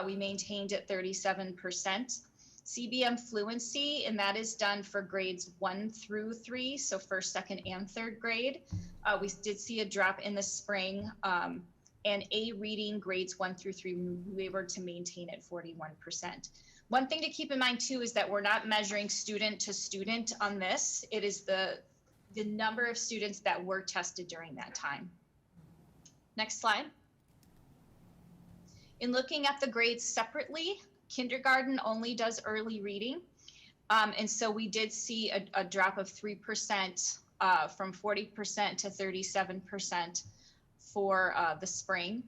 we maintained at 37%. CBM fluency, and that is done for grades 1 through 3, so first, second, and third grade. We did see a drop in the spring, and A reading grades 1 through 3, we were to maintain at 41%. One thing to keep in mind too is that we're not measuring student to student on this. It is the number of students that were tested during that time. Next slide. In looking at the grades separately, kindergarten only does early reading. And so we did see a drop of 3% from 40% to 37% for the spring.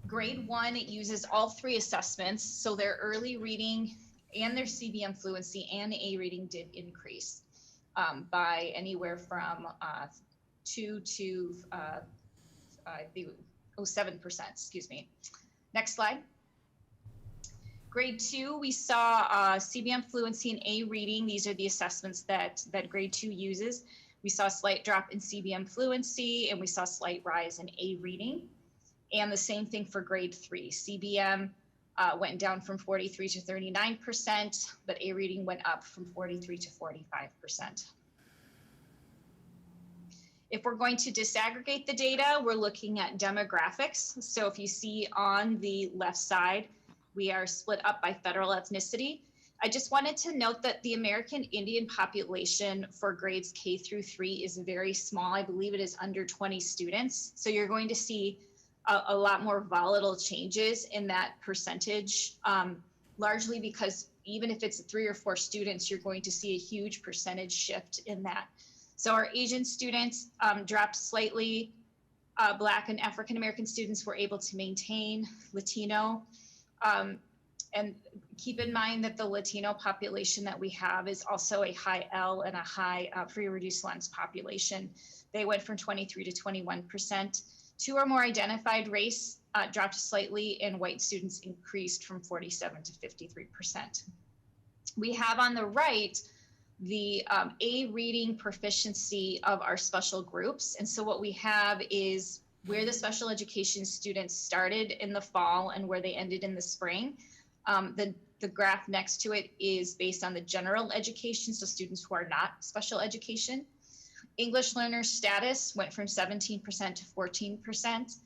Grade 1, it uses all 3 assessments. So their early reading and their CBM fluency and A reading did increase by anywhere from 2 to 7%, excuse me. Next slide. Grade 2, we saw CBM fluency and A reading. These are the assessments that grade 2 uses. We saw a slight drop in CBM fluency and we saw a slight rise in A reading. And the same thing for grade 3. CBM went down from 43 to 39%, but A reading went up from 43 to 45%. If we're going to disaggregate the data, we're looking at demographics. So if you see on the left side, we are split up by federal ethnicity. I just wanted to note that the American Indian population for grades K through 3 is very small. I believe it is under 20 students. So you're going to see a lot more volatile changes in that percentage, largely because even if it's 3 or 4 students, you're going to see a huge percentage shift in that. So our Asian students dropped slightly. Black and African American students were able to maintain. Latino. And keep in mind that the Latino population that we have is also a high L and a high pre-reduced lens population. They went from 23 to 21%. 2 or more identified race dropped slightly, and white students increased from 47 to 53%. We have on the right the A reading proficiency of our special groups. And so what we have is where the special education students started in the fall and where they ended in the spring. The graph next to it is based on the general education, so students who are not special education. English learner status went from 17% to 14%,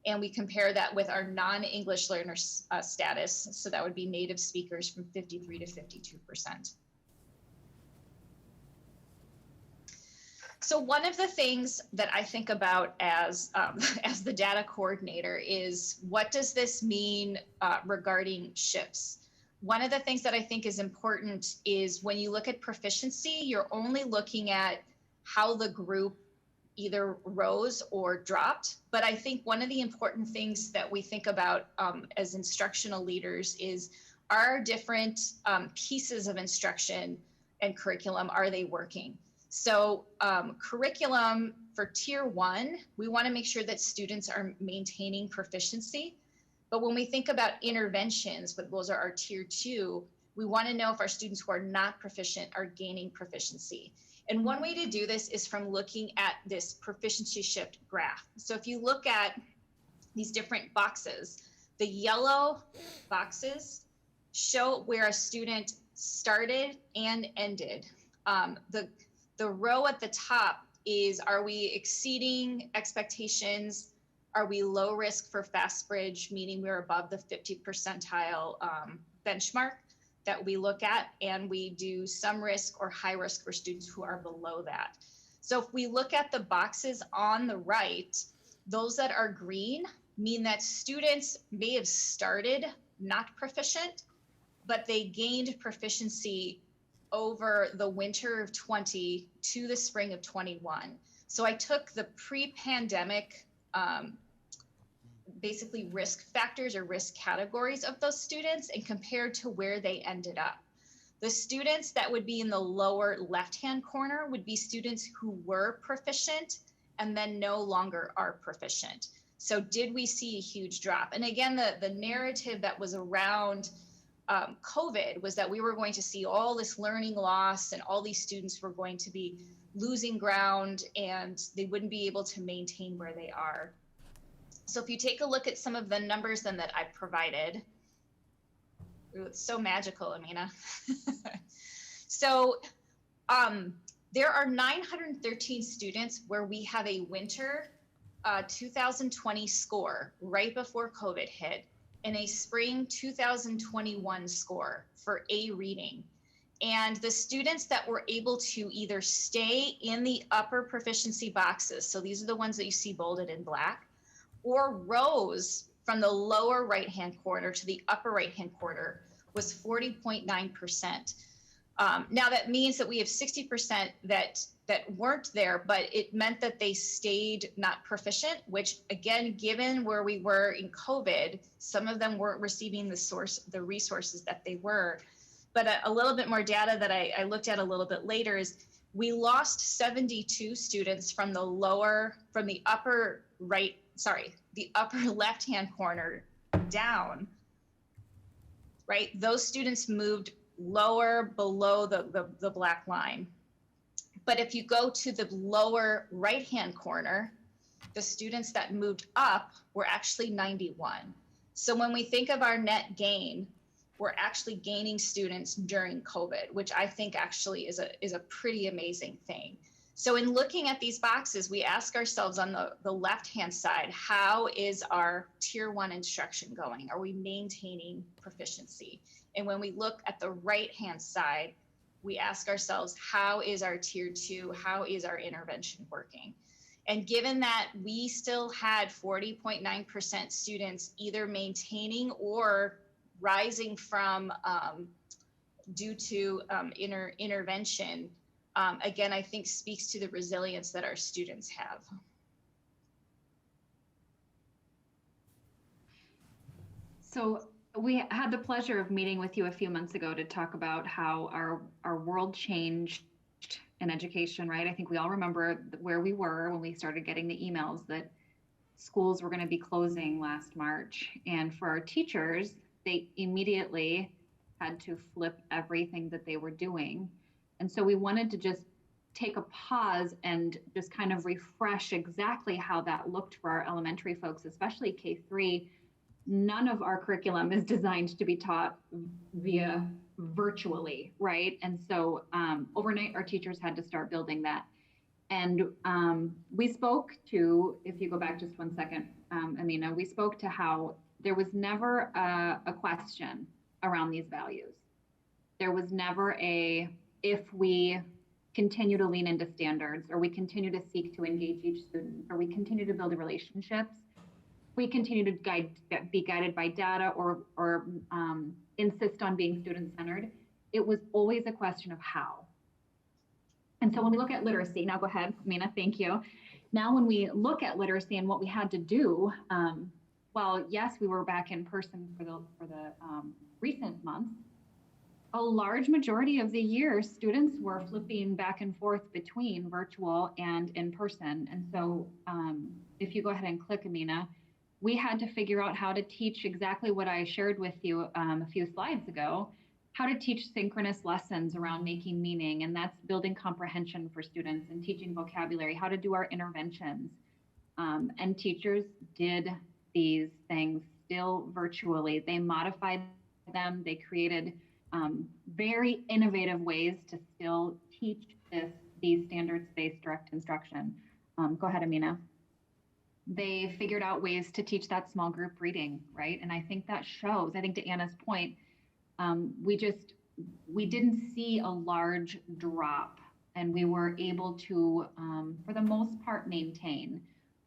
and we compare that with our non-English learner status, so that would be native speakers, from 53 to 52%. So one of the things that I think about as as the data coordinator is, what does this mean regarding shifts? One of the things that I think is important is when you look at proficiency, you're only looking at how the group either rose or dropped. But I think one of the important things that we think about as instructional leaders is, are different pieces of instruction and curriculum, are they working? So curriculum for tier 1, we want to make sure that students are maintaining proficiency. But when we think about interventions, but those are our tier 2, we want to know if our students who are not proficient are gaining proficiency. And one way to do this is from looking at this proficiency shift graph. So if you look at these different boxes, the yellow boxes show where a student started and ended. The row at the top is, are we exceeding expectations? Are we low risk for FastBridge, meaning we're above the 50 percentile benchmark that we look at, and we do some risk or high risk for students who are below that. So if we look at the boxes on the right, those that are green mean that students may have started not proficient, but they gained proficiency over the winter of 20 to the spring of 21. So I took the pre-pandemic basically risk factors or risk categories of those students and compared to where they ended up. The students that would be in the lower left-hand corner would be students who were proficient and then no longer are proficient. So did we see a huge drop? And again, the narrative that was around COVID was that we were going to see all this learning loss and all these students were going to be losing ground and they wouldn't be able to maintain where they are. So if you take a look at some of the numbers then that I provided, ooh, it's so magical, Amina. So there are 913 students where we have a winter 2020 score right before COVID hit, and a spring 2021 score for A reading. And the students that were able to either stay in the upper proficiency boxes, so these are the ones that you see bolded in black, or rose from the lower right-hand corner to the upper right-hand corner, was 40.9%. Now that means that we have 60% that weren't there, but it meant that they stayed not proficient, which again, given where we were in COVID, some of them weren't receiving the resources that they were. But a little bit more data that I looked at a little bit later is we lost 72 students from the upper left-hand corner down, right? Those students moved lower below the black line. But if you go to the lower right-hand corner, the students that moved up were actually 91. So when we think of our net gain, we're actually gaining students during COVID, which I think actually is a pretty amazing thing. So in looking at these boxes, we ask ourselves on the left-hand side, how is our tier 1 instruction going? Are we maintaining proficiency? And when we look at the right-hand side, we ask ourselves, how is our tier 2, how is our intervention working? And given that we still had 40.9% students either maintaining or rising from due to intervention, again, I think speaks to the resilience that our students have. So we had the pleasure of meeting with you a few months ago to talk about how our world changed in education, right? I think we all remember where we were when we started getting the emails that schools were going to be closing last March. And for our teachers, they immediately had to flip everything that they were doing. And so we wanted to just take a pause and just kind of refresh exactly how that looked for our elementary folks, especially K-3. None of our curriculum is designed to be taught via virtually, right? And so overnight, our teachers had to start building that. And we spoke to, if you go back just one second, Amina, we spoke to how there was never a question around these values. There was never if we continue to lean into standards, or we continue to seek to engage each student, or we continue to build relationships, we continue to be guided by data, or insist on being student-centered. It was always a question of how. And so when we look at literacy, now go ahead, Mina, thank you. Now when we look at literacy and what we had to do, well, yes, we were back in person for the recent months. A large majority of the year, students were flipping back and forth between virtual and in person. And so if you go ahead and click, Amina, we had to figure out how to teach exactly what I shared with you a few slides ago, how to teach synchronous lessons around making meaning. And that's building comprehension for students and teaching vocabulary, how to do our interventions. And teachers did these things still virtually. They modified them, they created very innovative ways to still teach these standards-based direct instruction. Go ahead, Amina. They figured out ways to teach that small group reading, right? And I think that shows, I think to Anna's point, we didn't see a large drop, and we were able to, for the most part, maintain.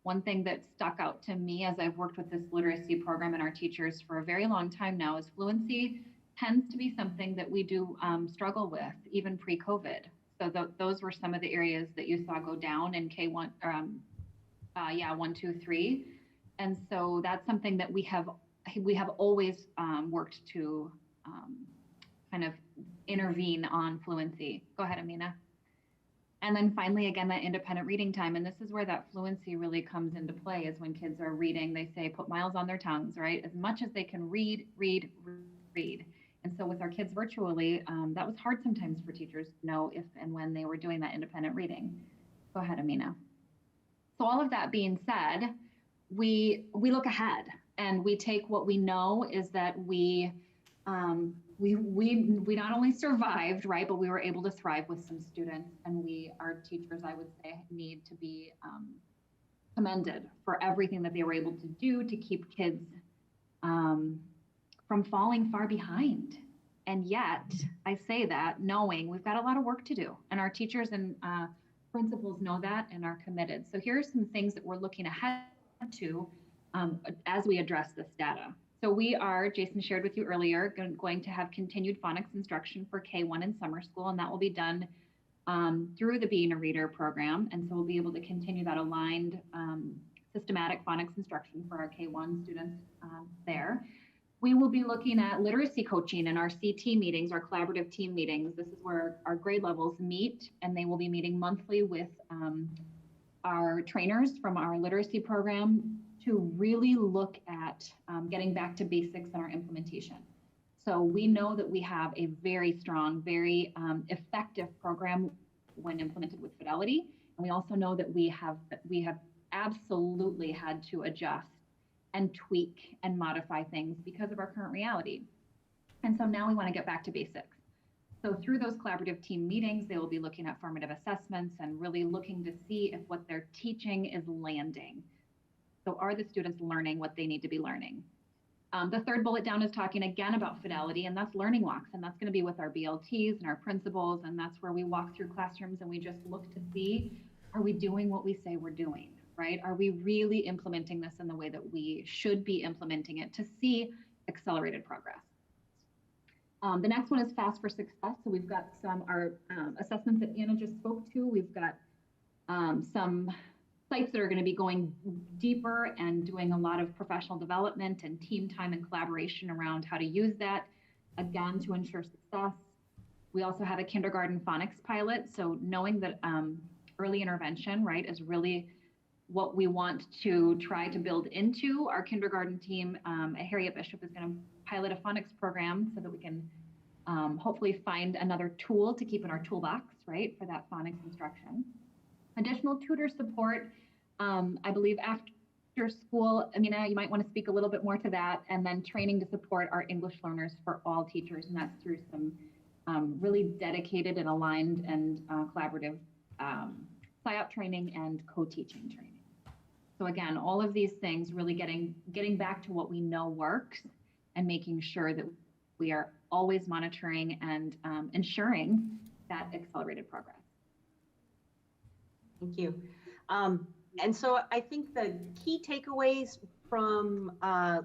One thing that stuck out to me as I've worked with this literacy program and our teachers for a very long time now is fluency tends to be something that we do struggle with, even pre-COVID. So those were some of the areas that you saw go down in K1, 1, 2, 3. And so that's something that we have always worked to kind of intervene on fluency. Go ahead, Amina. And then finally, again, that independent reading time. And this is where that fluency really comes into play, is when kids are reading, they say, put miles on their tongues, right? As much as they can read. And so with our kids virtually, that was hard sometimes for teachers to know if and when they were doing that independent reading. Go ahead, Amina. So all of that being said, we look ahead and we take what we know is that we not only survived, right, but we were able to thrive with some students, and our teachers, I would say, need to be commended for everything that they were able to do to keep kids from falling far behind. And yet, I say that knowing we've got a lot of work to do, and our teachers and principals know that and are committed. So here are some things that we're looking ahead to as we address this data. So we are, Jason shared with you earlier, going to have continued phonics instruction for K1 in summer school, and that will be done through the Being a Reader program. And so we'll be able to continue that aligned systematic phonics instruction for our K1 students there. We will be looking at literacy coaching in our CT meetings, our collaborative team meetings. This is where our grade levels meet, and they will be meeting monthly with our trainers from our literacy program to really look at getting back to basics in our implementation. So we know that we have a very strong, very effective program when implemented with fidelity. And we also know that we have absolutely had to adjust and tweak and modify things because of our current reality. And so now we want to get back to basics. So through those collaborative team meetings, they will be looking at formative assessments and really looking to see if what they're teaching is landing. So are the students learning what they need to be learning? The third bullet down is talking again about fidelity, and that's learning walks. And that's going to be with our BLTs and our principals. And that's where we walk through classrooms and we just look to see, are we doing what we say we're doing, right? Are we really implementing this in the way that we should be implementing it to see accelerated progress? The next one is Fast for Success. So we've got our assessments that Anna just spoke to. We've got some sites that are going to be going deeper and doing a lot of professional development and team time and collaboration around how to use that, again, to ensure success. We also have a kindergarten phonics pilot. So knowing that early intervention, right, is really what we want to try to build into our kindergarten team. Harriet Bishop is going to pilot a phonics program so that we can hopefully find another tool to keep in our toolbox, right, for that phonics instruction. Additional tutor support, I believe after school, Amina, you might want to speak a little bit more to that, and then training to support our English learners for all teachers, and that's through some really dedicated and aligned and collaborative PSYOP training and co-teaching training. So again, all of these things really getting back to what we know works and making sure that we are always monitoring and ensuring that accelerated progress. Thank you. And so I think the key takeaways from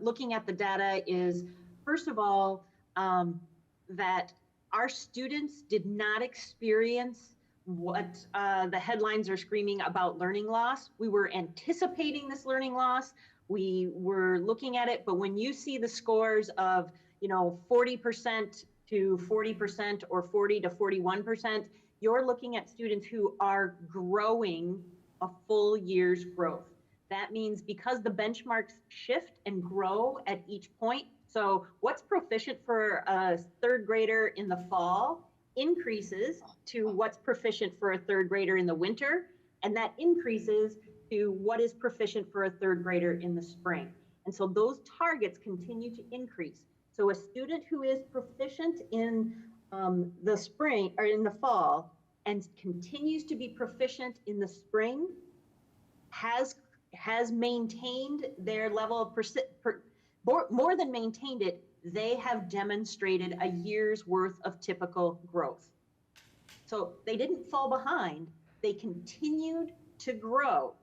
looking at the data is, first of all, that our students did not experience what the headlines are screaming about learning loss. We were anticipating this learning loss. We were looking at it, but when you see the scores of, 40% to 40% or 40 to 41%, you're looking at students who are growing a full year's growth. That means because the benchmarks shift and grow at each point, so what's proficient for a third grader in the fall increases to what's proficient for a third grader in the winter, and that increases to what is proficient for a third grader in the spring. And so those targets continue to increase. So a student who is proficient in the spring or in the fall and continues to be proficient in the spring has maintained their level of more than maintained it, they have demonstrated a year's worth of typical growth. So they didn't fall behind, they continued to grow.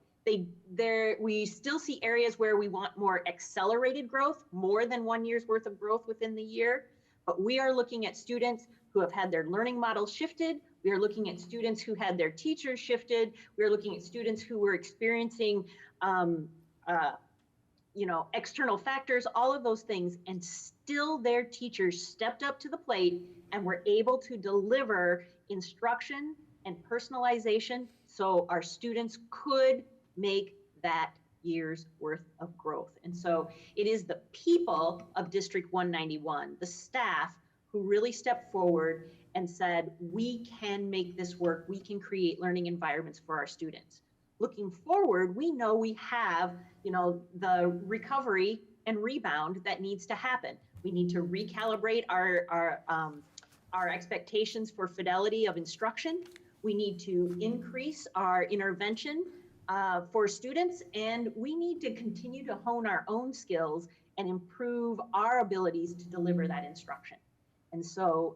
We still see areas where we want more accelerated growth, more than 1 year's worth of growth within the year, but we are looking at students who have had their learning models shifted. We are looking at students who had their teachers shifted. We are looking at students who were experiencing external factors, all of those things, and still their teachers stepped up to the plate and were able to deliver instruction and personalization so our students could make that year's worth of growth. And so it is the people of District 191, the staff, who really stepped forward and said, we can make this work, we can create learning environments for our students. Looking forward, we know we have, the recovery and rebound that needs to happen. We need to recalibrate our expectations for fidelity of instruction. We need to increase our intervention for students, and we need to continue to hone our own skills and improve our abilities to deliver that instruction. And so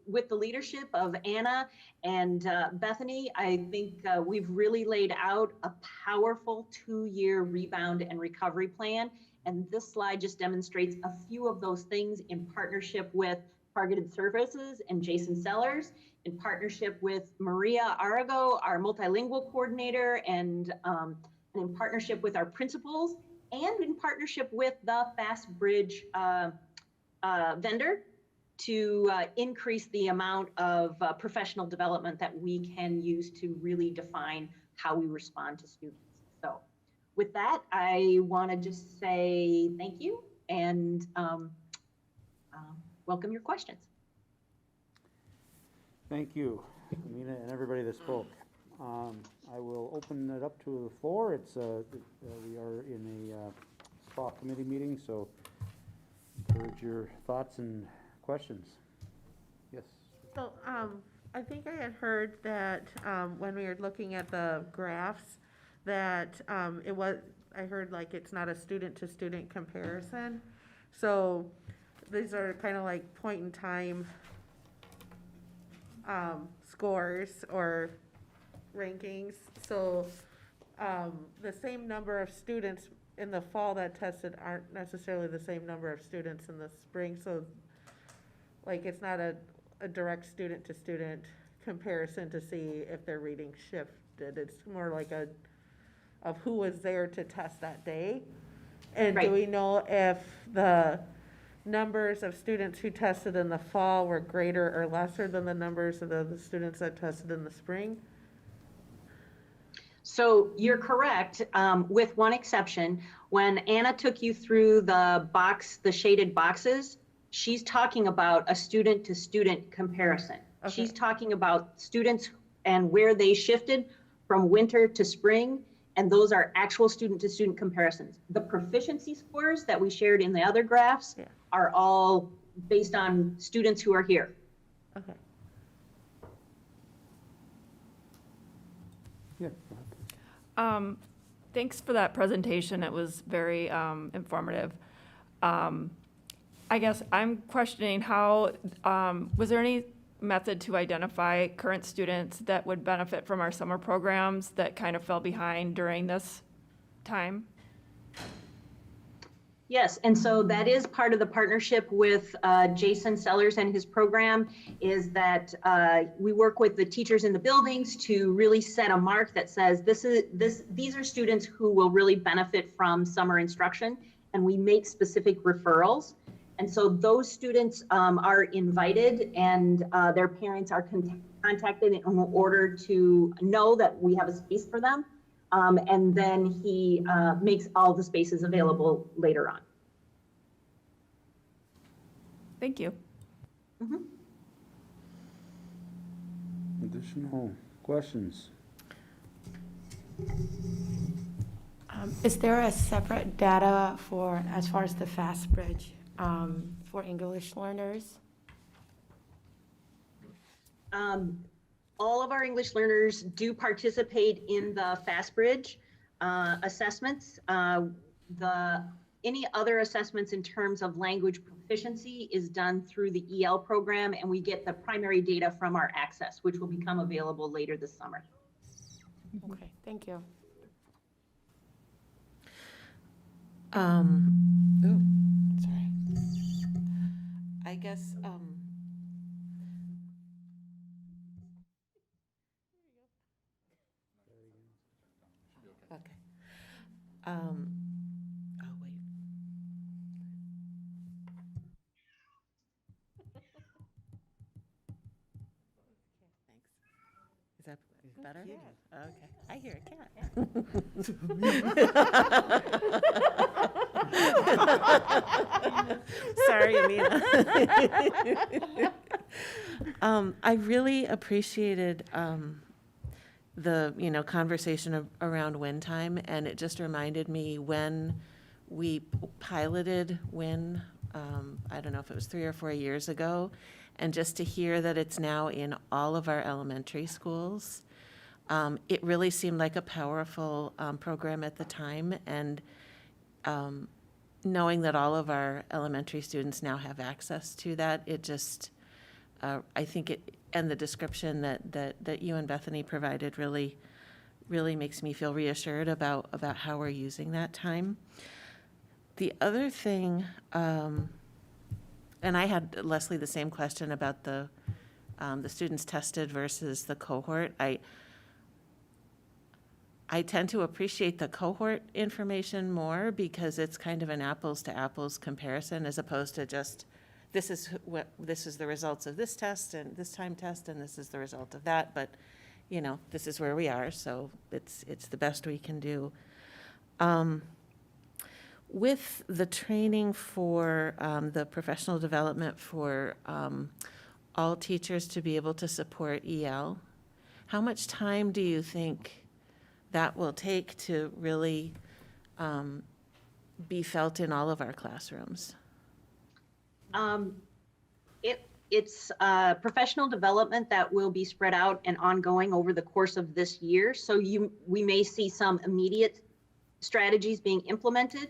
with the leadership of Anna and Bethany, I think we've really laid out a powerful 2-year rebound and recovery plan. And this slide just demonstrates a few of those things in partnership with Targeted Services and Jason Sellers, in partnership with Maria Arago, our multilingual coordinator, and in partnership with our principals, and in partnership with the Fast Bridge vendor, to increase the amount of professional development that we can use to really define how we respond to students. So with that, I want to just say thank you and welcome your questions. Thank you, Amina, and everybody that spoke. I will open it up to the floor. It's we are in a SPA committee meeting, so encourage your thoughts and questions. Yes. So I think I had heard that when we were looking at the graphs, that I heard like it's not a student-to-student comparison. So these are kind of like point in time scores or rankings. So the same number of students in the fall that tested aren't necessarily the same number of students in the spring. So like it's not a direct student-to-student comparison to see if their reading shifted. It's more like of who was there to test that day. And Right. Do we know if the numbers of students who tested in the fall were greater or lesser than the numbers of the students that tested in the spring? So you're correct, with one exception. When Anna took you through the shaded boxes, she's talking about a student-to-student comparison. Okay. She's talking about students and where they shifted from winter to spring, and those are actual student-to-student comparisons. The proficiency scores that we shared in the other graphs are all based on students who are here. Okay. Yeah. Thanks for that presentation. It was very informative. I guess I'm questioning how, was there any method to identify current students that would benefit from our summer programs that kind of fell behind during this time? Yes, and so that is part of the partnership with Jason Sellers and his program, is that we work with the teachers in the buildings to really set a mark that says these are students who will really benefit from summer instruction, and we make specific referrals. And so those students are invited, and their parents are contacted in order to know that we have a space for them. And then he makes all the spaces available later on. Thank you. Mm-hmm. Additional questions? Is there a separate data for, as far as the Fast Bridge, for English learners? All of our English learners do participate in the FastBridge assessments. Any other assessments in terms of language proficiency is done through the EL program, and we get the primary data from our Access, which will become available later this summer. Okay, thank you. Sorry. I guess, okay. Oh, wait. Thanks. Is that better? Yeah. Okay. I hear a cat. Sorry, Amina. I really appreciated the conversation around win time, and it just reminded me when we piloted win, I don't know if it was 3 or 4 years ago, and just to hear that it's now in all of our elementary schools, it really seemed like a powerful program at the time, and knowing that all of our elementary students now have access to that, it just, I think it, and the description that you and Bethany provided really makes me feel reassured about how we're using that time. The other thing, and I had, Leslie, the same question about the students tested versus the cohort. I tend to appreciate the cohort information more because it's kind of an apples to apples comparison, as opposed to just this is the results of this test and this time test, and this is the result of that. But this is where we are, so it's the best we can do. With the training for the professional development for all teachers to be able to support EL, how much time do you think that will take to really be felt in all of our classrooms? It's professional development that will be spread out and ongoing over the course of this year. So we may see some immediate strategies being implemented.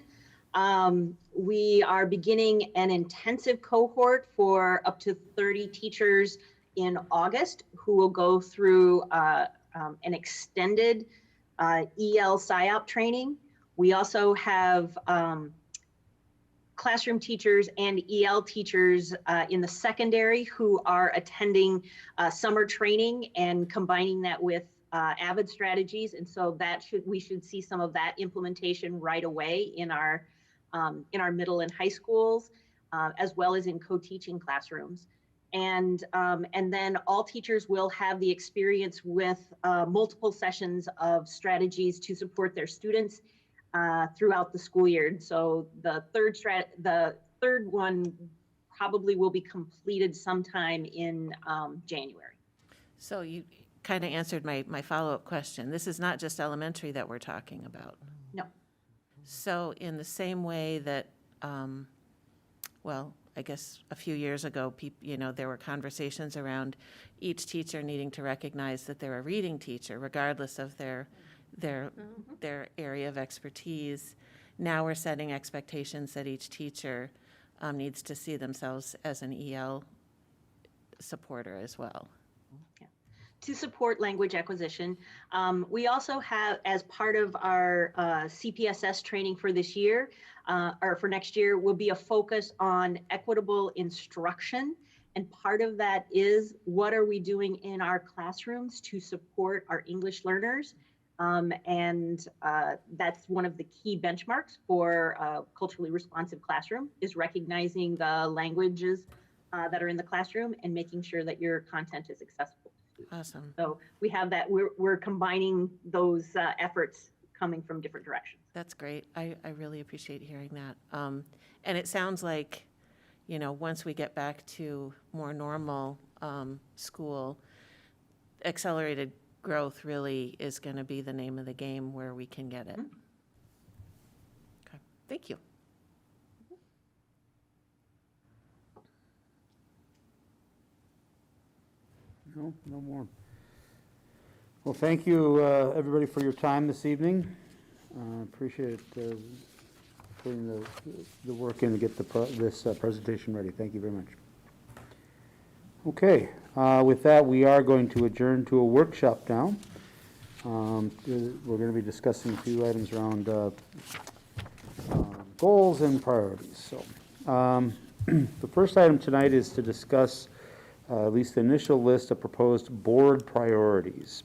We are beginning an intensive cohort for up to 30 teachers in August who will go through an extended EL PSYOP training. We also have classroom teachers and EL teachers in the secondary who are attending summer training and combining that with AVID strategies. And so we should see some of that implementation right away in our middle and high schools, as well as in co-teaching classrooms. And then all teachers will have the experience with multiple sessions of strategies to support their students throughout the school year. And so the third one probably will be completed sometime in January. So you kind of answered my follow-up question. This is not just elementary that we're talking about. No. So in the same way that, I guess a few years ago, there were conversations around each teacher needing to recognize that they're a reading teacher, regardless of their area of expertise. Now we're setting expectations that each teacher needs to see themselves as an EL supporter as well. To support language acquisition. We also have, as part of our CPSS training for this year, or for next year, will be a focus on equitable instruction. And part of that is, what are we doing in our classrooms to support our English learners? And that's one of the key benchmarks for a culturally responsive classroom, is recognizing the languages that are in the classroom and making sure that your content is accessible. Awesome. So we have that, we're combining those efforts coming from different directions. That's great. I really appreciate hearing that. And it sounds like, you know, once we get back to more normal school, accelerated growth really is going to be the name of the game where we can get it. Okay, thank you. No, no more. Well, thank you, everybody, for your time this evening. Appreciate putting the work in to get this presentation ready. Thank you very much. Okay, with that, we are going to adjourn to a workshop now. We're going to be discussing a few items around goals and priorities. So, the first item tonight is to discuss at least the initial list of proposed board priorities.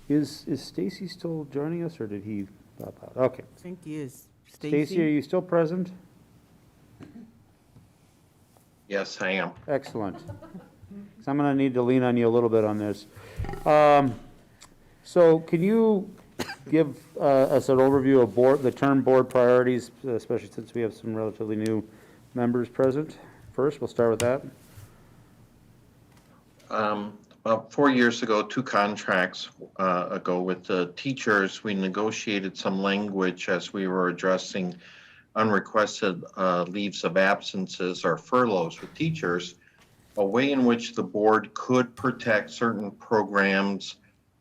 Is Stacy still joining us, or did he pop out? Okay. I think he is. Stacy, are you still present? Yes, I am. Excellent. So I'm going to need to lean on you a little bit on this. So can you give us an overview of the term board priorities, especially since we have some relatively new members present? First, we'll start with that. About 4 years ago, 2 contracts ago with the teachers, we negotiated some language as we were addressing unrequested leaves of absences or furloughs with teachers, a way in which the board could protect certain programs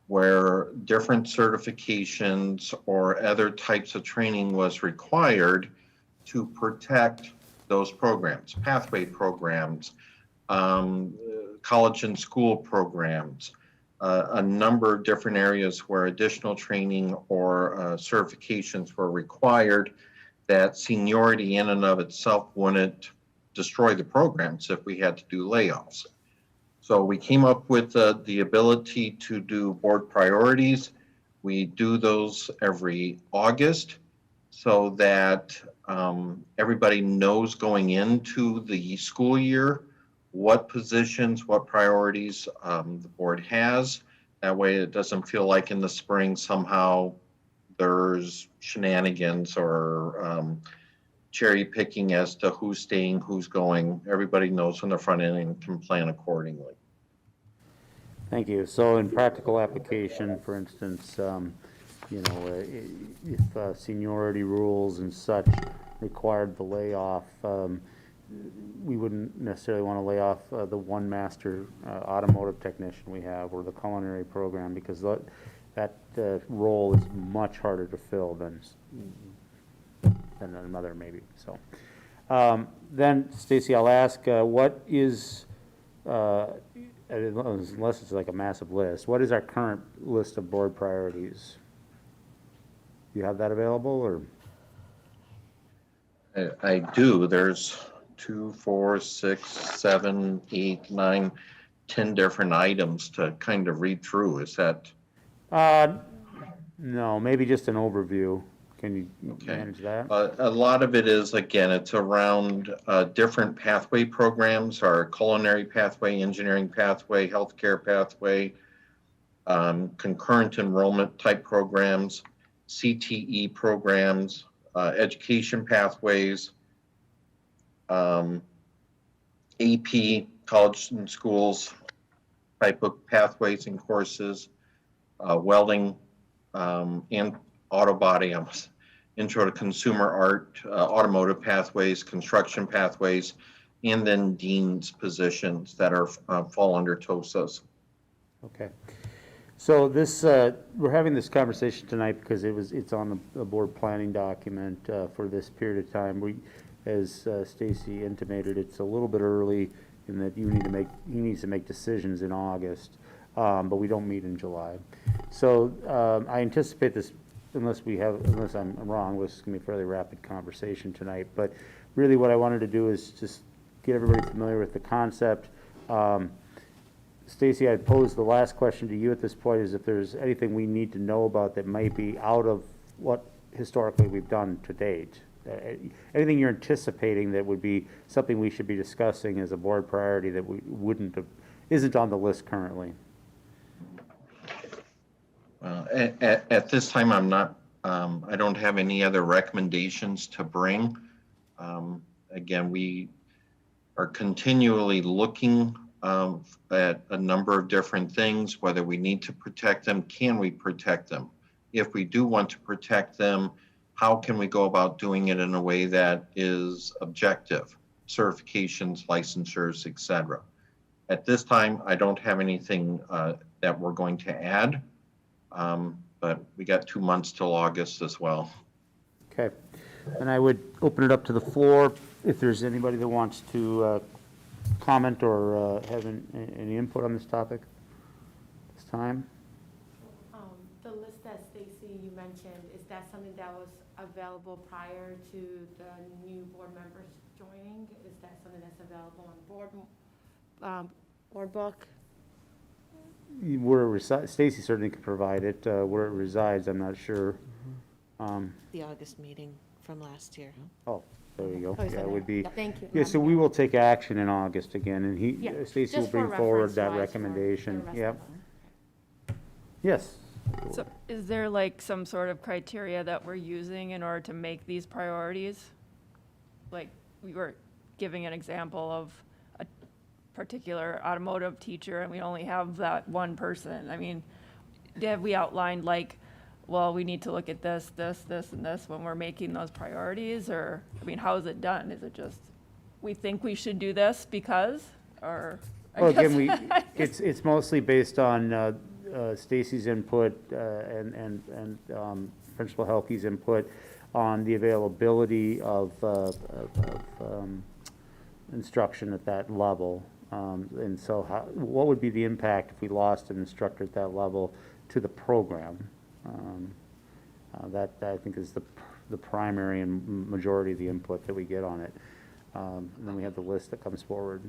where different certifications or other types of training was required to protect those programs, pathway programs, college and school programs, a number of different areas where additional training or certifications were required, that seniority in and of itself wouldn't destroy the programs if we had to do layoffs. So we came up with the ability to do board priorities. We do those every August so that everybody knows going into the school year what positions, what priorities the board has. That way it doesn't feel like in the spring somehow there's shenanigans or cherry picking as to who's staying, who's going. Everybody knows on the front end and can plan accordingly. Thank you. So in practical application, for instance, you know, if seniority rules and such required the layoff, we wouldn't necessarily want to lay off the one master automotive technician we have, or the culinary program, because that role is much harder to fill than another maybe. So then, Stacy, I'll ask, what is, unless it's like a massive list, what is our current list of board priorities? Do you have that available, or? I do. There's 2, 4, 6, 7, 8, 9, 10 different items to kind of read through. Is that? No, maybe just an overview. Can you manage that? A lot of it is, again, it's around different pathway programs, our culinary pathway, engineering pathway, healthcare pathway, concurrent enrollment type programs, CTE programs, education pathways, AP, college and schools type of pathways and courses, welding, and auto body, intro to consumer art, automotive pathways, construction pathways, and then dean's positions that are fall under TOSAs. Okay. So this, we're having this conversation tonight because it's on the board planning document for this period of time. as Stacy intimated, it's a little bit early in that he needs to make decisions in August, but we don't meet in July. So I anticipate this, unless I'm wrong, this is going to be a fairly rapid conversation tonight. But really what I wanted to do is just get everybody familiar with the concept. Stacy, I'd pose the last question to you at this point, is if there's anything we need to know about that might be out of what historically we've done to date. Anything you're anticipating that would be something we should be discussing as a board priority that we isn't on the list currently? At this time, I'm not, I don't have any other recommendations to bring. Again, we are continually looking at a number of different things, whether we need to protect them, can we protect them? If we do want to protect them, how can we go about doing it in a way that is objective? Certifications, licensures, etc. At this time, I don't have anything that we're going to add, but we got 2 months till August as well. Okay, and I would open it up to the floor if there's anybody that wants to comment or have any input on this topic this time. The list that Stacy, you mentioned, is that something that was available prior to the new board members joining? Is that something that's available on board book? Where it resides, Stacy certainly could provide it. Where it resides, I'm not sure. The August meeting from last year. Oh, there you go. Oh, is Yeah, that it would be. Thank you. Yeah, so we will take action in August again, and Yeah, Stacy will just for bring forward that reference-wise for recommendation. the rest Yep. of them. Yes. So is there like some sort of criteria that we're using in order to make these priorities? Like, we were giving an example of a particular automotive teacher and we only have that one person. I mean, have we outlined like, well, we need to look at this, this, this, and this when we're making those priorities? Or, I mean, how is it done? Is it just, we think we should do this because, or? Well, again, it's mostly based on Stacy's input and Principal Helke's input on the availability of instruction at that level. And so what would be the impact if we lost an instructor at that level to the program? That I think is the primary and majority of the input that we get on it. And then we have the list that comes forward.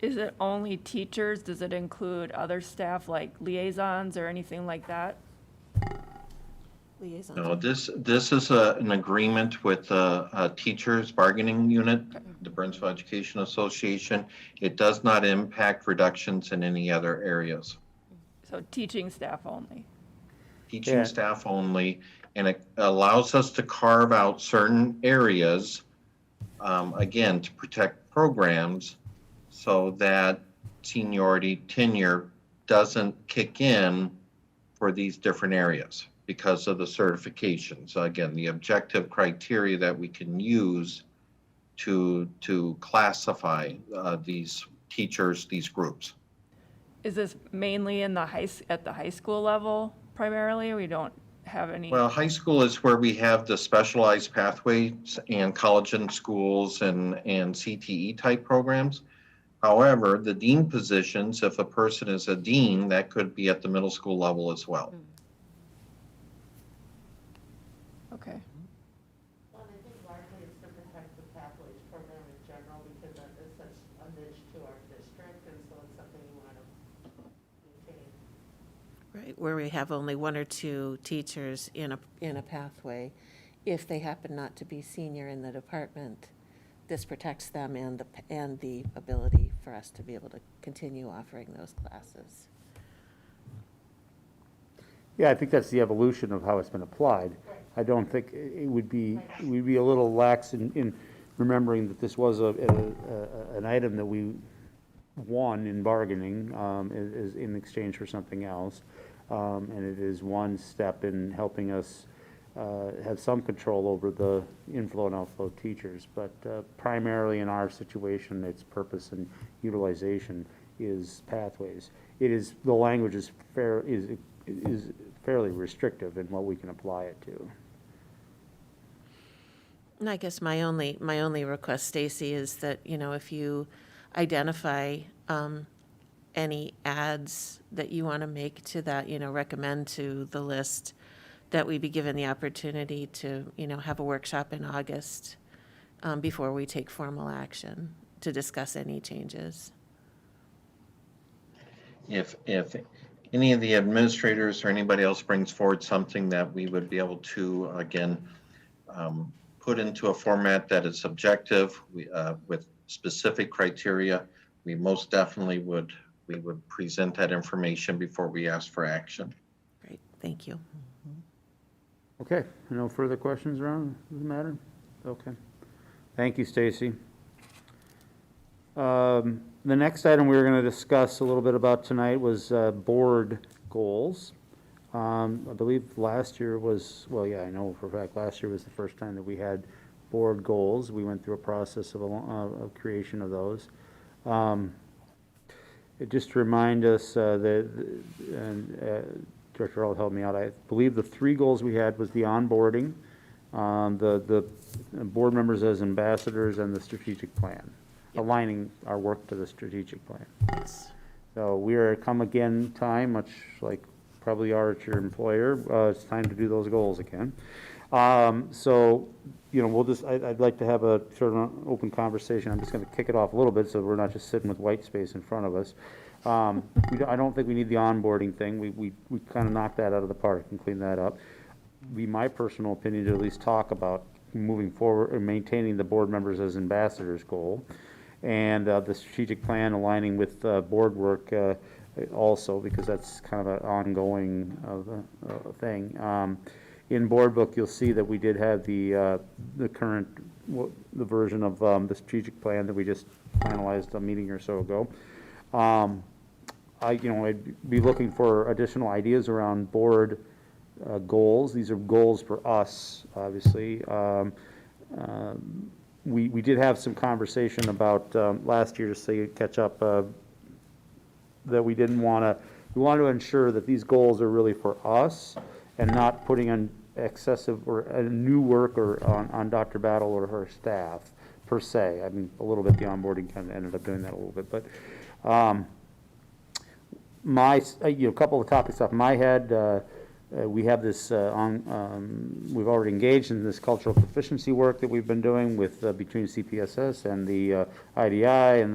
Is it only teachers? Does it include other staff like liaisons or anything like that? Liaisons. No, this is an agreement with the teachers bargaining unit, the Burnsville Education Association. It does not impact reductions in any other areas. So teaching staff only? Teaching staff only, and it allows us to carve out certain areas, again, to protect programs so that seniority tenure doesn't kick in for these different areas because of the certifications. So again, the objective criteria that we can use to classify these teachers, these groups. Is this mainly in at the high school level primarily? We don't have any? Well, high school is where we have the specialized pathways and college and schools and CTE type programs. However, the dean positions, if a person is a dean, that could be at the middle school level as well. Okay. Well, I think largely it's to protect the pathways program in general because that is such a niche to our district, and so it's something we want to maintain. Right, where we have only one or two teachers in a pathway, if they happen not to be senior in the department, this protects them and the ability for us to be able to continue offering those classes. Yeah, I think that's the evolution of how it's been applied. I don't think it would be, we'd be a little lax in remembering that this was an item that we won in bargaining is in exchange for something else. And it is one step in helping us have some control over the inflow and outflow teachers. But primarily in our situation, its purpose and utilization is pathways. It is, the language is fairly restrictive in what we can apply it to. And I guess my only request, Stacy, is that, if you identify any adds that you want to make to that, recommend to the list, that we be given the opportunity to, have a workshop in August before we take formal action to discuss any changes. If any of the administrators or anybody else brings forward something that we would be able to, again, put into a format that is objective, with specific criteria, we most definitely would present that information before we ask for action. Great, thank you. Okay, no further questions around the matter? Okay. Thank you, Stacy. The next item we were going to discuss a little bit about tonight was board goals. I believe last year was, well, yeah, I know for a fact last year was the first time that we had board goals. We went through a process of creation of those. Just to remind us Director Earl helped me out. I believe the 3 goals we had was the onboarding, the board members as ambassadors, and the strategic plan, aligning our work to the strategic plan. Yes. So we are come again time, much like probably are at your employer. It's time to do those goals again. So, we'll just, I'd like to have a sort of an open conversation. I'm just going to kick it off a little bit so we're not just sitting with white space in front of us. I don't think we need the onboarding thing. We kind of knocked that out of the park and cleaned that up. Be my personal opinion to at least talk about moving forward or maintaining the board members as ambassadors goal, and the strategic plan aligning with board work also, because that's kind of an ongoing thing. In board book, you'll see that we did have the current the version of the strategic plan that we just finalized a meeting or so ago. I'd be looking for additional ideas around board goals. These are goals for us, obviously. We did have some conversation about last year, just so you catch up, that we wanted to ensure that these goals are really for us and not putting on excessive or new work or on Dr. Battle or her staff per se. I mean, a little bit the onboarding kind of ended up doing that a little bit, but a couple of topics off my head. We have this we've already engaged in this cultural proficiency work that we've been doing with between CPSS and the IDI and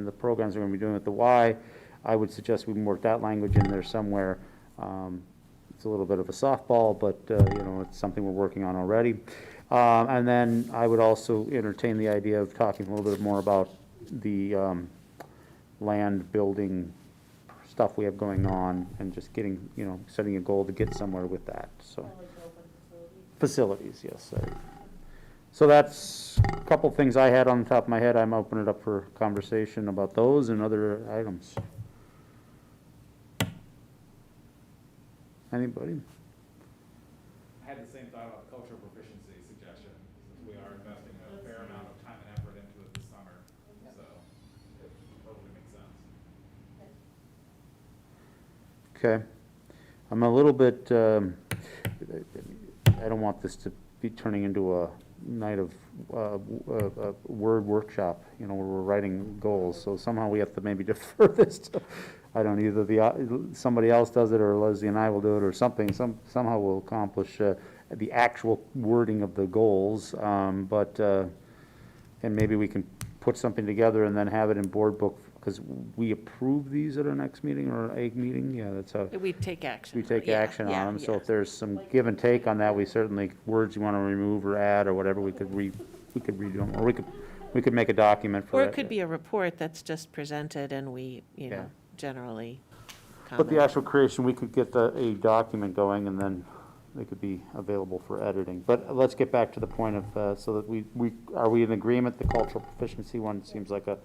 the programs we're going to be doing with the Y. I would suggest we can work that language in there somewhere. It's a little bit of a softball, but it's something we're working on already. And then I would also entertain the idea of talking a little bit more about the land building stuff we have going on, and just getting, setting a goal to get somewhere with that. So facilities, yes. So that's a couple things I had on the top of my head. I'm opening it up for conversation about those and other items. Anybody? I had the same thought about the cultural proficiency suggestion, since we are investing a fair amount of time and effort into it this summer, so it totally makes sense. Okay. I'm a little bit, I don't want this to be turning into a night of word workshop, where we're writing goals. So somehow we have to maybe defer this to, either somebody else does it, or Leslie and I will do it, or something. Somehow we'll accomplish the actual wording of the goals. And maybe we can put something together and then have it in board book, because we approve these at our next meeting or a meeting. Yeah, that's how We take action. we take action on them. So if there's some give and take on that, we certainly, words you want to remove or add or whatever, we could redo them, or we could make a document for Or that. it could be a report that's just presented and we, Yeah. generally But comment. the actual creation, we could get a document going, and then they could be available for editing. But let's get back to the point of, so that are we in agreement? The cultural proficiency one seems like a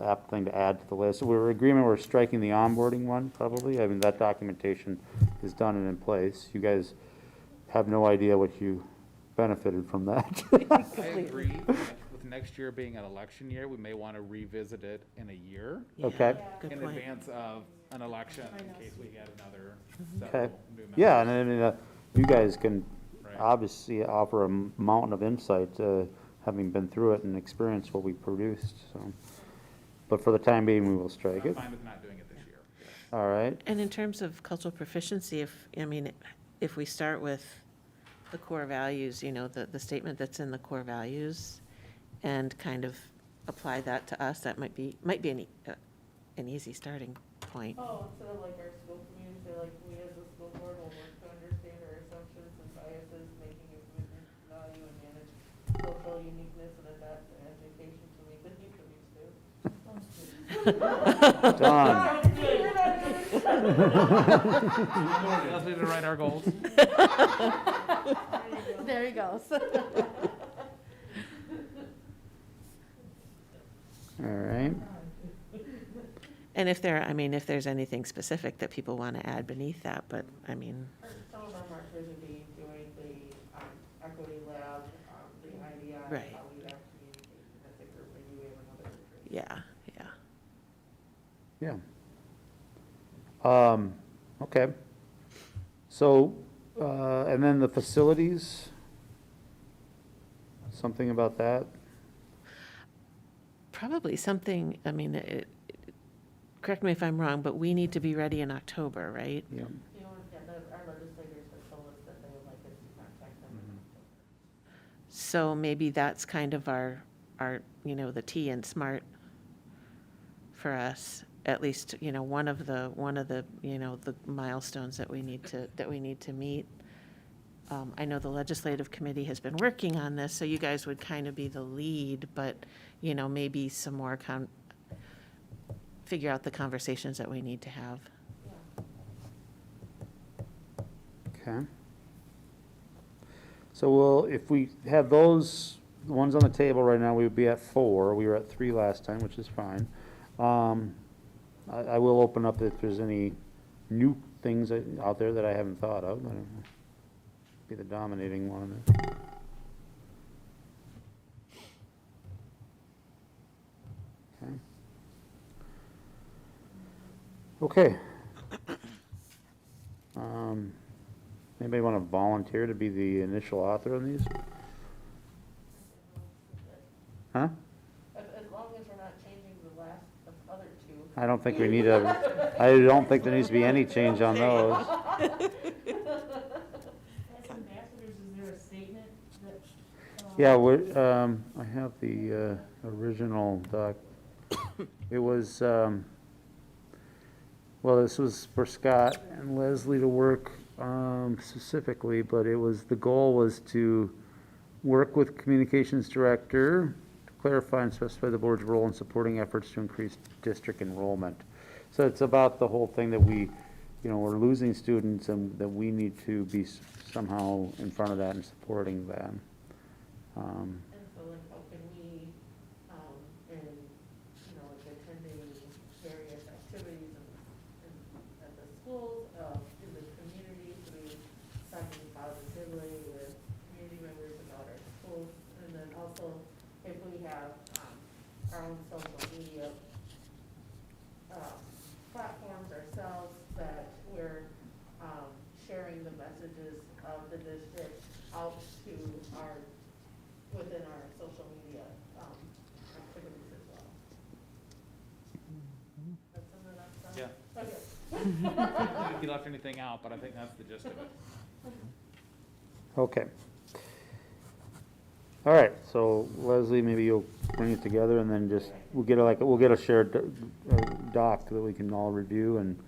apt thing to add to the list. So we're in agreement, we're striking the onboarding one, probably. I mean, that documentation is done and in place. You guys have no idea what you benefited from that. I agree. With next year being an election year, we may want to revisit it in a year. Yeah, Okay. good In point. advance of an election, in case we get another Okay. several new members. Yeah, and then you guys can obviously offer a mountain of insight, having been through it and experienced what we produced, so. But for the time being, we will strike it. I'm fine with not doing it this year. All right, And in terms of cultural proficiency, if we start with the core values, the statement that's in the core values, and kind of apply that to us, that might be an easy starting point. Oh, instead of like our school community, say like we as a school board will work to understand our assumptions and biases, making a commitment to value and manage social uniqueness and adapt to education to meet the needs of each student. Done. Leslie to write our goals. There he goes. all right. And if there's anything specific that people want to add beneath that, but Some of our markers would be doing the equity lab, the IDI, Right. how we have communication as a group, maybe we have another retreat. yeah. Okay. So, and then the facilities, something about that? Probably something, correct me if I'm wrong, but we need to be ready in October, right? Yeah. Our legislators have told us that they would like us to contact them. So maybe that's kind of our, the T in SMART for us, at least, one of the, the milestones that we need to meet. I know the legislative committee has been working on this, so you guys would kind of be the lead, but, maybe some more figure out the conversations that we need to have. Okay. So if we have those, the ones on the table right now, we would be at 4. We were at 3 last time, which is fine. I will open up if there's any new things out there that I haven't thought of. I don't know. Be the dominating one. Okay. Anybody want to volunteer to be the initial author on these? Huh? As long as we're not changing the other two. I don't think we need I don't think there needs to be any change on those. As ambassadors, is there a statement that? Yeah, I have the original doc. It was, well, this was for Scott and Leslie to work specifically, but the goal was to work with communications director to clarify and specify the board's role in supporting efforts to increase district enrollment. So it's about the whole thing that we're losing students and that we need to be somehow in front of that and supporting them. And so like how can we, attending various activities at the schools, in the community, through talking positively with community members about our schools, and then also if we have our own social media platforms ourselves, that we're sharing the messages of the district out to within our social media activities as well. That's something that's Yeah. Okay. I don't think you left anything out, but I think that's the gist of it. Okay. All right, so Leslie, maybe you'll bring it together and then we'll get a shared doc that we can all review and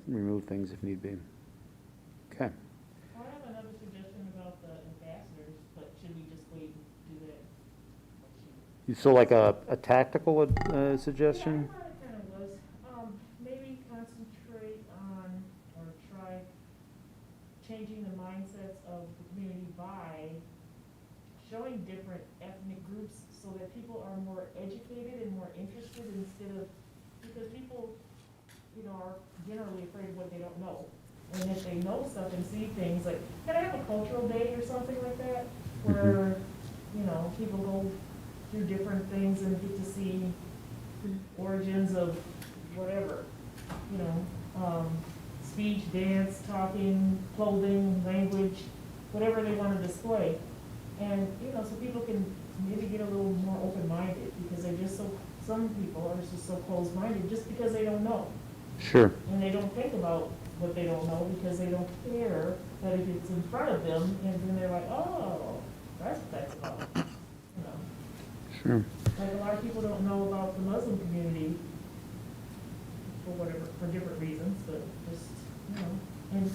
remove things if need be. Okay. I have another suggestion about the ambassadors, but should we just wait and do that? So like a tactical suggestion? Yeah, I thought it kind of was. Maybe concentrate on or try changing the mindsets of the community by showing different ethnic groups so that people are more educated and more interested because people, are generally afraid of what they don't know. And if they know stuff and see things, like, can I have a cultural day or something like that? Where, people go through different things and get to see origins of whatever, speech, dance, talking, clothing, language, whatever they want to display. And, you know, so people can maybe get a little more open-minded, because they're just so, some people are just so closed-minded, just because they don't know. Sure. And they don't think about what they don't know, because they don't care that if it's in front of them, and then they're like, oh, that's what that's about, you know. Sure. Like, a lot of people don't know about the Muslim community for whatever, for different reasons, but just, you know, and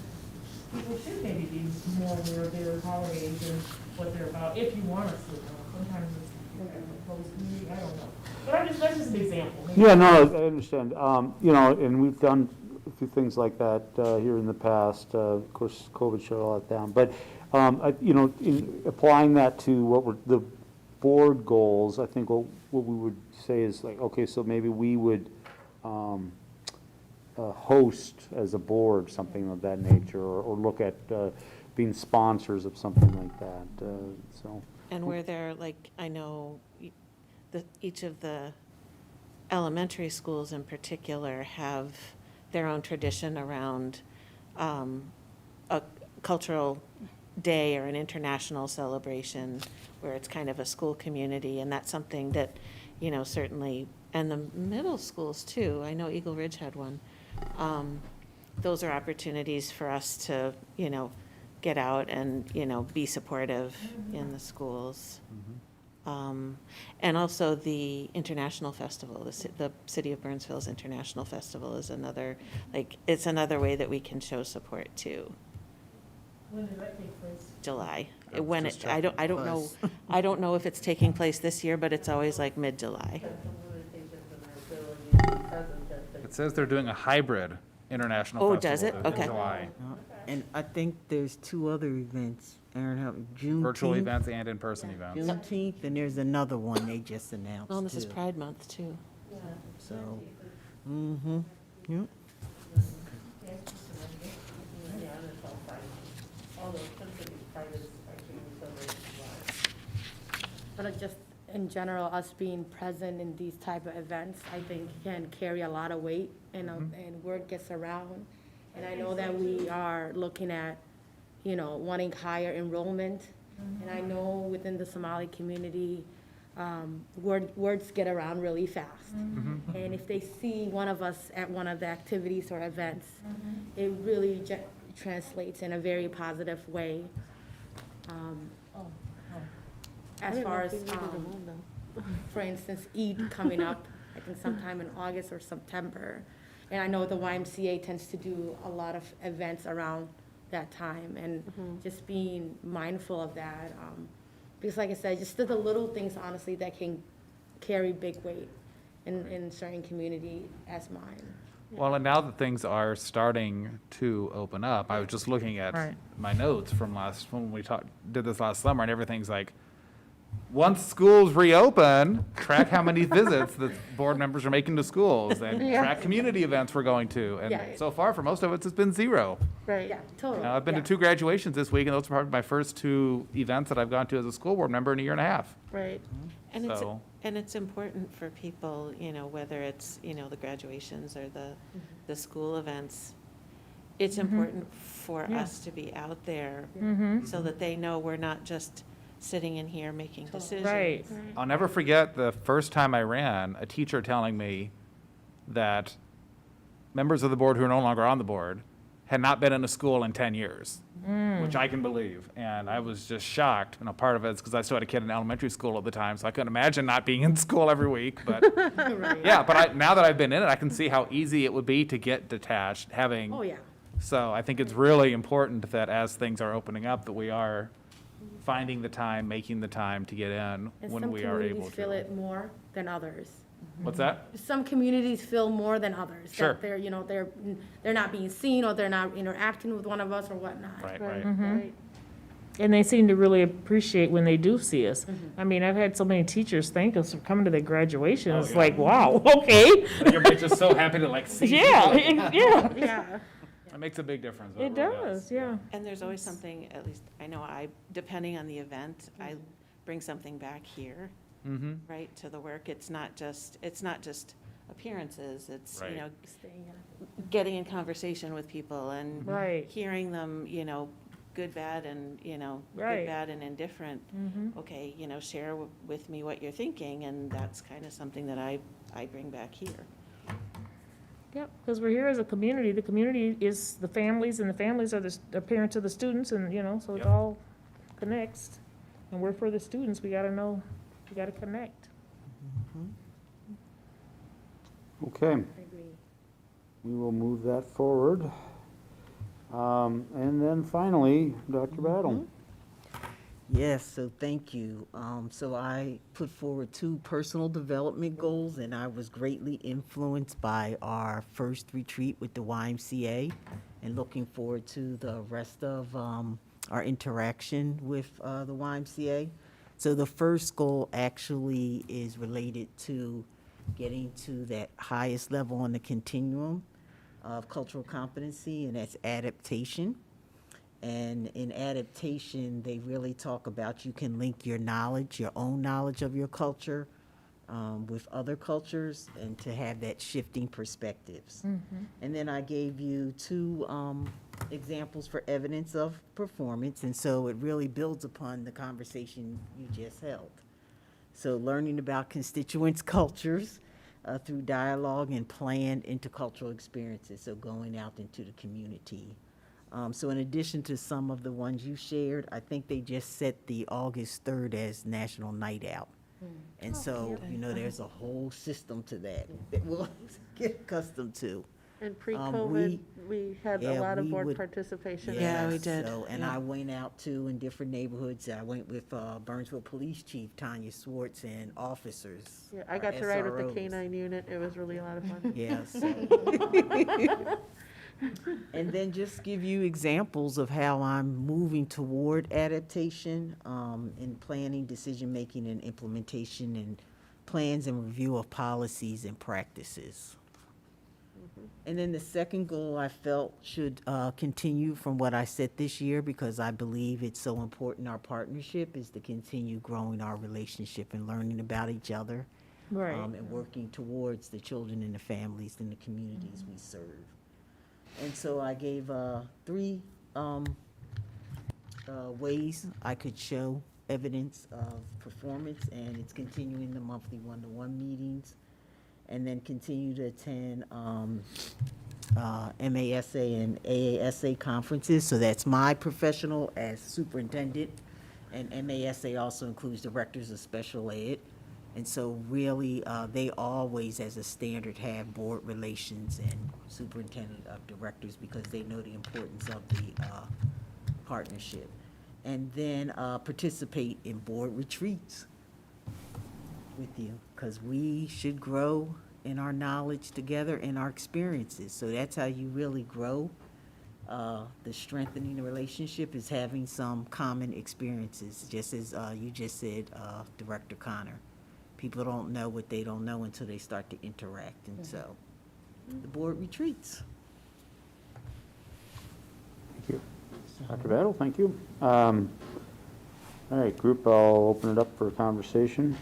people should maybe be more aware of their holidays and what they're about, if you want us to know. Sometimes it's, you know, a closed community, I don't know. But that's just an example. Maybe. Yeah, no, I understand. You know, and we've done a few things like that here in the past. Of course, COVID shut all that down. But, you know, in applying that to what were the board goals, I think what we would say is like, okay, so maybe we would host as a board something of that nature, or look at being sponsors of something like that. So. And where they're, like, I know each of the elementary schools in particular have their own tradition around a cultural day or an international celebration where it's kind of a school community, and that's something that, you know, certainly, and the middle schools too, I know Eagle Ridge had one. Those are opportunities for us to, you know, get out and, you know, be supportive in the schools. And also the International Festival, the City of Burnsville's International Festival is another, like, it's another way that we can show support too. When did that take place? July. When it, I don't know, I don't know if it's taking place this year, but it's always like mid-July. It says they're doing a hybrid international Oh, festival does it? in Okay. July. And I think there's two other events, Aaron, help me, Juneteenth. Virtual events and in-person events. Juneteenth, and there's another one they just announced Oh, and this is too. Pride Month too. So, yep. But just in general, us being present in these type of events, I think can carry a lot of weight, and word gets around. And I know that we are looking at, you know, wanting higher enrollment. And I know within the Somali community, words get around really fast. And if they see one of us at one of the activities or events, it really translates in a very positive way. As far as, for instance, Eid coming up, I think sometime in August or September. And I know the YMCA tends to do a lot of events around that time, and just being mindful of that. Because like I said, just the little things, honestly, that can carry big weight in certain community as mine. Well, and now that things are starting to open up, I was just looking at my notes from when we did this last summer, and everything's like, once schools reopen, track how many visits the board members are making to schools, and track community events we're going to. And so far, for most of us, it's been zero. Right, yeah, totally. Now, I've been to 2 graduations this week, and those are probably my first 2 events that I've gone to as a school board member in a year and a half. Right. And So- it's important for people, you know, whether it's, you know, the graduations or the school events. It's important for us to be out there so that they know we're not just sitting in here making decisions. Right. I'll never forget the first time I ran, a teacher telling me that members of the board who are no longer on the board had not been in a school in 10 years, which I can believe. And I was just shocked. And a part of it is because I still had a kid in elementary school at the time, so I couldn't imagine not being in school every week. But yeah, but now that I've been in it, I can see how easy it would be to get detached, having. Oh, yeah. So I think it's really important that as things are opening up, that we are finding the time, making the time to get in And when some we are able communities feel to. it more than others. What's that? Some communities feel more than others. that Sure. They're, you know, they're not being seen, or they're not interacting with one of us or whatnot. Right. And they seem to really appreciate when they do see us. I mean, I've had so many teachers thank us for coming to their graduation. It's like, wow, okay. I think everybody's just so happy to like see. Yeah, people. yeah. It makes a big difference. It does, yeah. And there's always something, at least I know depending on the event, I bring something back here, right, to the work. It's not just appearances. It's, you know, getting in conversation with people and hearing them, you know, good, bad, and, you know, Right. good, bad, and indifferent. Mhm. Okay, you know, share with me what you're thinking, and that's kind of something that I bring back here. Yep, because we're here as a community. The community is the families, and the families are the parents of the students, and, you know, so it all connects. And we're for the students, we gotta know, we gotta connect. Okay. We will move that forward. And then finally, Dr. Battle. Yes, so thank you. So I put forward 2 personal development goals, and I was greatly influenced by our first retreat with the YMCA, and looking forward to the rest of our interaction with the YMCA. So the first goal actually is related to getting to that highest level on the continuum of cultural competency, and that's adaptation. And in adaptation, they really talk about you can link your knowledge, your own knowledge of your culture, with other cultures, and to have that shifting perspectives. And then I gave you 2 examples for evidence of performance, and so it really builds upon the conversation you just held. So learning about constituents' cultures through dialogue and planned intercultural experiences, so going out into the community. So in addition to some of the ones you shared, I think they just set the August 3rd as National Night Out. And so, you know, there's a whole system to that we'll get accustomed to. And pre-COVID, we had a lot of board would- participation. Yeah, we Yes, did. so, and Yeah. I went out too in different neighborhoods. I went with Burnsville Police Chief Tanya Swartz and officers. Yeah, I our got to ride with the SROs. K-9 unit. It was really a lot of fun. Yes. And then just give you examples of how I'm moving toward adaptation in planning, decision-making, and implementation, and plans and review of policies and practices. And then the second goal I felt should continue from what I said this year, because I believe it's so important, our partnership, is to continue growing our relationship and learning about each other. Right. And working towards the children and the families and the communities we serve. And so I gave 3 ways I could show evidence of performance, and it's continuing the monthly one-to-one meetings, and then continue to attend MASA and AASA conferences. So that's my professional as superintendent, and MASA also includes directors of special ed. And so really, they always, as a standard, have board relations and superintendent of directors, because they know the importance of the partnership. And then participate in board retreats with you, because we should grow in our knowledge together and our experiences. So that's how you really grow. The strengthening the relationship is having some common experiences, just as you just said, Director Connor. People don't know what they don't know until they start to interact, and so the board retreats. Thank you. Dr. Battle, thank you. All right, group, I'll open it up for a conversation.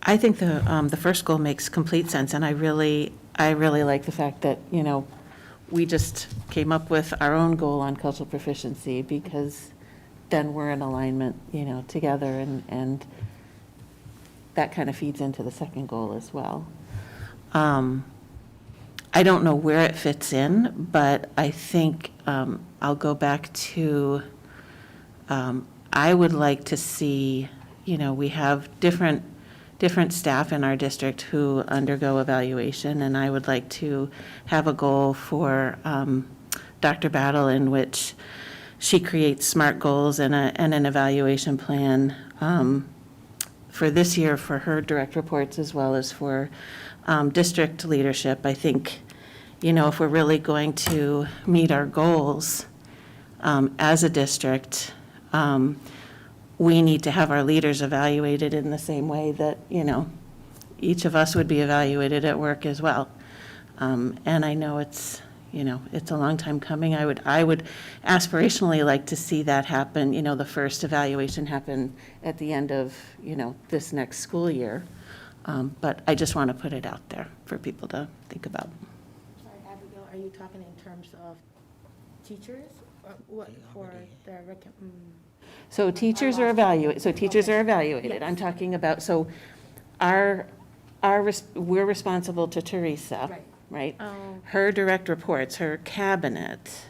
I think the first goal makes complete sense, and I really like the fact that, you know, we just came up with our own goal on cultural proficiency, because then we're in alignment, you know, together, and that kind of feeds into the second goal as well. I don't know where it fits in, but I think I'll go back to, I would like to see, you know, we have different staff in our district who undergo evaluation, and I would like to have a goal for Dr. Battle in which she creates SMART goals and an evaluation plan for this year for her direct reports, as well as for district leadership. I think, you know, if we're really going to meet our goals as a district, we need to have our leaders evaluated in the same way that, you know, each of us would be evaluated at work as well. And I know it's, it's a long time coming. I would aspirationally like to see that happen, the first evaluation happen at the end of, this next school year. But I just want to put it out there for people to think about. Sorry, Abigail, are you talking in terms of teachers? Or what, for the So teachers are evaluated. I'm talking about, so we're responsible to Teresa, right? Her direct reports, her cabinet,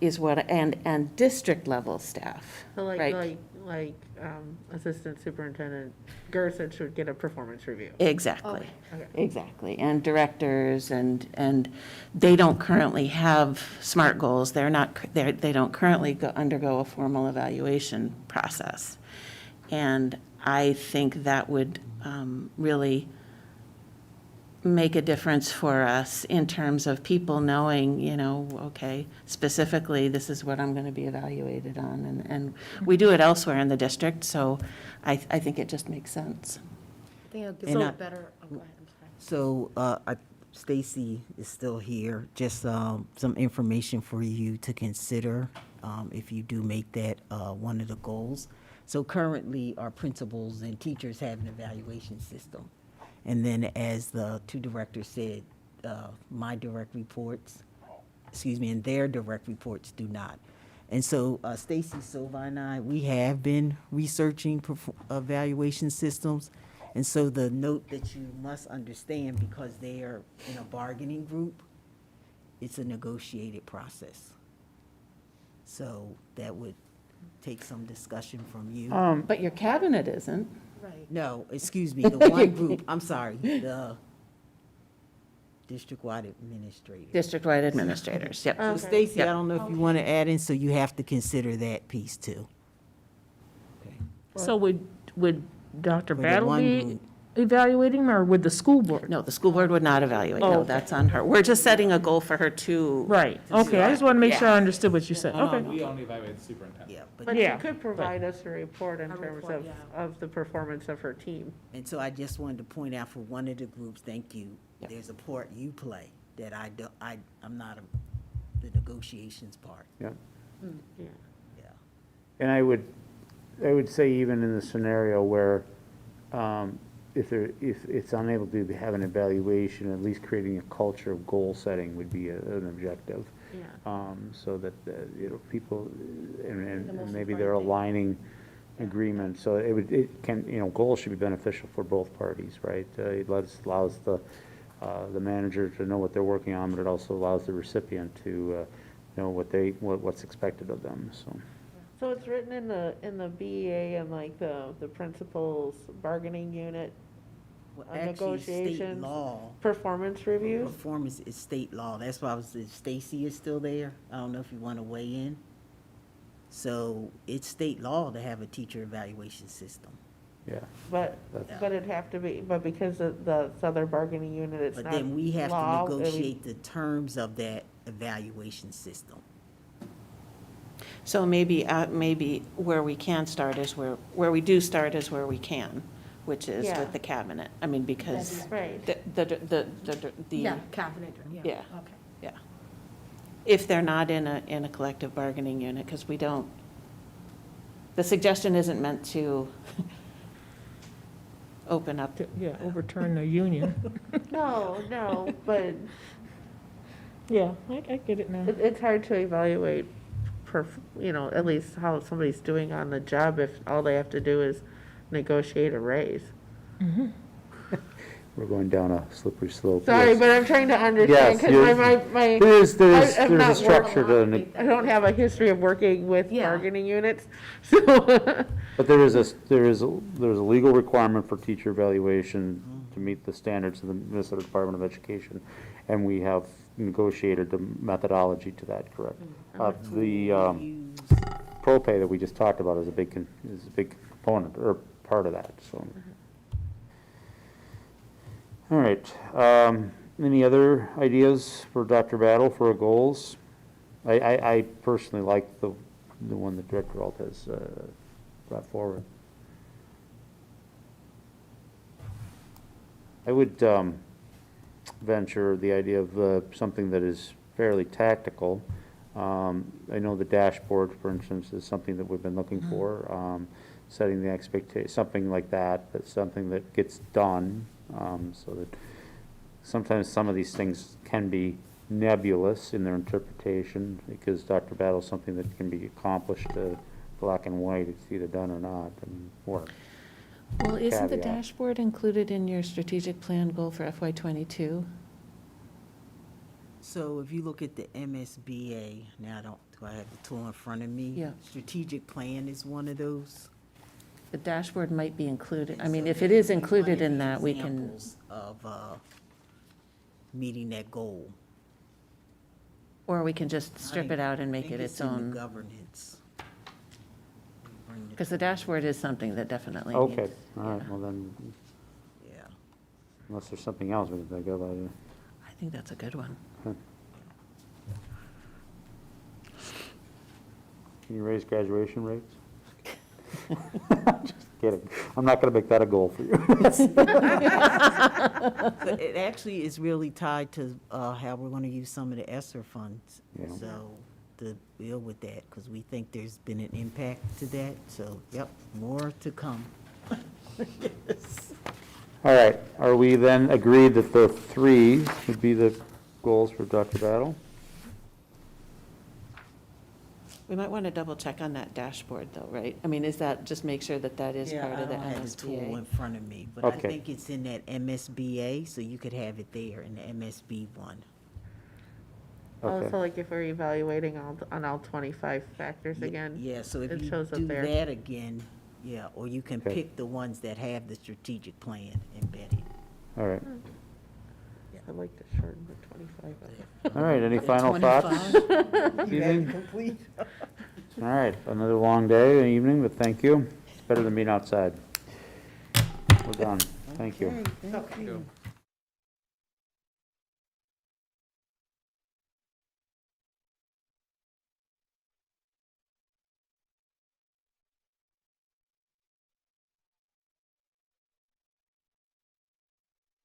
is what, and district level staff, So right? like Assistant Superintendent Gerson should get a performance review. Exactly, Okay. exactly. And directors, and they don't currently have SMART goals. They don't currently undergo a formal evaluation process. And I think that would really make a difference for us in terms of people knowing, okay, specifically, this is what I'm going to be evaluated on. And we do it elsewhere in the district, so I think it just makes sense. I think it'll give And us I- a better, go ahead, I'm sorry. So, Stacy is still here, just some information for you to consider if you do make that one of the goals. So currently, our principals and teachers have an evaluation system. And then as the two directors said, my direct reports, and their direct reports do not. And so Stacy Silva and I, we have been researching evaluation systems. And so the note that you must understand, because they are in a bargaining group, it's a negotiated process. So that would take some discussion from you. But your cabinet isn't. Right. No, excuse me, the one group, I'm sorry, the district-wide administrators. District-wide administrators, yep. So Stacy, I don't know if you want to add in, so you have to consider that piece too. So would Dr. For the Battle one be group. evaluating, or would the school board? No, the school board would not evaluate, Oh, no, okay. that's on her. We're just setting a goal for her to. Right, okay, I just want to make sure I understood what you said, No, no, okay. We only evaluate the superintendent. Yeah, But you Yeah. could provide us a report in A terms report, yeah. of the performance of her team. and so I just wanted to point out for one of the groups, thank you, Yep. there's a part you play that I'm not the negotiations part, Yeah. Yeah. yeah. And I would say even in the scenario where, if it's unable to have an evaluation, at least creating a culture of goal setting would be an objective. Yeah. So that, people, The and most maybe they're important thing. aligning agreement. So goals should be beneficial for both parties, right? It allows the manager to know what they're working on, but it also allows the recipient to know what's expected of them, so. So it's written in the BEA and like the principal's bargaining unit, Well, actually, state negotiations, law, performance reviews? performance is state law, that's why Stacy is still there, I don't know if you want to weigh in. So it's state law to have a teacher evaluation system. Yeah. But it'd have to be, but because of the other bargaining unit, it's not But then we have to law, it would- negotiate the terms of that evaluation system. So maybe where we can start is where we do start is where we can, which is Yeah. with the cabinet. I mean, because Right. the Yeah, cabinet, Yeah. okay. yeah. If they're not in a collective bargaining unit, because we don't, the suggestion isn't meant to open up. Yeah, overturn the union. No, but Yeah, I get it now. it's hard to evaluate, at least how somebody's doing on the job if all they have to do is negotiate a raise. We're going down a slippery slope. Sorry, yes. but I'm trying to understand, Yes, because yes. my. There's I've a not worked- structure to, I don't have a history of working with Yeah. bargaining units, so. but there is a legal requirement for teacher evaluation to meet the standards of the Minnesota Department of Education, and we have negotiated the methodology to that, correct? The pro pay that we just talked about is a big component, or part of that, so. All right, any other ideas for Dr. Battle for goals? I personally like the one that Director Alt has brought forward. venture the idea of something that is fairly tactical. I know the dashboard, for instance, is something that we've been looking for, setting the expectation, something like that, that's something that gets done, so that sometimes some of these things can be nebulous in their interpretation, because Dr. Battle is something that can be accomplished black and white, it's either done or not, or Well, isn't the caveat. dashboard included in your strategic plan goal for FY '22? So if you look at the MSBA, now do I have the tool in front of me? Yeah. Strategic plan is one of those. The dashboard might be included. I And mean, so if it that is would be one included of in the that, we can, examples of meeting that goal. or we can just strip it out and make it its I think own. it's in the governance. Bring Because the dashboard is something that definitely Okay, needs. all right, well then, Yeah. unless there's something else we can think of, I think that's a good one. can you raise graduation rates? Just kidding, I'm not gonna make that a goal for you. But it actually is really tied to how we're going to use some of the ESSER funds. Yeah. So to deal with that, because we think there's been an impact to that. So, yep, more to come. Yes. All right, are we then agreed that the 3 would be the goals for Dr. Battle? We might want to double check on that dashboard though, right? I mean, is that, just make sure that that is Yeah, part I of the don't have the tool in MSBA? front of me, but I Okay. think it's in that MSBA, so you could have it there in the MSB one. Okay. Also, like if we're evaluating on all 25 factors again. Yeah, so if it you shows up do there. that again, yeah, or you can Okay. pick the ones that have the strategic plan embedded. All right, I'd like to shorten the 25. all right, any The final 25? thoughts? You have it Evening? complete. All right, another long day and evening, but thank you. It's better than being outside. We're done, thank you. Okay, thank you.